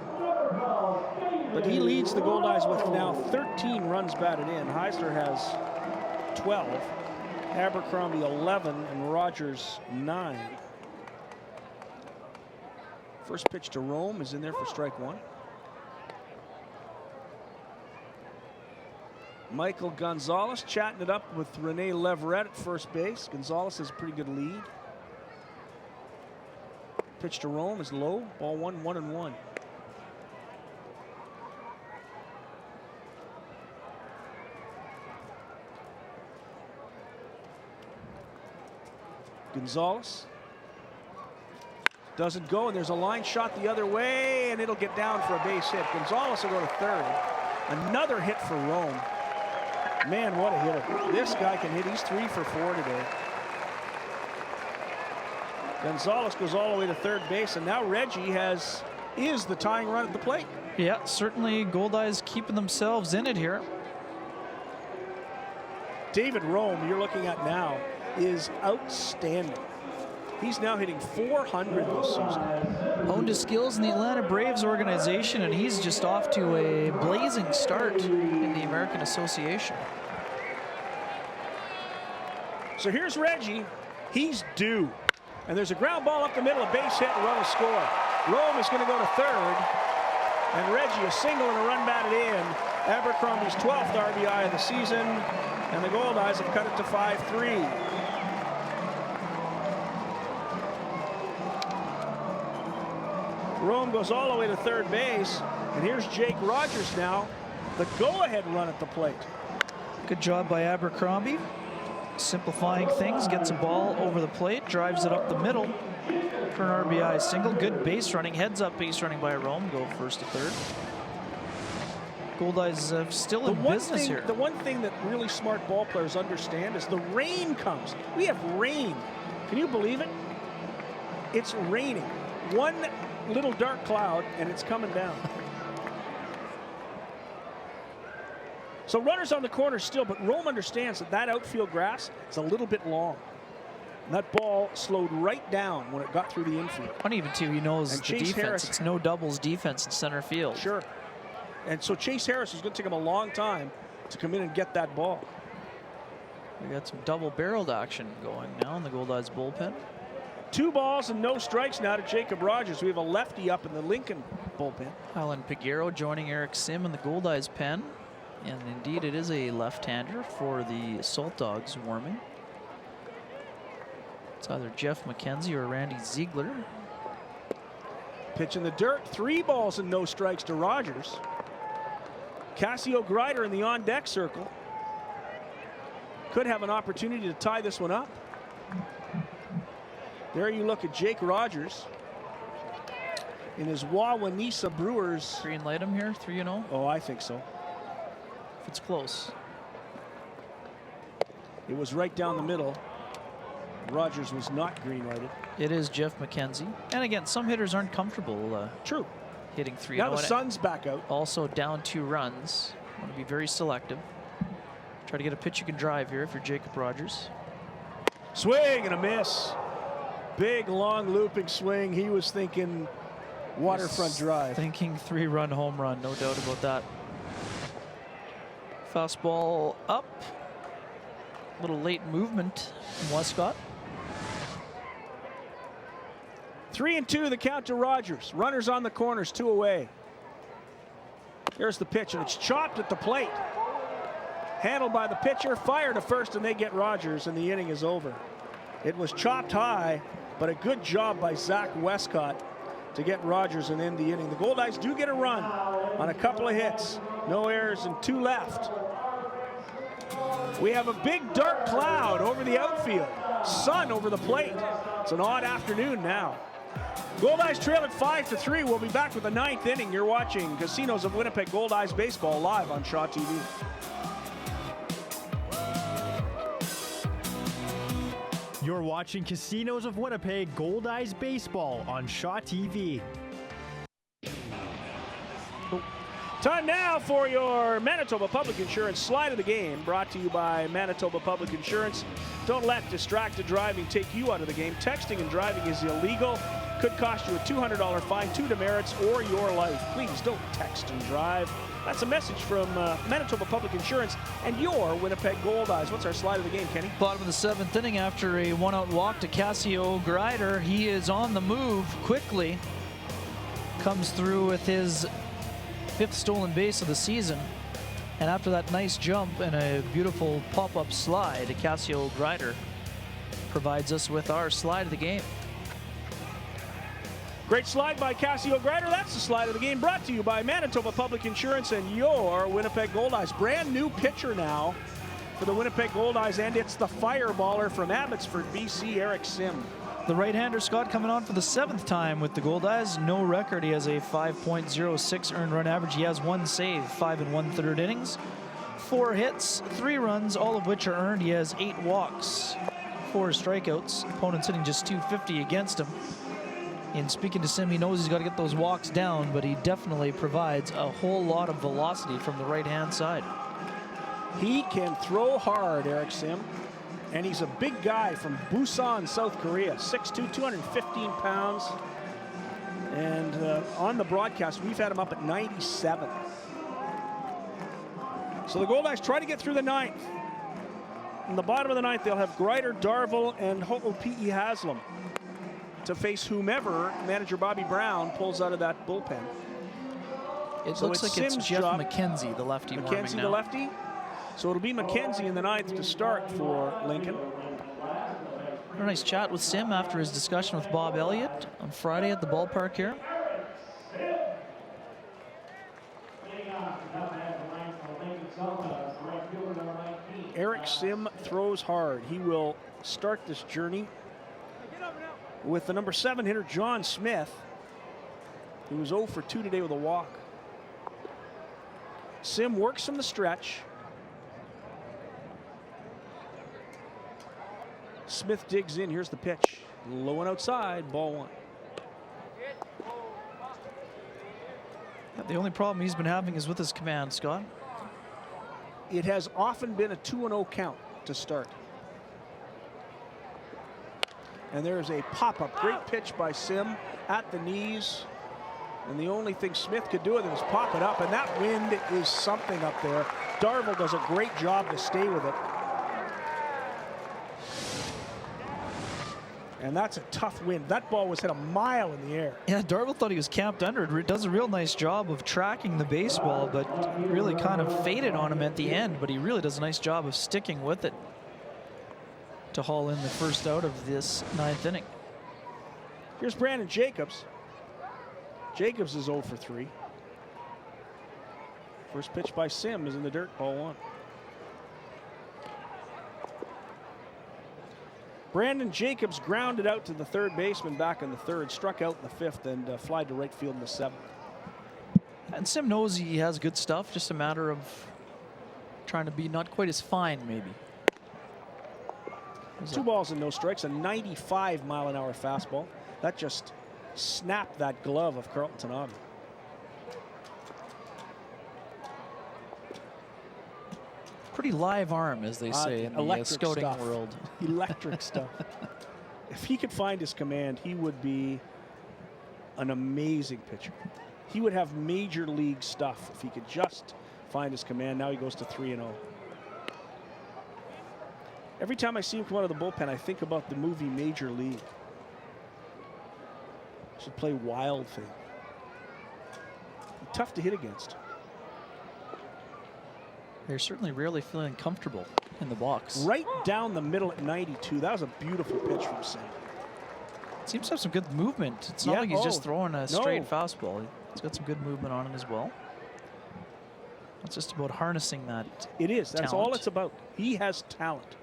But he leads the Goldeyes with now 13 runs batted in. Heisler has 12, Abercrombie 11, and Rogers 9. First pitch to Rome is in there for strike 1. Michael Gonzalez chatting it up with Rene Leverett at first base. Gonzalez has a pretty good lead. Pitch to Rome is low. Ball 1, 1-1. Gonzalez. Doesn't go, and there's a line shot the other way, and it'll get down for a base hit. Gonzalez will go to third. Another hit for Rome. Man, what a hitter. This guy can hit. He's 3 for 4 today. Gonzalez goes all the way to third base, and now Reggie is the tying run at the plate. Yeah, certainly Goldeyes keeping themselves in it here. David Rome, you're looking at now, is outstanding. He's now hitting 400 this season. Honed his skills in the Atlanta Braves organization, and he's just off to a blazing start in the American Association. So here's Reggie. He's due. And there's a ground ball up the middle, a base hit, and run will score. Rome is going to go to third. And Reggie, a single and a run batted in. Abercrombie's 12th RBI of the season. And the Goldeyes have cut it to 5-3. Rome goes all the way to third base. And here's Jake Rogers now. The go-ahead run at the plate. Good job by Abercrombie. Simplifying things, gets a ball over the plate, drives it up the middle for an RBI single. Good base running, heads up base running by Rome. Go first to third. Goldeyes still in business here. The one thing that really smart ball players understand is the rain comes. We have rain. Can you believe it? It's raining. One little dark cloud and it's coming down. So runners on the corner still, but Rome understands that outfield grass is a little bit long. And that ball slowed right down when it got through the infield. Uneven too, he knows and the Chase defense. Harris, it's no doubles defense in center field. Sure. And so Chase Harris is going to take him a long time to come in and get that ball. We got some double-barreled action going now in the Goldeyes bullpen. 2 balls and no strikes now to Jacob Rogers. We have a lefty up in the Lincoln bullpen. Alan Piguero joining Eric Sim in the Goldeyes pen. And indeed, it is a left-hander for the Saltdogs warming. It's either Jeff McKenzie or Randy Ziegler. Pitch in the dirt. 3 balls and no strikes to Rogers. Cassio Grider in the on-deck circle. Could have an opportunity to tie this one up. There you look at Jake Rogers in his Wawanesa Brewers. Green light him here, 3-0. Oh, I think so. If it's close. It was right down the middle. Rogers was not green lighted. It is Jeff McKenzie. And again, some hitters aren't comfortable True. hitting 3-0. Now the sun's back out. Also down 2 runs. Want to be very selective. Try to get a pitch you can drive here if you're Jacob Rogers. Swing and a miss. Big, long, looping swing. He was thinking waterfront drive. Thinking 3-run home run, no doubt about that. Fastball up. A little late movement from Westcott. 3-2 the count to Rogers. Runners on the corners, 2 away. Here's the pitch, and it's chopped at the plate. Handled by the pitcher, fire to first, and they get Rogers, and the inning is over. It was chopped high, but a good job by Zach Westcott to get Rogers and end the inning. The Goldeyes do get a run on a couple of hits. No errors and 2 left. We have a big dark cloud over the outfield. Sun over the plate. It's an odd afternoon now. Goldeyes trail at 5-3. We'll be back with the 9th inning. You're watching Casinos of Winnipeg Goldeyes Baseball live on Shaw TV. You're watching Casinos of Winnipeg Goldeyes Baseball on Shaw TV. Time now for your Manitoba Public Insurance Slide of the Game, brought to you by Manitoba Public Insurance. Don't let distracted driving take you out of the game. Texting and driving is illegal. Could cost you a $200 fine, 2 demerits, or your life. Please don't text and drive. That's a message from Manitoba Public Insurance and your Winnipeg Goldeyes. What's our slide of the game, Kenny? Bottom of the 7th inning after a 1-out walk to Cassio Grider. He is on the move quickly. Comes through with his 5th stolen base of the season. And after that nice jump and a beautiful pop-up slide, Cassio Grider provides us with our slide of the game. Great slide by Cassio Grider. That's the slide of the game, brought to you by Manitoba Public Insurance and your Winnipeg Goldeyes. Brand new pitcher now for the Winnipeg Goldeyes, and it's the fireballer from Abbotsford, BC, Eric Sim. The right-hander, Scott, coming on for the 7th time with the Goldeyes. No record. He has a 5.06 earned run average. He has 1 save, 5 1/3 innings. 4 hits, 3 runs, all of which are earned. He has 8 walks, 4 strikeouts. Opponents hitting just .250 against him. In speaking to Sim, he knows he's got to get those walks down, but he definitely provides a whole lot of velocity from the right-hand side. He can throw hard, Eric Sim, and he's a big guy from Busan, South Korea, 6'2", 215 pounds. And on the broadcast, we've had him up at 97. So the Goldeyes try to get through the 9th. In the bottom of the 9th, they'll have Greider, Darvel, and Ho'opi'i Haslam to face whomever manager Bobby Brown pulls out of that bullpen. It So looks like Sim's it's Jeff job. McKenzie, the lefty, warming McKenzie, now. the lefty. So it'll be McKenzie in the 9th to start for Lincoln. A nice chat with Sim after his discussion with Bob Elliott on Friday at the ballpark here. Eric Sim throws hard. He will start this journey with the number 7 hitter, John Smith, who was 0 for 2 today with a walk. Sim works from the stretch. Smith digs in. Here's the pitch. Low and outside, ball 1. The only problem he's been having is with his command, Scott. It has often been a 2-0 count to start. And there's a pop-up. Great pitch by Sim at the knees. And the only thing Smith could do with it is pop it up. And that wind is something up there. Darvel does a great job to stay with it. And that's a tough wind. That ball was hit a mile in the air. Yeah, Darvel thought he was camped under it. Does a real nice job of tracking the baseball, but really kind of faded on him at the end. But he really does a nice job of sticking with it to haul in the first out of this 9th inning. Here's Brandon Jacobs. Jacobs is 0 for 3. First pitch by Sim is in the dirt, ball 1. Brandon Jacobs grounded out to the third baseman back in the 3rd, struck out in the 5th, and flied to right field in the 7th. And Sim knows he has good stuff, just a matter of trying to be not quite as fine, maybe. 2 balls and no strikes, a 95-mile-an-hour fastball. That just snapped that glove of Carlton Tanabe. Pretty live arm, as they say in the scouting stuff. world. Electric stuff. If he could find his command, he would be an amazing pitcher. He would have major league stuff if he could just find his command. Now he goes to 3-0. Every time I see him come out of the bullpen, I think about the movie Major League. Should play Wild Thing. Tough to hit against. They're certainly rarely feeling comfortable in the box. Right down the middle at 92. That was a beautiful pitch from Sam. Seems to have some good movement. It's not like he's just throwing a straight fastball. He's got some good movement on it as well. It's just about harnessing that. It is. That's talent. all it's about. He has talent.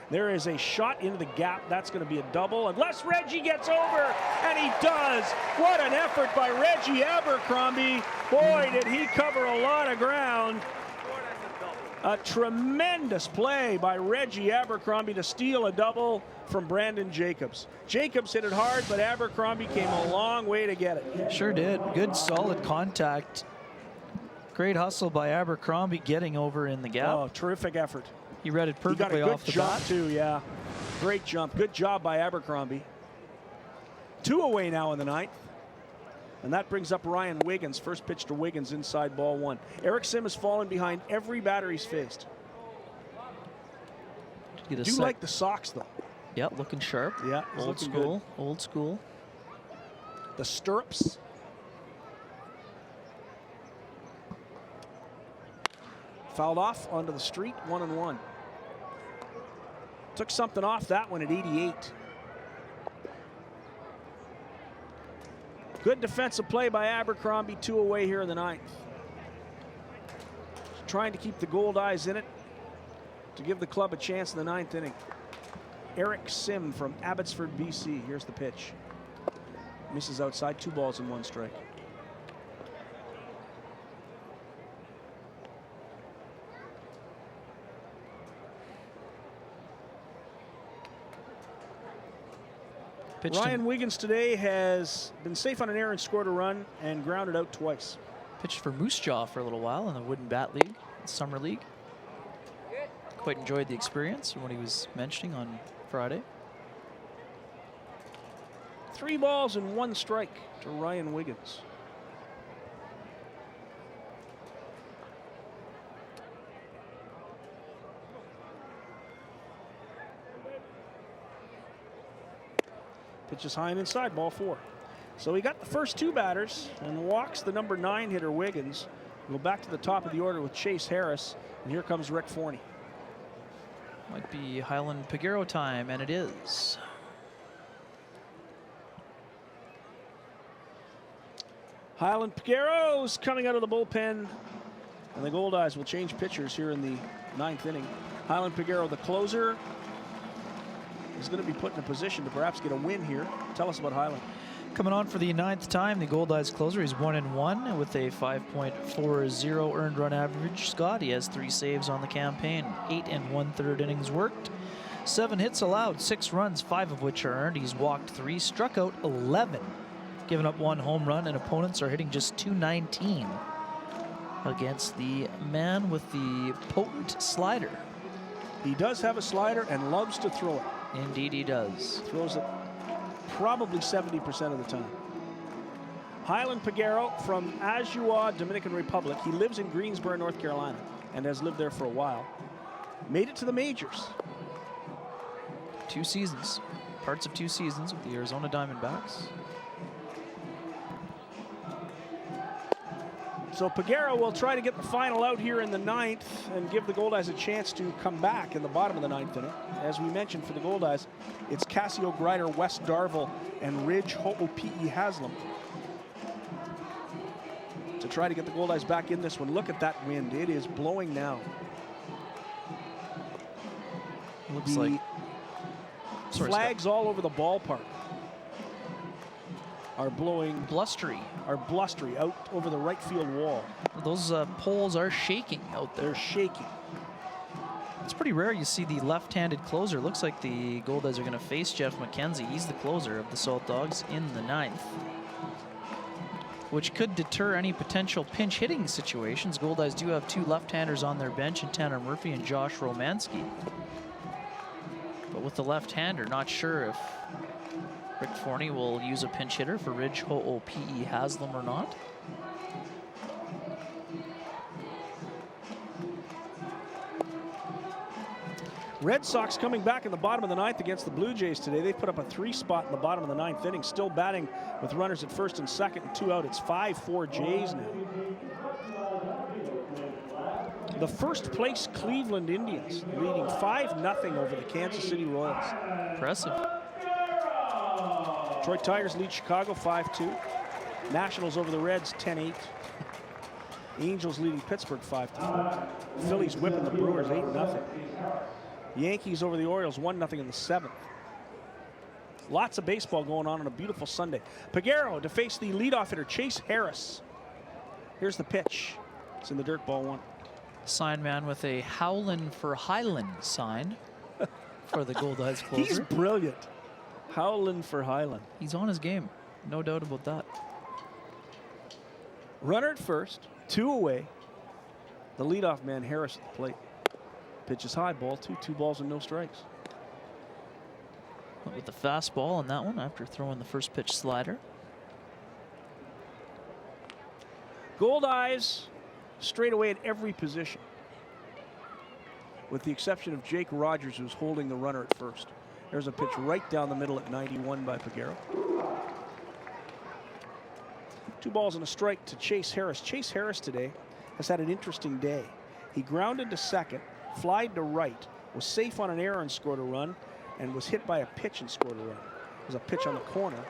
There is a shot into the gap. That's going to be a double, unless Reggie gets over, and he does. What an effort by Reggie Abercrombie. Boy, did he cover a lot of ground. A tremendous play by Reggie Abercrombie to steal a double from Brandon Jacobs. Jacobs hit it hard, but Abercrombie came a long way to get it. Sure did. Good, solid contact. Great hustle by Abercrombie getting over in the gap. Oh, terrific effort. He read it perfectly off the bat. He got a good jump, too, yeah. Great jump. Good job by Abercrombie. 2 away now in the 9th. And that brings up Ryan Wiggins. First pitch to Wiggins, inside ball 1. Eric Sim has fallen behind every batter he's faced. Do you like the socks, though? Yeah, looking sharp. Yeah, old school. Good. Old school. The stirrups. Fouled off onto the street, 1-1. Took something off that one at 88. Good defensive play by Abercrombie, 2 away here in the 9th. Trying to keep the Goldeyes in it. to give the club a chance in the 9th inning. Eric Sim from Abbotsford, BC. Here's the pitch. Misses outside, 2 balls and 1 strike. Ryan Wiggins today has been safe on an error and scored a run and grounded out twice. Pitched for Moose Jaw for a little while in the Wooden Bat League, Summer League. Quite enjoyed the experience from what he was mentioning on Friday. 3 balls and 1 strike to Ryan Wiggins. Pitches high and inside, ball 4. So he got the first 2 batters and walks the number 9 hitter Wiggins. We'll go back to the top of the order with Chase Harris, and here comes Rick Forney. Might be Highland Piguero time, and it is. Highland Piguero's coming out of the bullpen, and the Goldeyes will change pitchers here in the 9th inning. Highland Piguero, the closer, is going to be put in a position to perhaps get a win here. Tell us about Highland. Coming on for the 9th time, the Goldeyes closer. He's 1-1 with a 5.40 earned run average. Scott, he has 3 saves on the campaign, 8 1/3 innings worked, 7 hits allowed, 6 runs, 5 of which are earned. He's walked 3, struck out 11, given up 1 home run, and opponents are hitting just .219 against the man with the potent slider. He does have a slider and loves to throw it. Indeed he does. Throws it probably 70% of the time. Highland Piguero from Azua, Dominican Republic. He lives in Greensboro, North Carolina, and has lived there for a while. Made it to the majors. 2 seasons, parts of 2 seasons with the Arizona Diamondbacks. So Piguero will try to get the final out here in the 9th and give the Goldeyes a chance to come back in the bottom of the 9th inning. As we mentioned for the Goldeyes, it's Cassio Grider, West Darville, and Ridge Ho'opi'i Haslam to try to get the Goldeyes back in this one. Look at that wind. It is blowing now. Looks like flags all over the ballpark are blowing blustery out over the right field wall. Those poles are shaking out there. They're shaking. It's pretty rare you see the left-handed closer. Looks like the Goldeyes are going to face Jeff McKenzie. He's the closer of the Saltdogs in the 9th, which could deter any potential pinch hitting situations. Goldeyes do have 2 left-handers on their bench in Tanner Murphy and Josh Romanski. But with the left-hander, not sure if Rick Forney will use a pinch hitter for Ridge Ho'opi'i Haslam or not. Red Sox coming back in the bottom of the 9th against the Blue Jays today. They put up a 3 spot in the bottom of the 9th inning, still batting with runners at first and second and 2 out. It's 5-4 Jays now. The first place Cleveland Indians leading 5-0 over the Kansas City Royals. Impressive. Detroit Tigers lead Chicago 5-2. Nationals over the Reds 10-8. Angels leading Pittsburgh 5-4. Phillies whipping the Brewers 8-0. Yankees over the Orioles 1-0 in the 7th. Lots of baseball going on a beautiful Sunday. Piguero to face the leadoff hitter Chase Harris. Here's the pitch. It's in the dirt, ball 1. Sign man with a Howlin' for Highland sign for the Goldeyes closer. He's brilliant. Howlin' for Highland. He's on his game, no doubt about that. Runner at first, 2 away. The leadoff man Harris at the plate. Pitch is high, ball 2, 2 balls and no strikes. Went with the fastball on that one after throwing the first pitch slider. Goldeyes straight away at every position, with the exception of Jake Rogers, who's holding the runner at first. There's a pitch right down the middle at 91 by Piguero. 2 balls and a strike to Chase Harris. Chase Harris today has had an interesting day. He grounded to second, flied to right, was safe on an error and scored a run, and was hit by a pitch and scored a run. There's a pitch on the corner,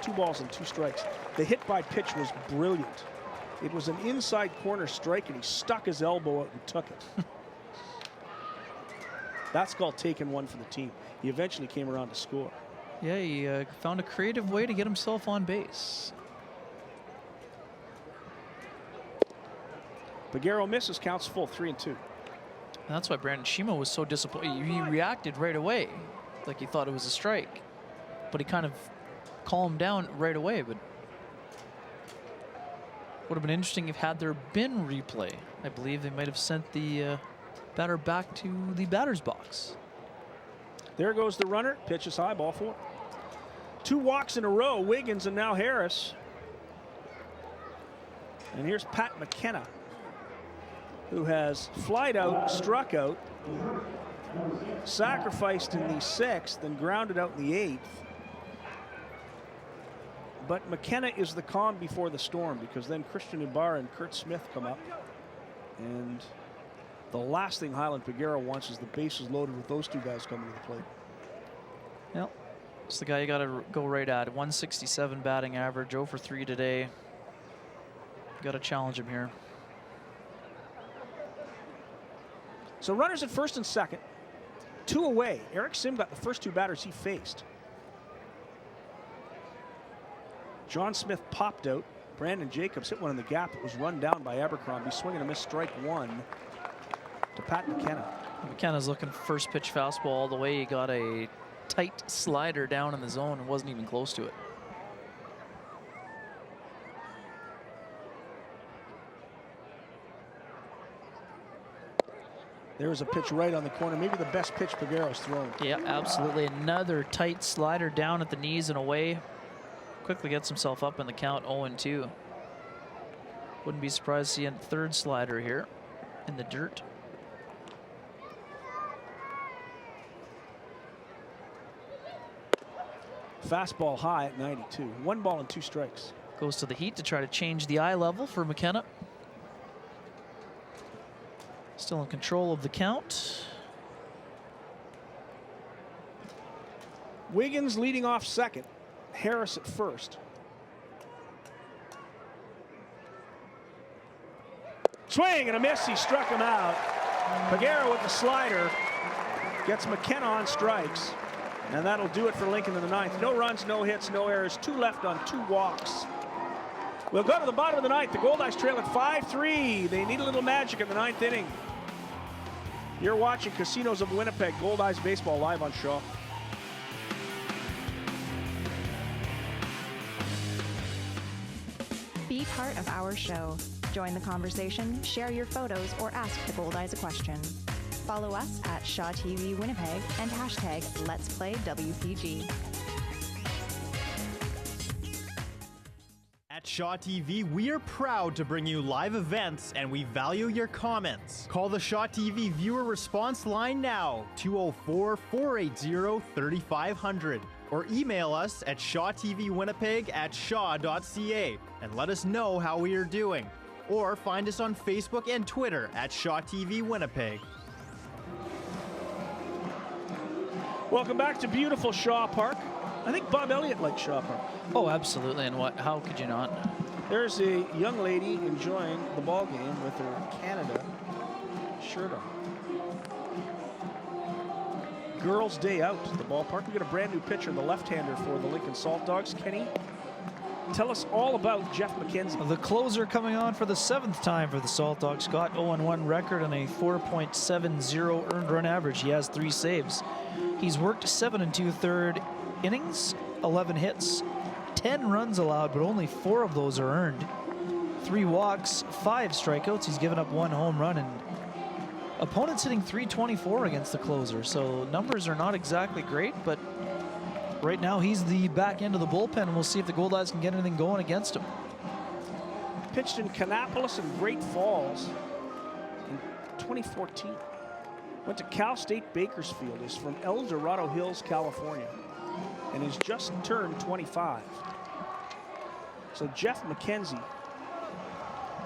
2 balls and 2 strikes. The hit by pitch was brilliant. It was an inside corner strike, and he stuck his elbow out and took it. That's called taking one for the team. He eventually came around to score. Yeah, he found a creative way to get himself on base. Pregame misses, counts full, 3-2. And that's why Brandon Shimo was so disappointed. He reacted right away, like he thought it was a strike. But he kind of calmed down right away. But would have been interesting if had there been replay. I believe they might have sent the batter back to the batter's box. There goes the runner. Pitch is high, ball 4. 2 walks in a row, Wiggins and now Harris. And here's Pat McKenna, who has flied out, struck out, sacrificed in the 6th, and grounded out in the 8th. But McKenna is the calm before the storm, because then Christian Ibarra and Kurt Smith come up. And the last thing Highland Pregame wants is the bases loaded with those 2 guys coming to the plate. Yep. It's the guy you got to go right at. 167 batting average, 0 for 3 today. Got to challenge him here. So runners at first and second, 2 away. Eric Sim got the first 2 batters he faced. John Smith popped out. Brandon Jacobs hit one in the gap. It was run down by Abercrombie. Swing and a miss, strike 1 to Pat McKenna. McKenna's looking first pitch fastball all the way. He got a tight slider down in the zone and wasn't even close to it. There's a pitch right on the corner, maybe the best pitch Peguero's thrown. Yeah, absolutely. Another tight slider down at the knees and away. Quickly gets himself up in the count, 0-2. Wouldn't be surprised to see a 3rd slider here in the dirt. Fastball high at 92. 1 ball and 2 strikes. Goes to the heat to try to change the eye level for McKenna. Still in control of the count. Wiggins leading off second. Harris at first. Swing and a miss. He struck him out. Pregame with the slider gets McKenna on strikes. And that'll do it for Lincoln in the 9th. No runs, no hits, no errors. 2 left on 2 walks. We'll go to the bottom of the 9th. The Goldeyes trail at 5-3. They need a little magic in the 9th inning. You're watching Casinos of Winnipeg Goldeyes Baseball live on Shaw. Be part of our show. Join the conversation, share your photos, or ask the Goldeyes a question. Follow us at Shaw TV Winnipeg and hashtag Let's Play WPG. At Shaw TV, we are proud to bring you live events and we value your comments. Call the Shaw TV viewer response line now, 204-480-3500. Or email us at shawtvwinnipeg@shaw.ca and let us know how we are doing. Or find us on Facebook and Twitter at Shaw TV Winnipeg. Welcome back to beautiful Shaw Park. I think Bob Elliott likes Shaw Park. Oh, absolutely. And what? How could you not? There's a young lady enjoying the ball game with her Canada shirt on. Girls' day out at the ballpark. We got a brand new pitcher, the left-hander for the Lincoln Saltdogs. Kenny, tell us all about Jeff McKenzie. The closer coming on for the 7th time for the Saltdogs. Got 0-1 record and a 4.70 earned run average. He has 3 saves. He's worked 7 2/3 innings, 11 hits, 10 runs allowed, but only 4 of those are earned. 3 walks, 5 strikeouts. He's given up 1 home run, and opponents hitting .324 against the closer. So numbers are not exactly great, but right now he's the back end of the bullpen, and we'll see if the Goldeyes can get anything going against him. Pitched in Kannapolis and Great Falls in 2014. Went to Cal State Bakersfield. Is from El Dorado Hills, California, and has just turned 25. So Jeff McKenzie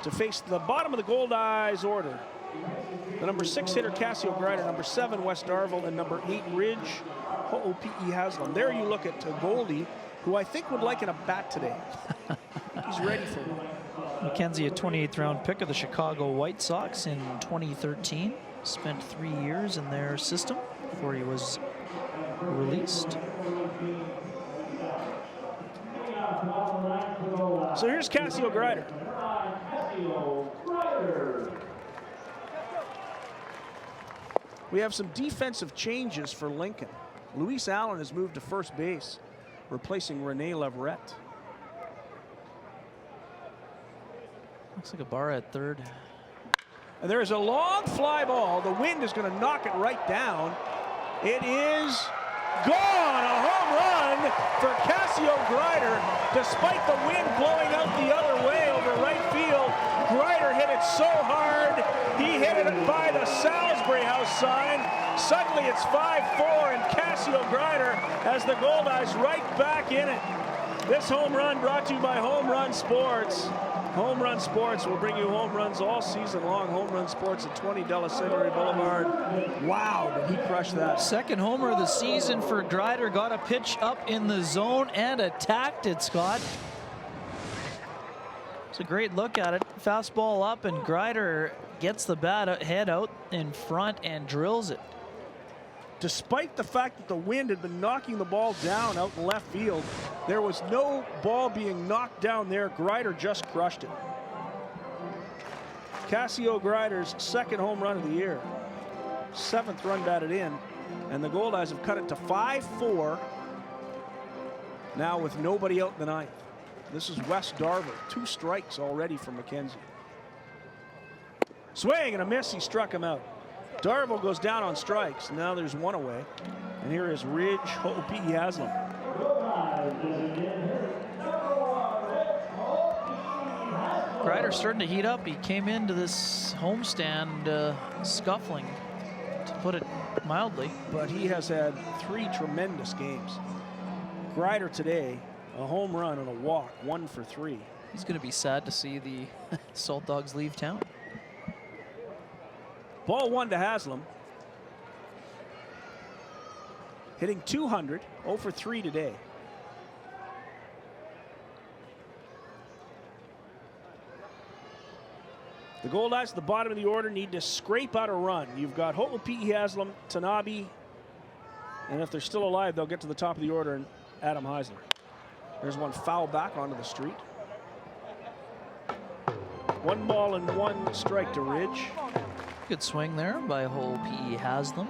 to face the bottom of the Goldeyes order. The number 6 hitter, Cassio Grider, number 7, West Darville, and number 8, Ridge, Ho'opi'i Haslam. There you look at Goldie, who I think would like in a bat today. He's ready for one. McKenzie, a 28th round pick of the Chicago White Sox in 2013. Spent 3 years in their system. before he was released. So here's Cassio Grider. We have some defensive changes for Lincoln. Luis Allen has moved to first base, replacing Rene Leverett. Looks like a bar at third. And there is a long fly ball. The wind is going to knock it right down. It is gone. A home run for Cassio Grider. Despite the wind blowing out the other way over right field, Grider hit it so hard, he hit it by the Salisbury House sign. Suddenly it's 5-4, and Cassio Grider has the Goldeyes right back in it. This home run brought to you by Home Run Sports. Home Run Sports will bring you home runs all season long. Home Run Sports at 20 Della Century Boulevard. Wow, did he crush that. Second homer of the season for Grider. Got a pitch up in the zone and attacked it, Scott. It's a great look at it. Fastball up, and Grider gets the bat head out in front and drills it. Despite the fact that the wind had been knocking the ball down out in left field, there was no ball being knocked down there. Grider just crushed it. Cassio Grider's second home run of the year. 7th run batted in, and the Goldeyes have cut it to 5-4 now with nobody out in the 9th. This is Wes Darver. 2 strikes already from McKenzie. Swing and a miss. He struck him out. Darvo goes down on strikes. Now there's 1 away. And here is Ridge Hopi Haslam. Grider starting to heat up. He came into this homestand scuffling, to put it mildly. But he has had 3 tremendous games. Grider today, a home run and a walk, 1 for 3. He's going to be sad to see the Saltdogs leave town. Ball 1 to Haslam. Hitting .200, 0 for 3 today. The Goldeyes at the bottom of the order need to scrape out a run. You've got Ho'opi'i Haslam, Tanabe, and if they're still alive, they'll get to the top of the order, and Adam Heisler. There's one foul back onto the street. 1 ball and 1 strike to Ridge. Good swing there by Ho'opi'i Haslam.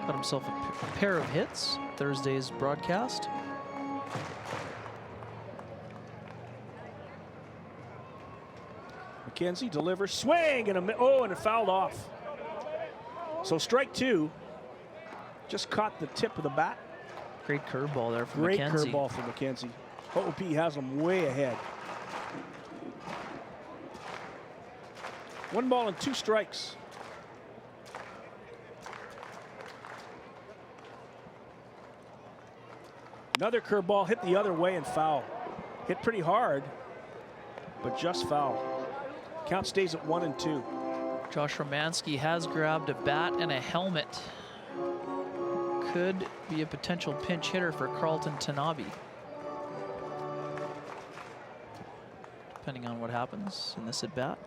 Got himself a pair of hits Thursday's broadcast. McKenzie delivers, swing, and and it fouled off. So strike 2. Just caught the tip of the bat. Great curveball there from Great McKenzie. curveball from McKenzie. Ho'opi'i Haslam way ahead. 1 ball and 2 strikes. Another curveball hit the other way and foul. Hit pretty hard, but just foul. Count stays at 1 and 2. Josh Romanski has grabbed a bat and a helmet. Could be a potential pinch hitter for Carlton Tanabe, depending on what happens in this at bat.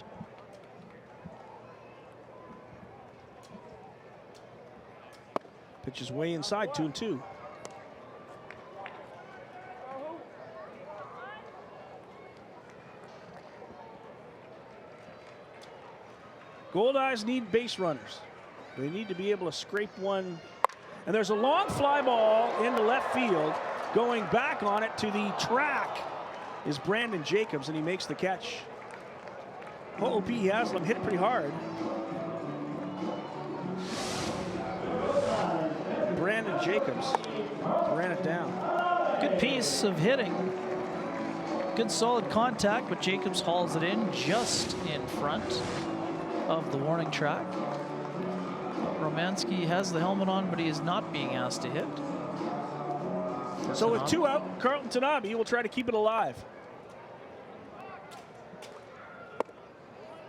Pitch is way inside, 2 and 2. Goldeyes need base runners. They need to be able to scrape one. And there's a long fly ball into left field. Going back on it to the track is Brandon Jacobs, and he makes the catch. Ho'opi'i Haslam hit it pretty hard. Brandon Jacobs ran it down. Good piece of hitting. Good solid contact, but Jacobs hauls it in just in front of the warning track. Romanski has the helmet on, but he is not being asked to hit. So with 2 out, Carlton Tanabe will try to keep it alive.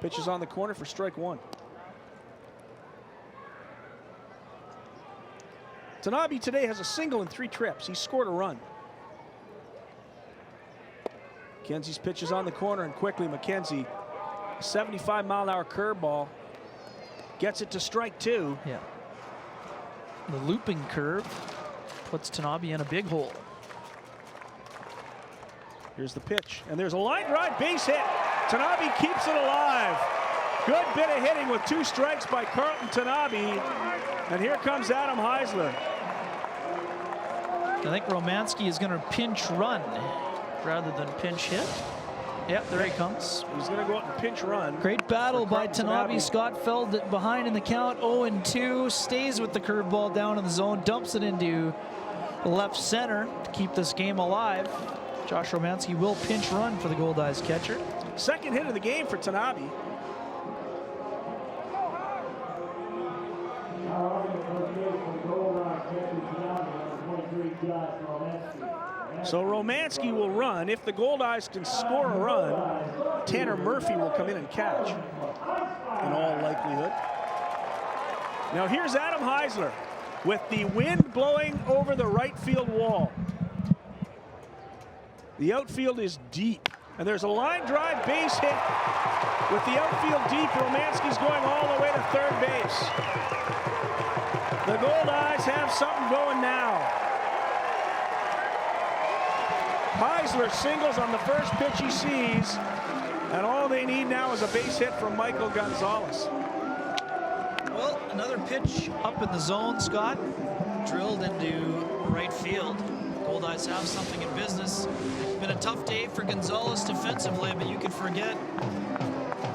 Pitch is on the corner for strike 1. Tanabe today has a single in 3 trips. He scored a run. McKenzie's pitch is on the corner, and quickly McKenzie, 75-mile-an-hour curveball. Gets it to strike 2. Yeah. The looping curve puts Tanabe in a big hole. Here's the pitch, and there's a line drive base hit. Tanabe keeps it alive. Good bit of hitting with 2 strikes by Carlton Tanabe. And here comes Adam Heisler. I think Romanski is going to pinch run rather than pinch hit. Yep, there he comes. He's going to go out and pinch run. Great battle by Tanabe. Scott felled it behind in the count. 0-2. Stays with the curveball down in the zone. Dumps it into left center to keep this game alive. Josh Romanski will pinch run for the Goldeyes catcher. Second hit of the game for Tanabe. So Romanski will run. If the Goldeyes can score a run, Tanner Murphy will come in and catch, in all likelihood. Now here's Adam Heisler with the wind blowing over the right field wall. The outfield is deep, and there's a line drive base hit. With the outfield deep, Romanski's going all the way to third base. The Goldeyes have something going now. Heisler singles on the first pitch he sees, and all they need now is a base hit from Michael Gonzalez. Well, another pitch up in the zone, Scott. Drilled into right field. Goldeyes have something in business. Been a tough day for Gonzalez defensively, but you can forget.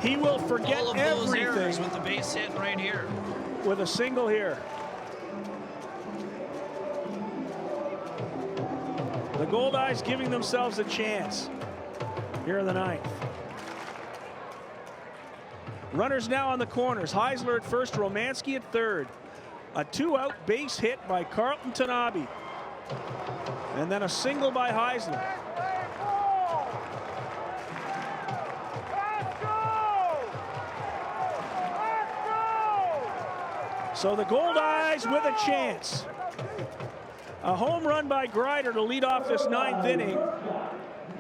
He will forget all of those everything errors with the base hit right here. With a single here. The Goldeyes giving themselves a chance here in the 9th. Runners now on the corners. Heisler at first, Romanski at third. A 2-out base hit by Carlton Tanabe. And then a single by Heisler. So the Goldeyes with a chance. A home run by Grider to lead off this 9th inning.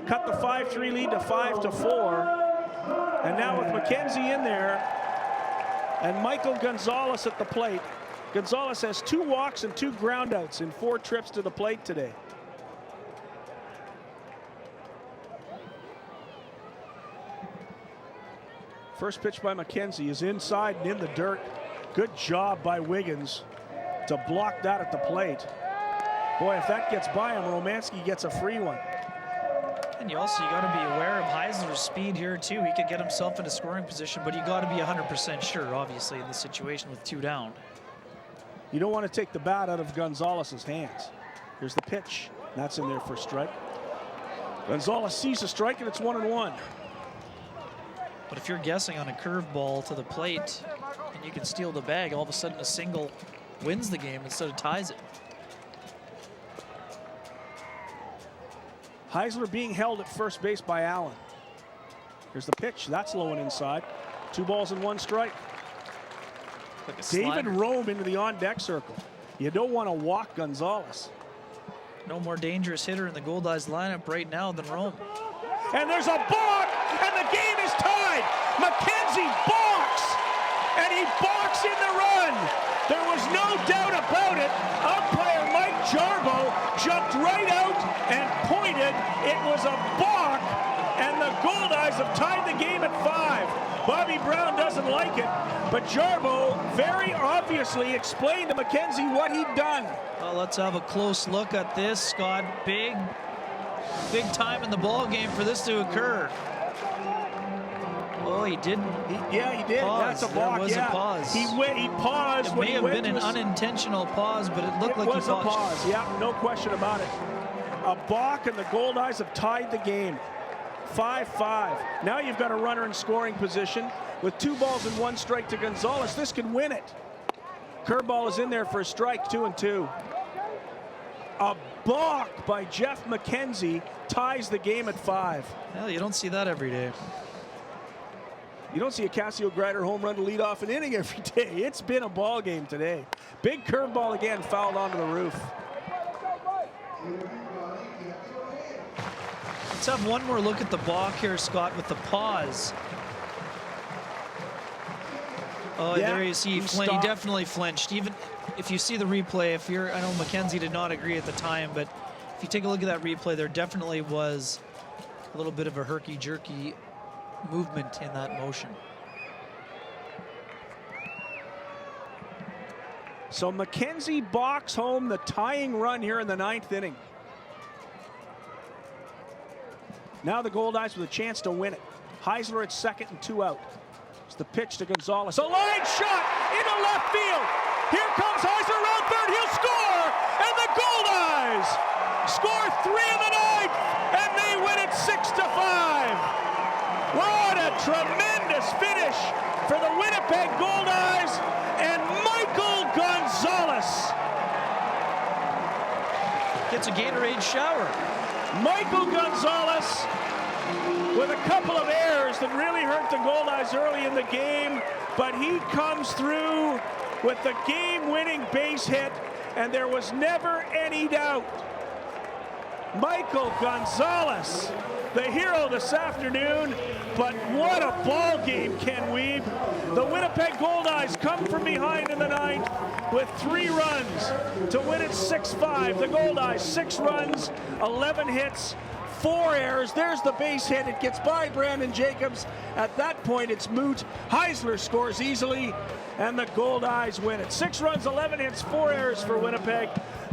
Cut the 5-3 lead to 5-4. And now with McKenzie in there and Michael Gonzalez at the plate. Gonzalez has 2 walks and 2 groundouts in 4 trips to the plate today. First pitch by McKenzie is inside and in the dirt. Good job by Wiggins to block that at the plate. Boy, if that gets by him, Romanski gets a free one. And you got to be aware of Heisler's speed here too. He could get himself into scoring position, but you got to be 100% sure, obviously, in this situation with 2 down. You don't want to take the bat out of Gonzalez's hands. Here's the pitch. That's in there for a strike. Gonzalez sees a strike, and it's 1-1. But if you're guessing on a curveball to the plate and you can steal the bag, all of a sudden a single wins the game instead of ties it. Heisler being held at first base by Allen. Here's the pitch. That's low and inside. 2 balls and 1 strike. Like David Rome into the on-deck circle. You don't want to walk Gonzalez. No more dangerous hitter in the Goldeyes lineup right now than Rome. And there's a balk, and the game is tied. McKenzie balks, and he balks in the run. There was no doubt about it. Umpire Mike Jarbo jumped right out and pointed. It was a balk, and the Goldeyes have tied the game at 5. Bobby Brown doesn't like it, but Jarbo very obviously explained to McKenzie what he'd done. Well, let's have a close look at this, Scott. Big time in the ball game for this to occur. Oh, he didn't. Yeah, he did. Pause. That's a balk. There was a pause. He paused. It may have been an unintentional pause, but it looked like he paused. It was a pause. Yeah, no question about it. A balk, and the Goldeyes have tied the game. 5-5. Now you've got a runner in scoring position with 2 balls and 1 strike to Gonzalez. This could win it. Curveball is in there for a strike. 2-2. A balk by Jeff McKenzie ties the game at 5. Well, you don't see that every day. You don't see a Cassio Grider home run to lead off an inning every day. It's been a ball game today. Big curveball again, fouled onto the roof. Let's have one more look at the balk here, Scott, with the pause. Oh, Yeah, there you see he definitely flinched. Even if you see the replay, I know McKenzie did not agree at the time, but if you take a look at that replay, there definitely was a little bit of a herky-jerky movement in that motion. So McKenzie box home the tying run here in the 9th inning. Now the Goldeyes with a chance to win it. Heisler at second and 2 out. It's the pitch to Gonzalez. A line shot into left field. Here comes Heisler around third. He'll score, and the Goldeyes score 3 in the 9th, and they win it 6-5. What a tremendous finish for the Winnipeg Goldeyes and Michael Gonzalez. Gets a Gatorade shower. Michael Gonzalez with a couple of errors that really hurt the Goldeyes early in the game, but he comes through with the game-winning base hit, and there was never any doubt. Michael Gonzalez, the hero this afternoon, but what a ball game, Ken Wiebe. The Winnipeg Goldeyes come from behind in the 9th with 3 runs to win it 6-5. The Goldeyes 6 runs, 11 hits, 4 errors. There's the base hit. It gets by Brandon Jacobs. At that point, it's moot. Heisler scores easily, and the Goldeyes win it. 6 runs, 11 hits, 4 errors for Winnipeg.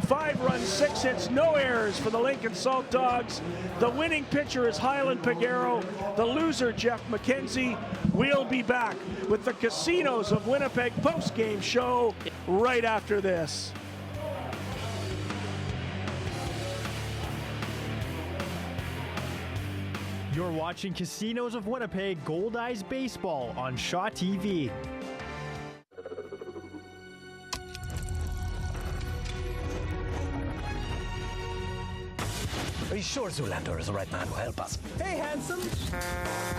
5 runs, 6 hits, no errors for the Lincoln Saltdogs. The winning pitcher is Highland Pagero. The loser, Jeff McKenzie. We'll be back with the Casinos of Winnipeg post-game show right after this. You're watching Casinos of Winnipeg Goldeyes Baseball on Shaw TV. Are you sure Zoolander is the right man to help us? Hey, handsome. What the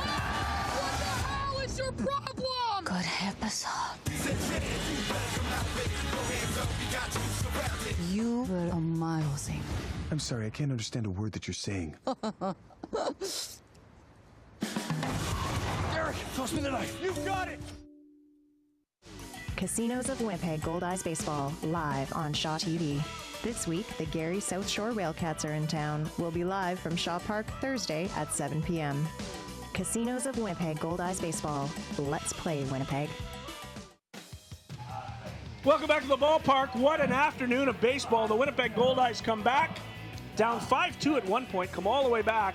hell is your problem? God help us all. You were a Miles thing. I'm sorry, I can't understand a word that you're saying. Derek, toss me the knife. You've got it! Casinos of Winnipeg Goldeyes Baseball, live on Shaw TV. This week, the Gary South Shore Railcats are in town. We'll be live from Shaw Park Thursday at 7 p.m. Casinos of Winnipeg Goldeyes Baseball. Let's play, Winnipeg. Welcome back to the ballpark. What an afternoon of baseball. The Winnipeg Goldeyes come back, down 5-2 at one point, come all the way back,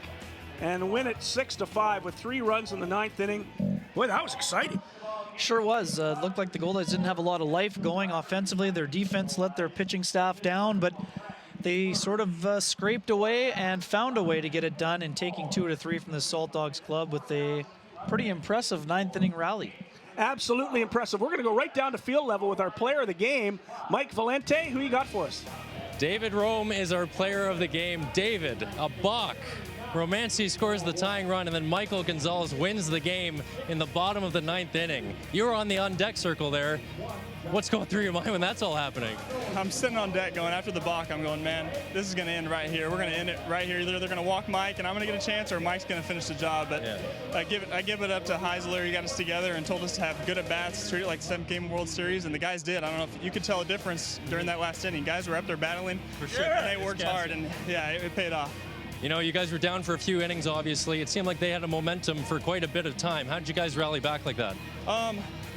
and win it 6-5 with 3 runs in the 9th inning. Boy, that was exciting. Sure was. Looked like the Goldeyes didn't have a lot of life going offensively. Their defense let their pitching staff down, but they sort of scraped away and found a way to get it done in taking 2 out of 3 from the Saltdogs club with a pretty impressive 9th inning rally. Absolutely impressive. We're going to go right down to field level with our player of the game, Mike Valente. Who you got for us? David Rome is our player of the game. David, a balk. Romancy scores the tying run, and then Michael Gonzalez wins the game in the bottom of the 9th inning. You were on the on-deck circle there. What's going through your mind when that's all happening? I'm sitting on deck going, after the balk, I'm going, man, this is going to end right here. We're going to end it right here. Either they're going to walk Mike and I'm going to get a chance, or Mike's going to finish the job. But yeah. I give it up to Heisler. He got us together and told us to have good at-bats, treat it like the 7th-game World Series, and the guys did. I don't know if you could tell a difference during that last inning. Guys were up there battling. For sure. And they worked hard, and yeah, it paid off. You know, you guys were down for a few innings, obviously. It seemed like they had a momentum for quite a bit of time. How did you guys rally back like that?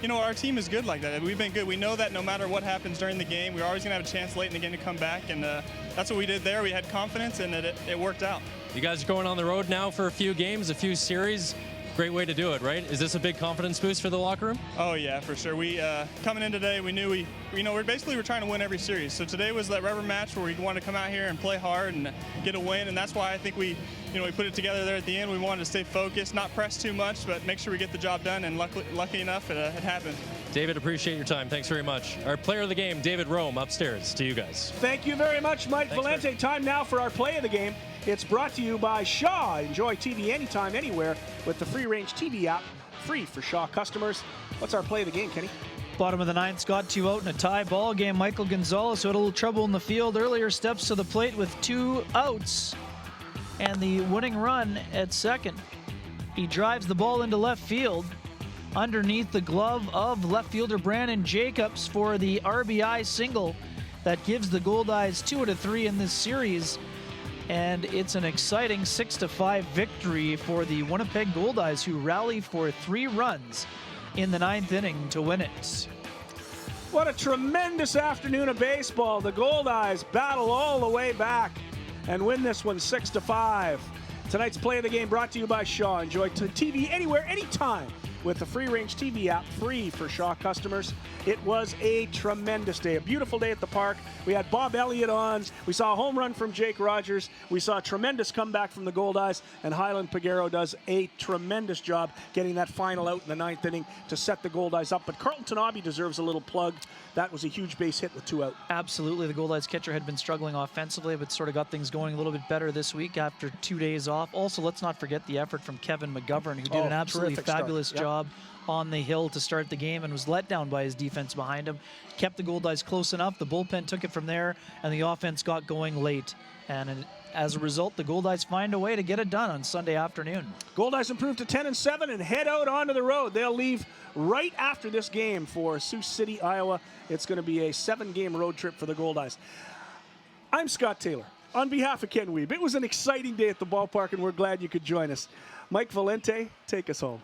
You know, our team is good like that. We've been good. We know that no matter what happens during the game, we're always going to have a chance late in the game to come back, and that's what we did there. We had confidence, and it worked out. You guys are going on the road now for a few games, a few series. Great way to do it, right? Is this a big confidence boost for the locker room? Oh yeah, for sure. We coming in today, we knew we're trying to win every series. So today was that rubber match where we wanted to come out here and play hard and get a win, and that's why I think we put it together there at the end. We wanted to stay focused, not press too much, but make sure we get the job done. And lucky enough, it happened. David, appreciate your time. Thanks very much. Our player of the game, David Rome, upstairs to you guys. Thank you very much, Mike Valente. Time now for our play of the game. It's brought to you by Shaw. Enjoy TV anytime, anywhere with the free-range TV app, free for Shaw customers. What's our play of the game, Kenny? Bottom of the 9th, got 2 out in a tie ball game. Michael Gonzalez, who had a little trouble in the field earlier, steps to the plate with 2 outs and the winning run at second. He drives the ball into left field, underneath the glove of left fielder Brandon Jacobs for the RBI single that gives the Goldeyes 2 out of 3 in this series. And it's an exciting 6-5 victory for the Winnipeg Goldeyes, who rally for 3 runs in the 9th inning to win it. What a tremendous afternoon of baseball. The Goldeyes battle all the way back and win this one 6-5. Tonight's Play of the Game brought to you by Shaw. Enjoy TV anywhere, anytime with the free range TV app, free for Shaw customers. It was a tremendous day, a beautiful day at the park. We had Bob Elliott on. We saw a home run from Jake Rogers. We saw a tremendous comeback from the Goldeyes, and Highland Pagero does a tremendous job getting that final out in the 9th inning to set the Goldeyes up. But Carlton Tanabe deserves a little plug. That was a huge base hit with 2 out. Absolutely. The Goldeyes catcher had been struggling offensively, but sort of got things going a little bit better this week after 2 days off. Also, let's not forget the effort from Kevin McGovern, who did an absolutely fabulous job on the hill to start the game and was let down by his defense behind him. Kept the Goldeyes close enough. The bullpen took it from there, and the offense got going late. And as a result, the Goldeyes find a way to get it done on Sunday afternoon. Goldeyes improved to 10-7 and head out onto the road. They'll leave right after this game for Sioux City, Iowa. It's going to be a 7-game road trip for the Goldeyes. I'm Scott Taylor. On behalf of Ken Wiebe, it was an exciting day at the ballpark, and we're glad you could join us. Mike Valente, take us home.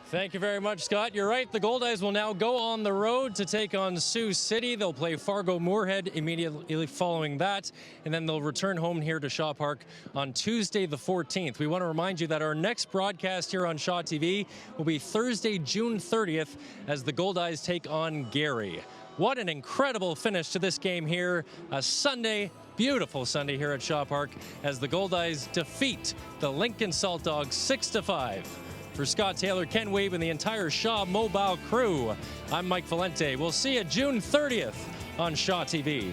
Thank you very much, Scott. You're right. The Goldeyes will now go on the road to take on Sioux City. They'll play Fargo-Moorhead immediately following that, and then they'll return home here to Shaw Park on Tuesday the 14th. We want to remind you that our next broadcast here on Shaw TV will be Thursday, June 30th, as the Goldeyes take on Gary. What an incredible finish to this game here. A Sunday, beautiful Sunday here at Shaw Park, as the Goldeyes defeat the Lincoln Saltdogs 6-5. For Scott Taylor, Ken Wiebe, and the entire Shaw Mobile crew, I'm Mike Valente. We'll see you June 30th on Shaw TV.